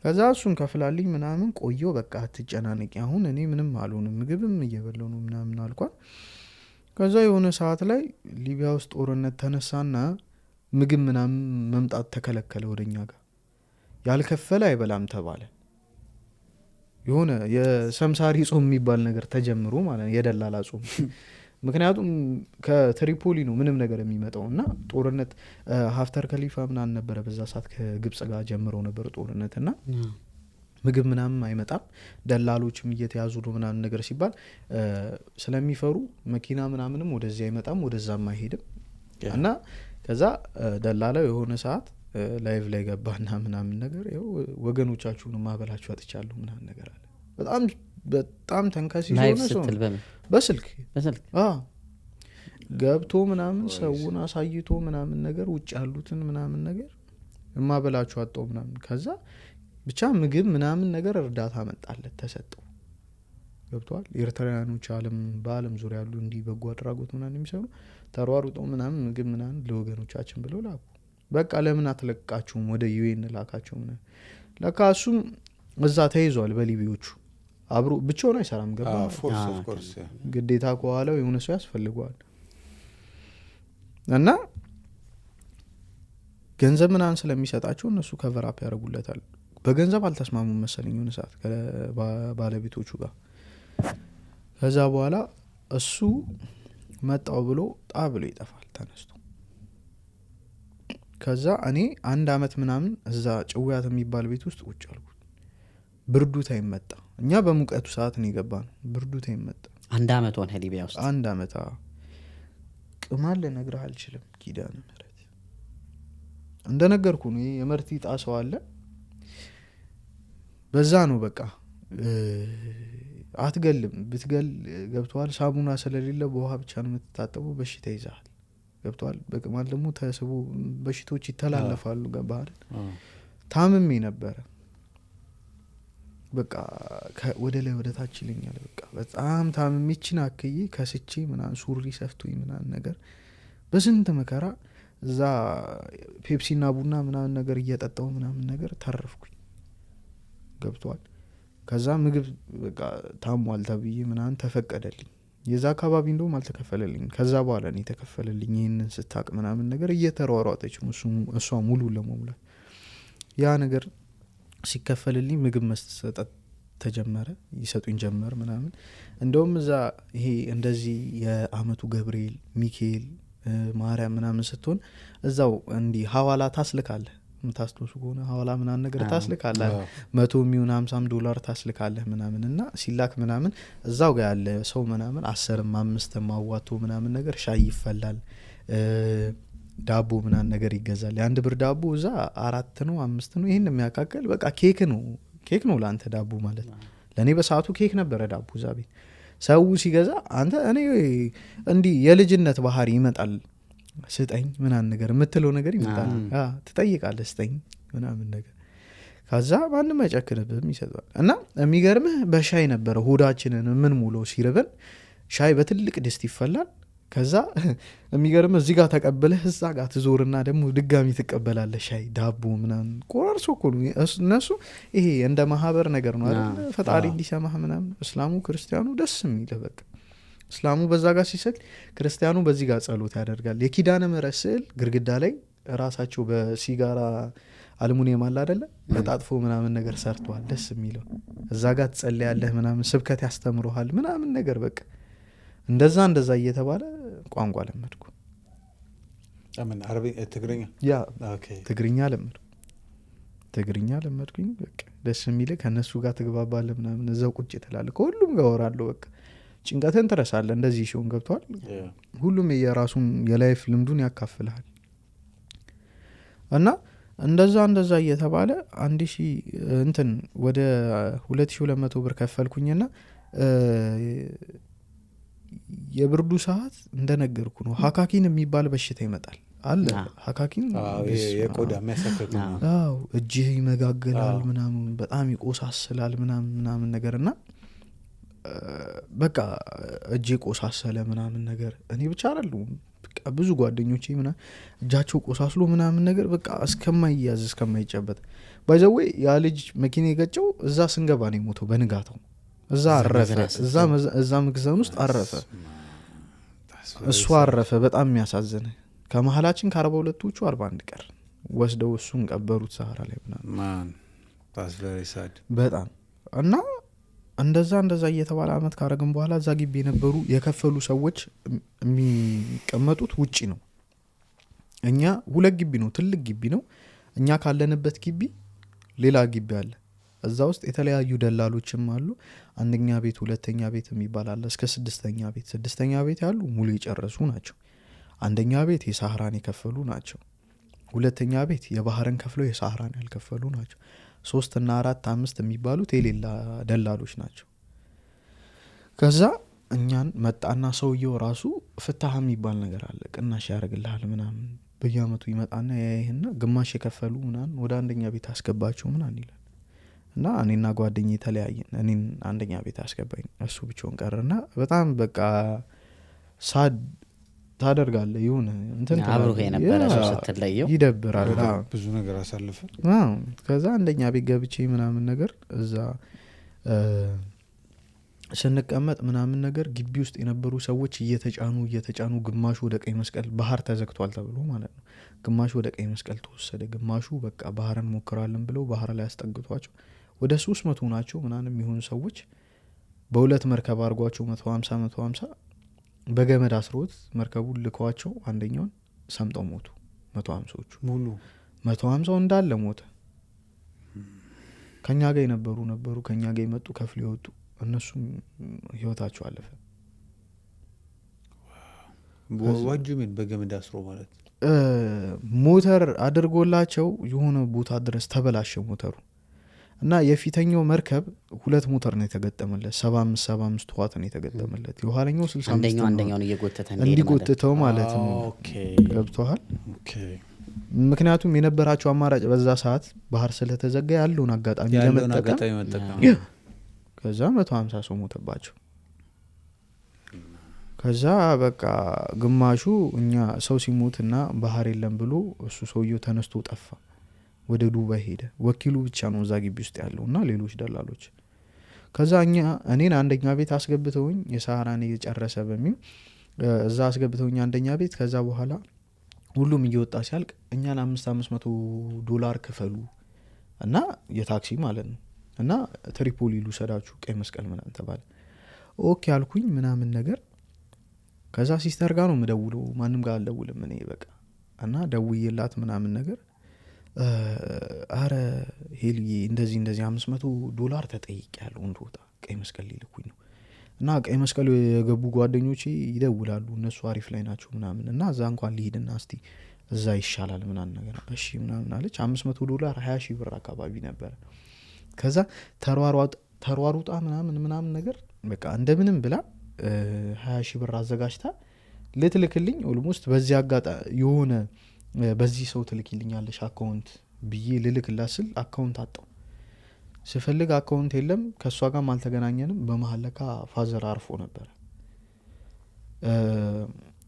ከዛ እሱን ከፍላልኝ ምናምን ቆየው በቃ አትጨናነቂ አሁን እኔ ምንም አልሆንም ምግብም እየበላው ነው ምናምን አልኳት ከዛ የሆነ ሰዓት ላይ ሊቢያ ውስጥ ጦርነት ተነሳና ምግብ ምናምን መምጣት ተከለከለ ወደኛ ጋር ያልከፈለ አይበላም ተባለ የሆነ የሰምሳሪ ጾም የሚባል ነገር ተጀምሮ ማለት የደላላ ጾም ምክንያቱም ከትሪፖሊ ነው ምንም ነገር የሚመጣው እና ጦርነት ሀፍተር ከሊፋ ምናምን ነበረ በዛ ሰዓት ከግብጽ ጋር ጀምረው ነበር ጦርነት እና ምግብ ምናምን አይመጣም ደላሎችም እየተያዙ ነው ምናምን ነገር ሲባል ስለሚፈሩ መኪና ምናምንም ወደዚህ አይመጣም ወደዛም አይሄድም እና ከዛ ደላላው የሆነ ሰዓት ላይቭ ላይ ገባና ምናምን ነገር ያው ወገኖቻችሁን ማበላችሁ አጥቻለሁ ምናምን ነገር አለ። በጣም ተንከሲሶ ላይቭ ነው ስትል በምን በስልክ በስልክ ገብቶ ምናምን ሰውን አሳይቶ ምናምን ነገር ውጭ ያሉትን ምናምን ነገር ማበላችሁ አጣው ምናምን ከዛ ብቻ ምግብ ምናምን ነገር እርዳታ መጣለት ተሰጠው። ገብቷል። ኤርትራውያኖች በአለም ዙሪያ ያሉ እንዲህ በጎ አድራጎት ምናምን የሚሰሩ ተሯሩጠው ምናምን ምግብ ምናምን ለወገኖቻችን ብለው ላኩ። በቃ ለምን አትለቃችሁም ወደ ዩኤን ላካቸው ምናምን። ለካ እሱም እዛ ተይዟል በሊቢዮቹ አብሮ ብቻውን አይሰራም። ገባ ግዴታ ከኋላው የሆነ ሰው ያስፈልገዋል እና ገንዘብ ምናምን ስለሚሰጣቸው እነሱ ከቨራፕ ያደርጉለታል። በገንዘብ አልተስማሙም መሰለኝ የሆነ ሰዓት ከባለቤቶቹ ጋር። ከዛ በኋላ እሱ መጣው ብሎ ብሎ ይጠፋል ተነስቶ። ከዛ እኔ 1 አመት ምናምን እዛ ጭውያት የሚባል ቤት ውስጥ ቁጭ አልኩት። ብርዱ ታይም መጣ። እኛ በሙቀቱ ሰዓት ነው የገባነው። ብርዱ ታይም መጣ። 1 አመት ሆነ ሊቢያ ውስጥ 1 አመት ቅማል ልነግርህ አልችልም። ኪዳነ ምህረት እንደነገርኩ ነው የመርቲ ጣሰው አለ። በዛ ነው በቃ አትገልም። ብትገል ገብቷል። ሳሙና ስለሌለ በውሃ ብቻ ነው የምትታጠበው። በሽታ ይዛል። ገብቷል። በቅማል ደግሞ ተስቦ በሽቶች ይተላለፋሉ። ገባህ? ታምሜ ነበረ። በቃ ወደ ላይ ወደ ታች ይለኛል። በቃ በጣም ታምሜችን አክዬ ከስቼ ምናምን ሱሪ ሰፍቶኝ ምናምን ነገር በስንት መከራ እዛ ፔፕሲና ቡና ምናምን ነገር እየጠጣው ምናምን ነገር ተረፍኩኝ። ገብቷል። ከዛ ምግብ በቃ ታሟል ተብዬ ምናምን ተፈቀደልኝ። የዛ አካባቢ እንደውም አልተከፈለልኝ። ከዛ በኋላ ነው የተከፈለልኝ። ይህንን ስታቅ ምናምን ነገር እየተሯሯጠች ነው እሷ ሙሉ ለመሙላት። ያ ነገር ሲከፈልልኝ ምግብ መስጠት ተጀመረ። ይሰጡኝ ጀመር ምናምን። እንደውም እዛ ይሄ እንደዚህ የአመቱ ገብርኤል ሚካኤል ማርያም ምናምን ስትሆን እዛው እንዲህ ሀዋላ ታስልካለህ። ምታስታውሱ ከሆነ ሀዋላ ምናምን ነገር ታስልካለህ። 100 የሚሆን $50 ታስልካለህ ምናምን እና ሲላክ ምናምን እዛው ጋር ያለ ሰው ምናምን 10ም 5ም አዋቶ ምናምን ነገር ሻይ ይፈላል። ዳቦ ምናምን ነገር ይገዛል። የአንድ ብር ዳቦ እዛ 4 ነው 5 ነው። ይሄን የሚያካክል በቃ ኬክ ነው ለአንተ ዳቦ ማለት። ለእኔ በሰዓቱ ኬክ ነበረ ዳቦ እዛ ቤት። ሰው ሲገዛ አንተ እኔ እንዲህ የልጅነት ባህሪ ይመጣል። ስጠኝ ምናምን ነገር የምትለው ነገር ይመጣል። ትጠይቃለህ ስጠኝ ምናምን ነገር። ከዛ ማንም አይጨክንብህም ይሰጣል። እና የሚገርምህ በሻይ ነበረ ሆዳችንን ምን ሙሉ ሲርበን ሻይ በትልቅ ድስት ይፈላል። ከዛ የሚገርምህ እዚህ ጋር ተቀብለህ እዛ ጋር ትዞርና ደግሞ ድጋሚ ትቀበላለህ ሻይ ዳቦ ምናምን ቆራርሶ እኮ ነው እነሱ። ይሄ እንደ ማህበር ነገር ነው አይደል? ፈጣሪ እንዲሰማህ ምናምን። እስላሙ ክርስቲያኑ ደስ የሚልህ በቃ እስላሙ በዛ ጋር ሲሰግድ ክርስቲያኑ በዚህ ጋር ጸሎት ያደርጋል። የኪዳነ ምህረት ስዕል ግድግዳ ላይ ራሳቸው በሲጋራ አልሙኒየም አለ አይደለ በጣጥፎ ምናምን ነገር ሰርተዋል። ደስ የሚለው እዛ ጋር ትጸልያለህ ምናምን ስብከት ያስተምረዋል ምናምን ነገር በቃ እንደዛ እየተባለ ቋንቋ ለመድኩ። ትግርኛ ለመድኩኝ። በቃ ደስ የሚልህ ከእነሱ ጋር ትግባባለህ ምናምን እዛው ቁጭ ትላለህ። ከሁሉም ጋር ወራለሁ በቃ ጭንቀትን ትረሳለህ። እንደዚህ ሲሆን ገብቷል። ሁሉም የራሱን የላይፍ ልምዱን ያካፍልሃል። እና እንደዛ እየተባለ 1000 ወደ 2200 ብር ከፈልኩኝና የብርዱ ሰዓት እንደነገርኩ ነው። ሀካኪን የሚባል በሽታ ይመጣል አለ። ሀካኪን የቆዳ የሚያሳክክ ነው። እጅህ ይመጋገላል ምናምን በጣም ይቆሳስላል ምናምን ነገርና በቃ እጄ ቆሳሰለ ምናምን ነገር። እኔ ብቻ አይደለሁም በቃ ብዙ ጓደኞቼ ምናምን እጃቸው ቆሳስሎ ምናምን ነገር በቃ እስከማይያዝ እስከማይጨበጥ ባይዘዌ ያ ልጅ መኪና የገጨው እዛ ስንገባ ነው የሞተው። በንጋታው እዛ አረፈ። እዛ መግዘን ውስጥ አረፈ። እሱ አረፈ። በጣም የሚያሳዝን ከመሀላችን ከ42ቶቹ 41 ቀር ወስደው እሱን ቀበሩት ሰሃራ ላይ ምናምን በጣም እና እንደዛ እየተባለ አመት ካረግን በኋላ እዛ ግቢ የነበሩ የከፈሉ ሰዎች የሚቀመጡት ውጪ ነው። እኛ 2 ግቢ ነው፣ ትልቅ ግቢ ነው። እኛ ካለንበት ግቢ ሌላ ግቢ አለ። እዛ ውስጥ የተለያዩ ደላሎችም አሉ። 1ኛ ቤት 2ኛ ቤት የሚባል አለ እስከ 6ኛ ቤት። 6ኛ ቤት ያሉ ሙሉ የጨረሱ ናቸው። 1ኛ ቤት የሳህራን የከፈሉ ናቸው። ሁለተኛ ቤት የባህርን ከፍለው የሳህራን ያልከፈሉ ናቸው። 3 እና 4 5 የሚባሉት የሌላ ደላሎች ናቸው። ከዛ እኛን መጣና ሰውየው ራሱ ፍትሀ የሚባል ነገር አለ፣ ቅናሽ ያደርግልሃል ምናምን በየአመቱ ይመጣና ያይህና ግማሽ የከፈሉ ምናምን ወደ አንደኛ ቤት አስገባቸው ምናምን ይላል። እና እኔና ጓደኛ የተለያየን፣ እኔን አንደኛ ቤት አስገባኝ፣ እሱ ብቻውን ቀረና በጣም በቃ ሳድ ታደርጋለህ የሆነ እንትን አብሮህ የነበረ ሰው ስትለየው ይደብራል። ብዙ ነገር አሳልፈ ከዛ አንደኛ ቤት ገብቼ ምናምን ነገር እዛ ስንቀመጥ ምናምን ነገር ግቢ ውስጥ የነበሩ ሰዎች እየተጫኑ ግማሹ ወደ ቀይ መስቀል፣ ባህር ተዘግቷል ተብሎ ማለት ነው፣ ግማሹ ወደ ቀይ መስቀል ተወሰደ፣ ግማሹ በቃ ባህርን ሞክራለን ብለው ባህር ላይ ያስጠግቷቸው ወደ 300 ናቸው ምናምን የሚሆኑ ሰዎች በሁለት መርከብ አድርጓቸው 150 በገመድ አስሮት መርከቡን ልከዋቸው አንደኛውን ሰምጠው ሞቱ። 150ዎቹ ሙሉ 150 እንዳለ ሞተ። ከኛ ጋር የነበሩ ከኛ ጋር የመጡ ከፍል የወጡ እነሱም ህይወታቸው አለፈ። ዋጁ ምን በገመድ አስሮ ማለት ሞተር አድርጎላቸው የሆነ ቦታ ድረስ ተበላሸ ሞተሩ እና የፊተኛው መርከብ 2 ሞተር ነው የተገጠመለት፣ 75 ዋት ነው የተገጠመለት። የኋለኛው 65 አንደኛውን እየጎተተ እንዲጎትተው ማለት ነው። ገብቶሃል? ምክንያቱም የነበራቸው አማራጭ በዛ ሰዓት ባህር ስለተዘጋ ያለውን አጋጣሚ ለመጠቀም ከዛ 150 ሰው ሞተባቸው። ከዛ በቃ ግማሹ እኛ ሰው ሲሞትና ባህር የለም ብሎ እሱ ሰውየው ተነስቶ ጠፋ፣ ወደ ዱባይ ሄደ። ወኪሉ ብቻ ነው እዛ ግቢ ውስጥ ያለው እና ሌሎች ደላሎች። ከዛ እኔን አንደኛ ቤት አስገብተውኝ የሳህራን እየጨረሰ በሚል እዛ አስገብተውኝ አንደኛ ቤት። ከዛ በኋላ ሁሉም እየወጣ ሲያልቅ እኛን $500 ክፈሉ እና የታክሲ ማለት ነው እና ትሪፖሊ ልውሰዳችሁ ቀይ መስቀል ምናምን ተባለ። ኦኬ አልኩኝ ምናምን ነገር። ከዛ ሲስተር ጋር ነው የምደውለው፣ ማንም ጋር አልደውልም እኔ በቃ። እና ደውዬላት ምናምን ነገር አረ ሄልዬ እንደዚህ $500 ተጠይቄያለሁ እንደወጣ ቀይ መስቀል ሊልኩኝ ነው እና ቀይ መስቀል የገቡ ጓደኞቼ ይደውላሉ፣ እነሱ አሪፍ ላይ ናቸው ምናምን እና እዛ እንኳን ሊሄድና እስቲ እዛ ይሻላል ምናምን ነገር። እሺ ምናምን አለች። $500 $20,000 ብር አካባቢ ነበረ። ከዛ ተሯሩጣ ምናምን ነገር በቃ እንደምንም ብላ 20,000 ብር አዘጋጅታ ልትልክልኝ ኦልሞስት በዚህ አጋጣ የሆነ በዚህ ሰው ትልክልኛለሽ አካውንት ብዬ ልልክላት ስል አካውንት አጣው። ስፈልግ አካውንት የለም፣ ከእሷ ጋርም አልተገናኘንም። በመሀል ለካ ፋዘር አርፎ ነበር።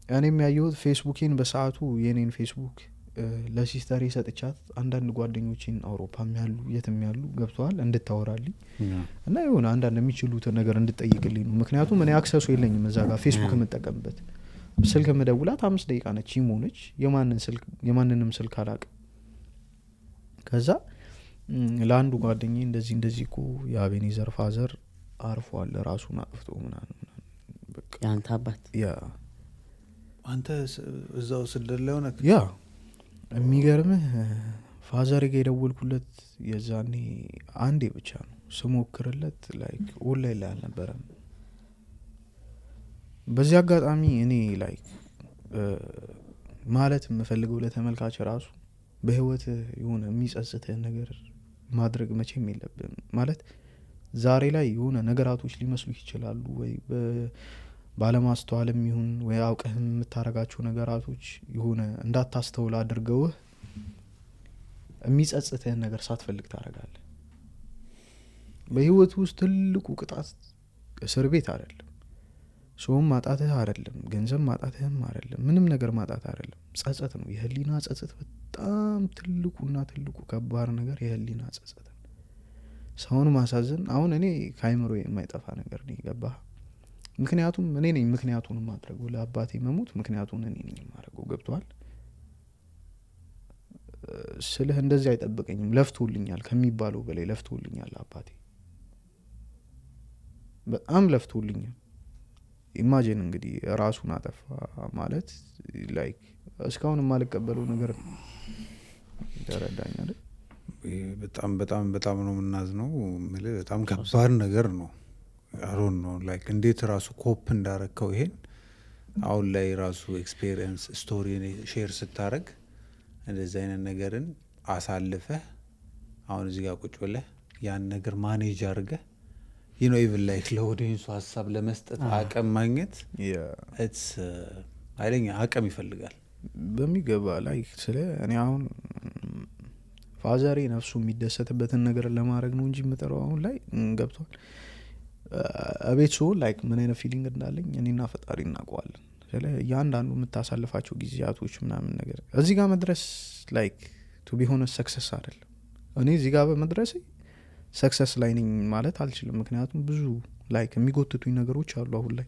እኔም ያየሁት ፌስቡኬን በሰዓቱ የኔን ፌስቡክ ለሲስተር ሰጥቻት አንዳንድ ጓደኞችን አውሮፓም ያሉ የትም ያሉ ገብተዋል እንድታወራልኝ እና የሆነ አንዳንድ የሚችሉትን ነገር እንድጠይቅልኝ ነው። ምክንያቱም እኔ አክሰሱ የለኝም እዛ ጋር ፌስቡክ የምጠቀምበት። ስልክ የምደውላት 5 ደቂቃ ነች፣ ይሞ ነች፣ የማንንም ስልክ አላቅም። ከዛ ለአንዱ ጓደኛ እንደዚህ እኮ የአቤኔዘር ፋዘር አርፏል ራሱን አጥፍቶ ምናምን በቃ ያንተ አባት ያ አንተ እዛው ስደለው ነው ያ የሚገርምህ ፋዘር ጋር የደወልኩለት የዛኔ አንዴ ብቻ ነው ስሞክርለት፣ ላይክ ኦንላይን ላይ አልነበረም። በዚህ አጋጣሚ እኔ ላይክ ማለት የምፈልገው ለተመልካች ራሱ በህይወት የሆነ የሚጸጽትህ ነገር ማድረግ መቼም የለብም። ማለት ዛሬ ላይ የሆነ ነገራቶች ሊመስሉ ይችላሉ፣ ወይ ባለማስተዋልም ይሁን ወይ አውቀህም የምታረጋቸው ነገራቶች የሆነ እንዳታስተውል አድርገውህ የሚጸጽትህን ነገር ሳትፈልግ ታረጋለህ። በህይወት ውስጥ ትልቁ ቅጣት እስር ቤት አይደለም፣ ሰውም ማጣትህ አይደለም፣ ገንዘብ ማጣትህም አይደለም፣ ምንም ነገር ማጣት አይደለም፣ ጸጸት ነው። የህሊና ጸጸት በጣም ትልቁና ትልቁ ከባድ ነገር የህሊና ጸጸት ነው። ሰውን ማሳዘን አሁን እኔ ከአይምሮ የማይጠፋ ነገር ነው፣ ይገባህ? ምክንያቱም እኔ ነኝ ምክንያቱን ማድረገው ለአባቴ መሞት ምክንያቱን እኔ ነኝ ማድረገው። ገብቷል ስልህ እንደዚህ አይጠብቀኝም። ለፍቶልኛል ከሚባለው በላይ ለፍቶልኛል አባቴ፣ በጣም ለፍቶልኛል። ኢማጂን እንግዲህ ራሱን አጠፋ ማለት ላይክ እስካሁን የማልቀበለው ነገር ተረዳኛል። በጣም በጣም በጣም ነው የምናዝነው። በጣም ከባድ ነገር ነው። አሮን ነው ላይክ እንዴት ራሱ ኮፕ እንዳረከው ይሄን አሁን ላይ ራሱ ኤክስፔሪየንስ ስቶሪ ሼር ስታረግ እንደዚህ አይነት ነገርን አሳልፈህ አሁን እዚህ ጋር ቁጭ ብለህ ያን ነገር ማኔጅ አድርገህ ኢቭን ላይክ ለኦዲየንሱ ሀሳብ ለመስጠት አቅም ማግኘት ኢትስ አይለኛ አቅም ይፈልጋል በሚገባ ላይ ስለ እኔ አሁን ፋዘሬ ነፍሱ የሚደሰትበትን ነገር ለማድረግ ነው እንጂ የምጠራው አሁን ላይ ገብቷል አቤት ሶ ላይክ ምን አይነት ፊሊንግ እንዳለኝ እኔና ፈጣሪ እናውቀዋለን ስለ እያንዳንዱ የምታሳልፋቸው ጊዜያቶች ምናምን ነገር እዚህ ጋር መድረስ ላይክ ቱ ቢ ሆነስ ሰክሰስ አይደለም እኔ እዚህ ጋር በመድረሴ ሰክሰስ ላይ ነኝ ማለት አልችልም ምክንያቱም ብዙ ላይክ የሚጎትቱኝ ነገሮች አሉ አሁን ላይ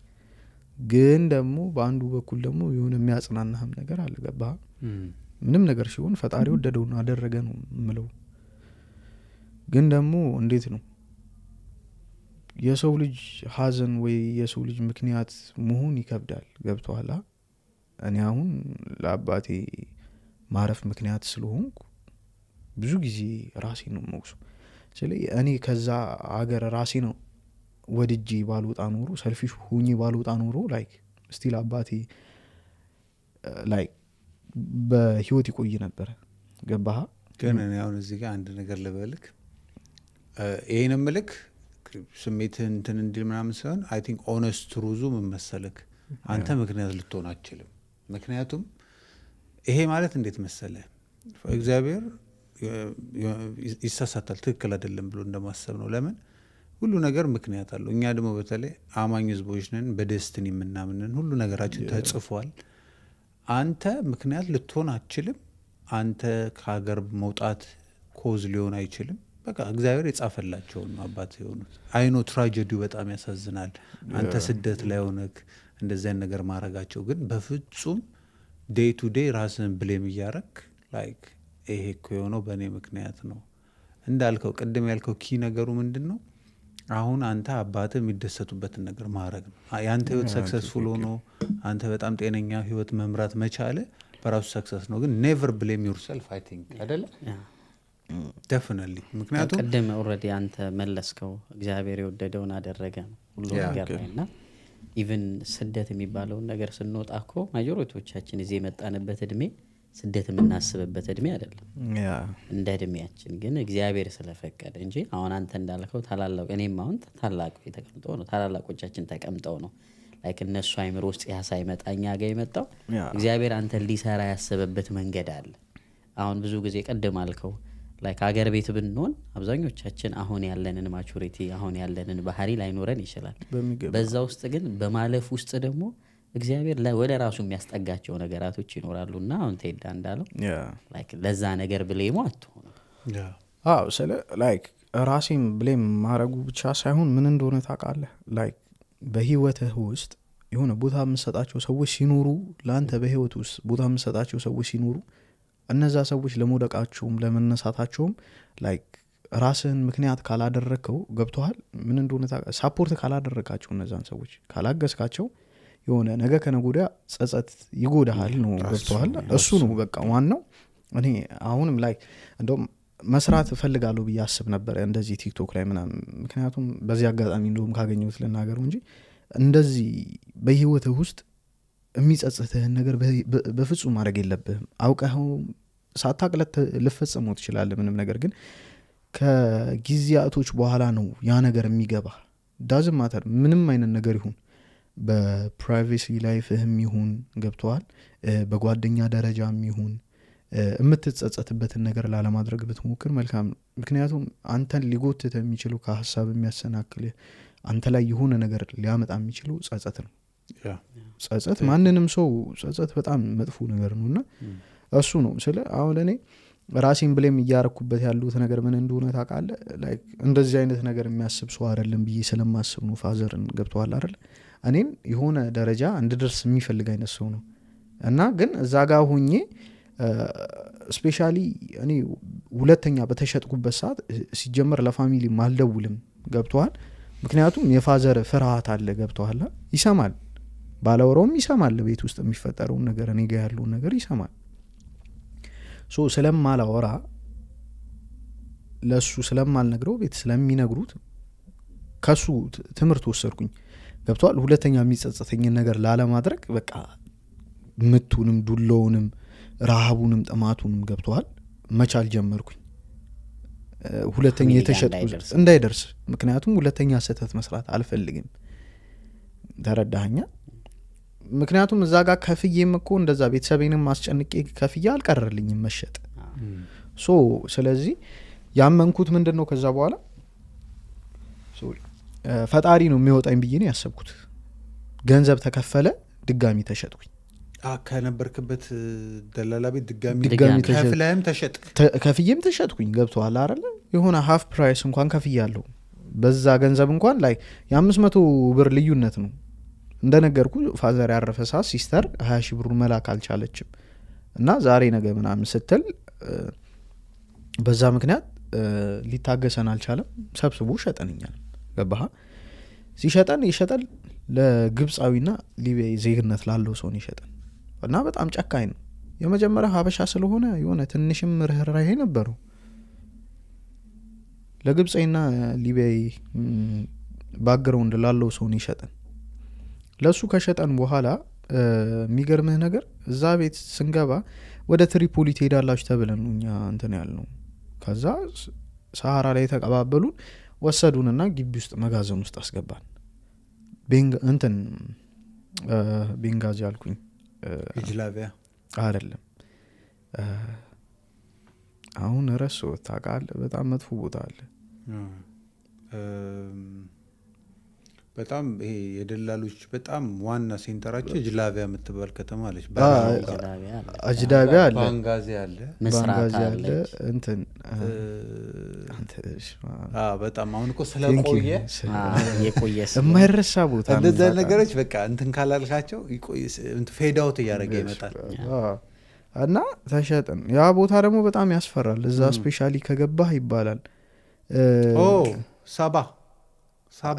ግን ደግሞ በአንዱ በኩል ደግሞ የሆነ የሚያጽናናህም ነገር አልገባህ ምንም ነገር ሲሆን ፈጣሪ ወደደውን አደረገ ነው ምለው ግን ደግሞ እንዴት ነው የሰው ልጅ ሀዘን ወይ የሰው ልጅ ምክንያት መሆን ይከብዳል ገብቶሃል እኔ አሁን ለአባቴ ማረፍ ምክንያት ስለሆንኩ ብዙ ጊዜ ራሴ ነው መውሱ ስለዚህ እኔ ከዛ አገር ራሴ ነው ወድጄ ባልወጣ ኖሮ ሰልፊሽ ሁኜ ባልወጣ ኖሮ ላይክ ስቲል አባቴ ላይክ በህይወት ይቆይ ነበረ ገባህ ግን እኔ አሁን እዚህ ጋር አንድ ነገር ልበልክ ይሄን ምልክ ስሜትህን እንትን እንዲል ምናምን ሳይሆን አይ ቲንክ ኦነስት ትሩዙ ምን መሰለክ አንተ ምክንያት ልትሆን አትችልም ምክንያቱም ይሄ ማለት እንዴት መሰለ እግዚአብሔር ይሳሳታል ትክክል አይደለም ብሎ እንደማሰብ ነው ለምን ሁሉ ነገር ምክንያት አለው እኛ ደግሞ በተለይ አማኝ ህዝቦች ነን በደስቲኒ የምናምንን ሁሉ ነገራችን ተጽፏል አንተ ምክንያት ልትሆን አትችልም አንተ ከሀገር መውጣት ኮዝ ሊሆን አይችልም በቃ እግዚአብሔር የጻፈላቸው ነው አባት የሆኑት አይኖ ትራጀዲው በጣም ያሳዝናል አንተ ስደት ላይ ሆነክ እንደዚህ ነገር ማረጋቸው ግን በፍጹም ዴይ ቱ ዴይ ራስን ብሌም እያረክ ላይክ ይሄ እኮ የሆነው በእኔ ምክንያት ነው እንዳልከው ቅድም ያልከው ኪ ነገሩ ምንድን ነው አሁን አንተ አባትህ የሚደሰቱበትን ነገር ማድረግ ነው የአንተ ህይወት ሰክሰስፉል ሆኖ አንተ በጣም ጤነኛ ህይወት መምራት መቻለ በራሱ ሰክሰስ ነው ግን ኔቨር ብሌም ዩርሰልፍ አይ ቲንክ አይደለ ዴፊኒትሊ ምክንያቱም ቅድም ኦልሬዲ አንተ መለስከው እግዚአብሔር የወደደውን አደረገ ነው ሁሉ ነገር ላይና ኢቭን ስደት የሚባለውን ነገር ስንወጣ እኮ ማጆሪቲዎቻችን እዚህ የመጣንበት እድሜ ስደት የምናስብበት እድሜ አይደለም እንደ እድሜያችን ግን እግዚአብሔር ስለፈቀደ እንጂ አሁን አንተ እንዳልከው ታላላቅ እኔም አሁን ታላቅ ተቀምጠው ነው ታላላቆቻችን ተቀምጠው ነው ላይክ እነሱ አይምሮ ውስጥ ያሳይ መጣኛ ጋር የመጣው እግዚአብሔር አንተ ሊሰራ ያሰበበት መንገድ አለ አሁን ብዙ ጊዜ ቀደም አልከው ላይክ ሀገር ቤት ብንሆን አብዛኞቻችን አሁን ያለንን ማቹሪቲ አሁን ያለንን ባህሪ ላይኖረን ይችላል በዛ ውስጥ ግን በማለፍ ውስጥ ደግሞ እግዚአብሔር ወደ ራሱ የሚያስጠጋቸው ነገራቶች ይኖራሉና አሁን ተይዳ እንዳለው ላይክ ለዛ ነገር ብሌሙ አትሆኑ አዎ ስለ ላይክ ራሴን ብሌም ማረጉ ብቻ ሳይሆን ምን እንደሆነ ታውቃለህ ላይክ በህይወትህ ውስጥ የሆነ ቦታ የምሰጣቸው ሰዎች ሲኖሩ ለአንተ በህይወት ውስጥ ቦታ የምሰጣቸው ሰዎች ሲኖሩ እነዛ ሰዎች ለመውደቃቸውም ለመነሳታቸውም ላይክ ራስህን ምክንያት ካላደረግከው ገብቶሃል ምን እንደሆነ ሳፖርት ካላደረጋቸው እነዛን ሰዎች ካላገዝካቸው የሆነ ነገ ከነጎዳ ጸጸት ይጎዳሃል ነው ገብቶሃል እሱ ነው በቃ ዋናው እኔ አሁንም ላይ እንደውም መስራት እፈልጋለሁ ብዬ አስብ ነበር እንደዚህ ቲክቶክ ላይ ምናምን ምክንያቱም በዚህ አጋጣሚ እንደውም ካገኘሁት ልናገረው እንጂ እንደዚህ በህይወትህ ውስጥ የሚጸጽትህን ነገር በፍጹም ማድረግ የለብህም አውቀኸው ሳታቅለት ልፈጽመው ትችላለህ ምንም ነገር ግን ከጊዜያቶች በኋላ ነው ያ ነገር የሚገባ ዳዝም ማተር ምንም አይነት ነገር ይሁን በፕራይቬሲ ላይፍህም ይሁን ገብተዋል በጓደኛ ደረጃም ይሁን የምትጸጸትበትን ነገር ላለማድረግ ብትሞክር መልካም ምክንያቱም አንተን ሊጎትት የሚችሉ ከሀሳብ የሚያሰናክል አንተ ላይ የሆነ ነገር ሊያመጣ የሚችሉ ጸጸት ነው ጸጸት ማንንም ሰው ጸጸት በጣም መጥፎ ነገር ነውና እሱ ነው ስለ አሁን እኔ ራሴን ብሌም እያረኩበት ያሉት ነገር ምን እንደሆነ ታውቃለህ ላይክ እንደዚህ አይነት ነገር የሚያስብ ሰው አይደለም ብዬ ስለማስብ ነው ፋዘርን ገብቷል አይደል እኔን የሆነ ደረጃ እንድደርስ የሚፈልግ አይነት ሰው ነው እና ግን እዛ ጋር ሆኜ ስፔሻሊ እኔ ሁለተኛ በተሸጥኩበት ሰዓት ሲጀመር ለፋሚሊ ማልደውልም ገብቷል ምክንያቱም የፋዘር ፍርሃት አለ ገብቷል ይሰማል ባለወራውም ይሰማል ቤት ውስጥ የሚፈጠረውን ነገር እኔ ጋር ያለውን ነገር ይሰማል ሶ ስለማላወራ ለሱ ስለማልነግረው ቤት ስለሚነግሩት ከሱ ትምህርት ወሰድኩኝ ገብቷል ሁለተኛ የሚጸጸተኝ ነገር ላለማድረግ በቃ ምቱንም ዱላውንም ረሃቡንም ጥማቱንም ገብተዋል መቻል ጀመርኩኝ። ሁለተኛ የተሸጥኩ እንዳይደርስ ምክንያቱም ሁለተኛ ስህተት መስራት አልፈልግም። ተረዳኸኛ? ምክንያቱም እዛ ጋር ከፍዬም እኮ እንደዛ ቤተሰቤንም አስጨንቄ ከፍዬ አልቀረልኝም መሸጥ። ሶ ስለዚህ ያመንኩት ምንድን ነው ከዛ በኋላ ፈጣሪ ነው የሚወጣኝ ብዬ ነው ያሰብኩት። ገንዘብ ተከፈለ፣ ድጋሚ ተሸጥኩኝ። ከነበርክበት ደላላ ቤት ድጋሚ ከፍለህም ተሸጥ ከፍዬም ተሸጥኩኝ። ገብቶሃል አይደለ? የሆነ ሀፍ ፕራይስ እንኳን ከፍያለሁ። በዛ ገንዘብ እንኳን ላይ የ500 ብር ልዩነት ነው። እንደነገርኩ ፋዘር ያረፈ ሰዓት ሲስተር 20 ሺህ ብሩን መላክ አልቻለችም እና ዛሬ ነገ ምናምን ስትል በዛ ምክንያት ሊታገሰን አልቻለም። ሰብስቦ ሸጠንኛል። ገባህ? ሲሸጠን ይሸጠል ለግብፃዊና ሊቢያዊ ዜግነት ላለው ሰውን ይሸጠን እና በጣም ጨካኝ ነው። የመጀመሪያ ሀበሻ ስለሆነ የሆነ ትንሽም ርህራሄ ነበረው። ለግብፃዊና ሊቢያዊ ባክግራውንድ ላለው ሰውን ይሸጠን። ለሱ ከሸጠን በኋላ የሚገርምህ ነገር እዛ ቤት ስንገባ ወደ ትሪፖሊ ትሄዳላችሁ ተብለን እኛ እንትን ያልነው። ከዛ ሰሃራ ላይ የተቀባበሉን ወሰዱንና ግቢ ውስጥ መጋዘን ውስጥ አስገባን። እንትን ቤንጋዚ አልኩኝ ጅላቪያ አይደለም፣ አሁን ረሳሁት። ታውቃለህ? በጣም መጥፎ ቦታ አለ። በጣም ይሄ የደላሎች በጣም ዋና ሴንተራቸው ጅላቪያ የምትባል ከተማ አለች። አጅዳቢያ አለ፣ ባንጋዚ አለ፣ ባንጋዚ አለ። እንትን በጣም አሁን እኮ ስለቆየ የማይረሳ ቦታ እንደዛ ነገሮች በቃ እንትን ካላልካቸው ፌዳውት እያደረገ ይመጣል። እና ተሸጥን። ያ ቦታ ደግሞ በጣም ያስፈራል። እዛ ስፔሻሊ ከገባህ ይባላል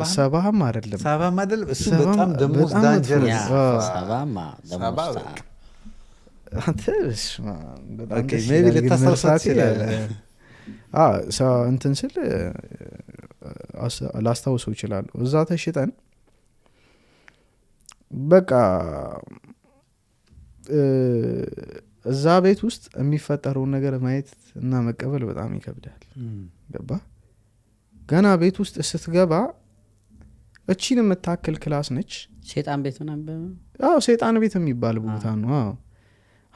ሰባህም አይደለም እሱ በጣም ደሞዝ ዳንጀር እንትን ስል ላስታውሰው ይችላሉ። እዛ ተሽጠን በቃ እዛ ቤት ውስጥ የሚፈጠረውን ነገር ማየት እና መቀበል በጣም ይከብዳል። ገባ? ገና ቤት ውስጥ ስትገባ እቺን የምታክል ክላስ ነች። ሴጣን ቤት ምናምን ሴጣን ቤት የሚባል ቦታ ነው።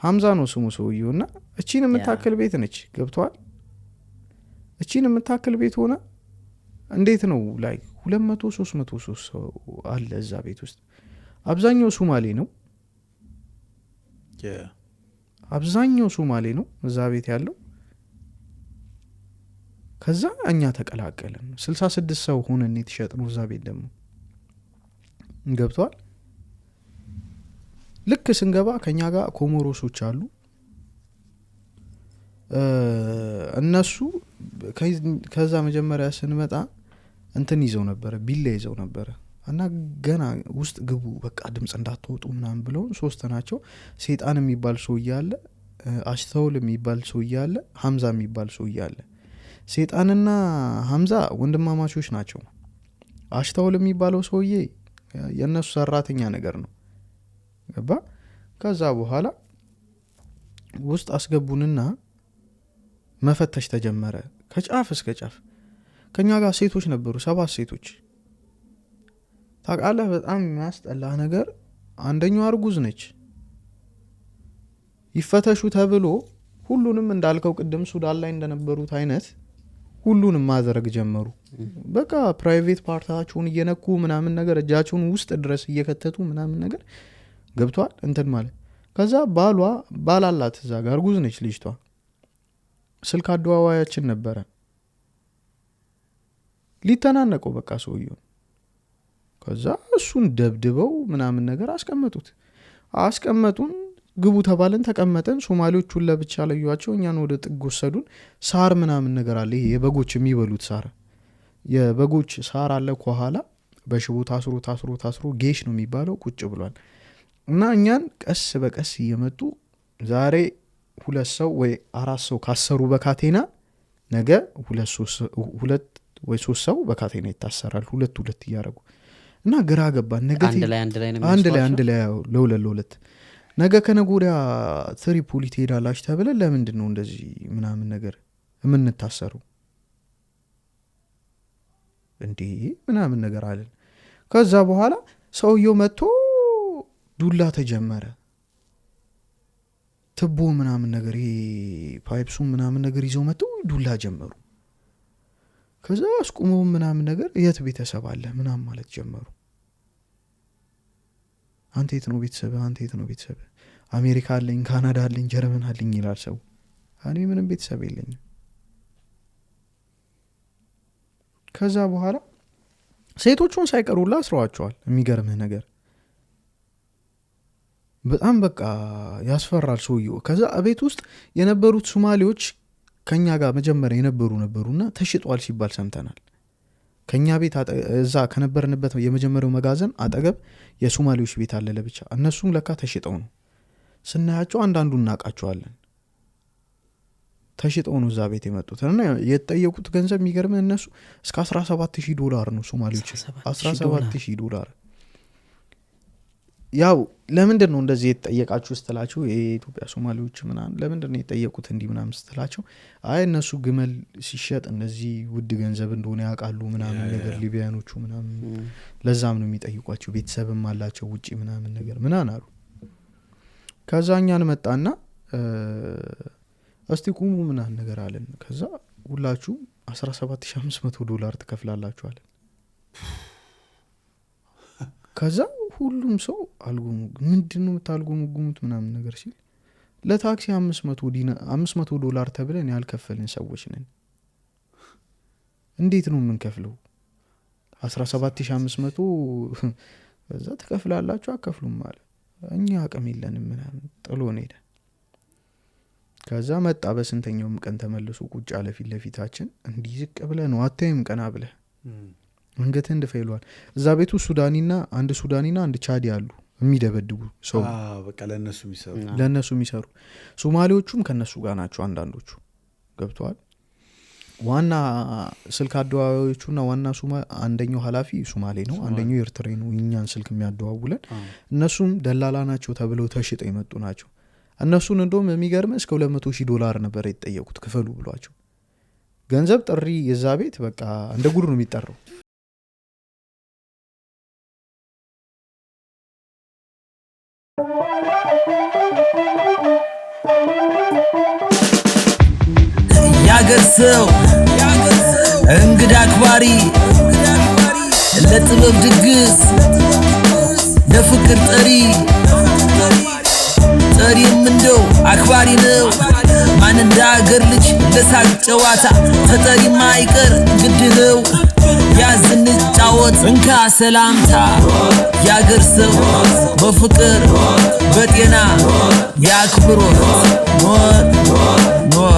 ሀምዛ ነው ስሙ ሰውየው። እና እቺን የምታክል ቤት ነች። ገብቷል? እቺን የምታክል ቤት ሆነ እንዴት ነው ላይ 200-300 ሰው አለ እዛ ቤት ውስጥ። አብዛኛው ሶማሌ ነው። አብዛኛው ሶማሌ ነው እዛ ቤት ያለው። ከዛ እኛ ተቀላቀልን። 66 ሰው ሆነን የተሸጥነው እዛ ቤት ደግሞ ገብቷል። ልክ ስንገባ ከኛ ጋር ኮሞሮሶች አሉ። እነሱ ከዛ መጀመሪያ ስንመጣ እንትን ይዘው ነበረ፣ ቢላ ይዘው ነበረ እና ገና ውስጥ ግቡ በቃ ድምፅ እንዳትወጡ ምናምን ብለው 3 ናቸው። ሴጣን የሚባል ሰው እያለ፣ አሽተውል የሚባል ሰው እያለ፣ ሀምዛ የሚባል ሰው እያለ። ሴጣንና ሀምዛ ወንድማማቾች ናቸው። አሽተውል የሚባለው ሰውዬ የእነሱ ሰራተኛ ነገር ነው። ገባ? ከዛ በኋላ ውስጥ አስገቡንና መፈተሽ ተጀመረ ከጫፍ እስከ ጫፍ። ከኛ ጋር ሴቶች ነበሩ፣ 7 ሴቶች። ታውቃለህ? በጣም የሚያስጠላ ነገር አንደኛው አርጉዝ ነች። ይፈተሹ ተብሎ ሁሉንም እንዳልከው ቅድም ሱዳን ላይ እንደነበሩት አይነት ሁሉንም ማድረግ ጀመሩ። በቃ ፕራይቬት ፓርታቸውን እየነኩ ምናምን ነገር እጃቸውን ውስጥ ድረስ እየከተቱ ምናምን ነገር ገብቷል እንትን ማለት። ከዛ ባላላት እዛ ጋር እርጉዝ ነች ልጅቷ። ስልክ አደዋዋያችን ነበረ። ሊተናነቀው በቃ ሰውየው። ከዛ እሱን ደብድበው ምናምን ነገር አስቀመጡን። ግቡ ተባለን፣ ተቀመጠን። ሶማሌዎቹን ለብቻ ለዩዋቸው፣ እኛን ወደ ጥግ ወሰዱን። ሳር ምናምን ነገር አለ፣ ይሄ የበጎች የሚበሉት ሳር፣ የበጎች ሳር አለ ከኋላ በሽቦ ታስሮ ጌሽ ነው የሚባለው ቁጭ ብሏል። እና እኛን ቀስ በቀስ እየመጡ ዛሬ 2 ሰው ወይ 4 ሰው ካሰሩ በካቴና ነገ 2 ወይ 3 ሰው በካቴና ይታሰራል፣ 2 እያደረጉ እና ግራ ገባን። ነገ አንድ ላይ ለ2 ነገ ከነጎዳ ትሪፖሊ ትሄዳላችሁ ተብለ ለምንድን ነው እንደዚህ ምናምን ነገር የምንታሰሩ እንዴ ምናምን ነገር አለን። ከዛ በኋላ ሰውየው መጥቶ ዱላ ተጀመረ። ትቦ ምናምን ነገር ይሄ ፓይፕሱ ምናምን ነገር ይዘው መጥቶ ዱላ ጀመሩ። ከዛ አስቁመው ምናምን ነገር የት ቤተሰብ አለ ምናምን ማለት ጀመሩ። አንተ የት ነው ቤተሰብ? አንተ የት ነው ቤተሰብ? አሜሪካ አለኝ፣ ካናዳ አለኝ፣ ጀርመን አለኝ ይላል ሰው። እኔ ምንም ቤተሰብ የለኝም። ከዛ በኋላ ሴቶቹን ሳይቀሩላ አስረዋቸዋል። የሚገርምህ ነገር በጣም በቃ ያስፈራል ሰውየው። ከዛ ቤት ውስጥ የነበሩት ሶማሌዎች ከኛ ጋር መጀመሪያ ነበሩና ተሽጧል ሲባል ሰምተናል። ከኛ ቤት እዛ ከነበርንበት የመጀመሪያው መጋዘን አጠገብ የሶማሌዎች ቤት አለ ለብቻ። እነሱም ለካ ተሽጠው ነው ስናያቸው፣ አንዳንዱ እናውቃቸዋለን። ተሽጠው ነው እዛ ቤት የመጡት እና የተጠየቁት ገንዘብ የሚገርምህ እነሱ እስከ $17,000 ነው ሶማሌዎች። $17,000 ያው ለምንድን ነው እንደዚህ የተጠየቃችሁ ስትላቸው የኢትዮጵያ ሶማሌዎች ምናምን ለምንድን ነው የጠየቁት እንዲህ ምናምን ስትላቸው አይ እነሱ ግመል ሲሸጥ እነዚህ ውድ ገንዘብ እንደሆነ ያውቃሉ ምናምን ነገር ሊቢያኖቹ ምናምን ለዛም ነው የሚጠይቋቸው፣ ቤተሰብም አላቸው ውጪ ምናምን ነገር ምናምን አሉ። ከዛ እኛን መጣና እስቲ ቁሙ ምናምን ነገር አለን። ከዛ ሁላችሁ $17,500 ትከፍላላችኋለን። ከዛ ሁሉም ሰው አልጎሙ ምንድን ነው የምታልጎሙት ምናምን ነገር ሲል ለታክሲ $500 ተብለን ያልከፈልን ሰዎች ነን። እንዴት ነው የምንከፍለው? 17,500 ከዛ ትከፍላላችሁ አከፍሉም አለ። እኛ አቅም የለንም ምናምን ጥሎን ሄደ። ከዛ መጣ። በስንተኛውም ቀን ተመልሶ ቁጭ አለ ፊት ለፊታችን። እንዲህ ዝቅ ብለህ ነው አታይም ቀና ብለህ መንገትህ እንድፈይሏል። እዛ ቤቱ ሱዳኒና አንድ ቻዲ አሉ የሚደበድቡ ሰው በቃ ለእነሱ የሚሰሩ ሶማሌዎቹም ከነሱ ጋር ናቸው አንዳንዶቹ ገብተዋል። ዋና ስልክ አደዋዋዮቹና ዋና አንደኛው ኃላፊ ሶማሌ ነው፣ አንደኛው ኤርትራ ነው እኛን ስልክ የሚያደዋውለን። እነሱም ደላላ ናቸው ተብለው ተሽጠው የመጡ ናቸው። እነሱን እንደውም የሚገርም እስከ $200,000 ነበር የተጠየቁት ክፈሉ ብሏቸው። ገንዘብ ጥሪ የዛ ቤት በቃ እንደ ጉድ ነው የሚጠራው። ያገር ሰው እንግዳ አክባሪ ለጥበብ ድግስ ለፍቅር ጠሪም እንደው አክባሪ ነው። ማን እንደ አገር ልጅ ለሳቅ ጨዋታ ተጠሪ ማይቀር ግድ ነው። ያዝን ጫወት እንካ ሰላምታ ያገር ሰው በፍቅር በጤና ያክብሮት ኖር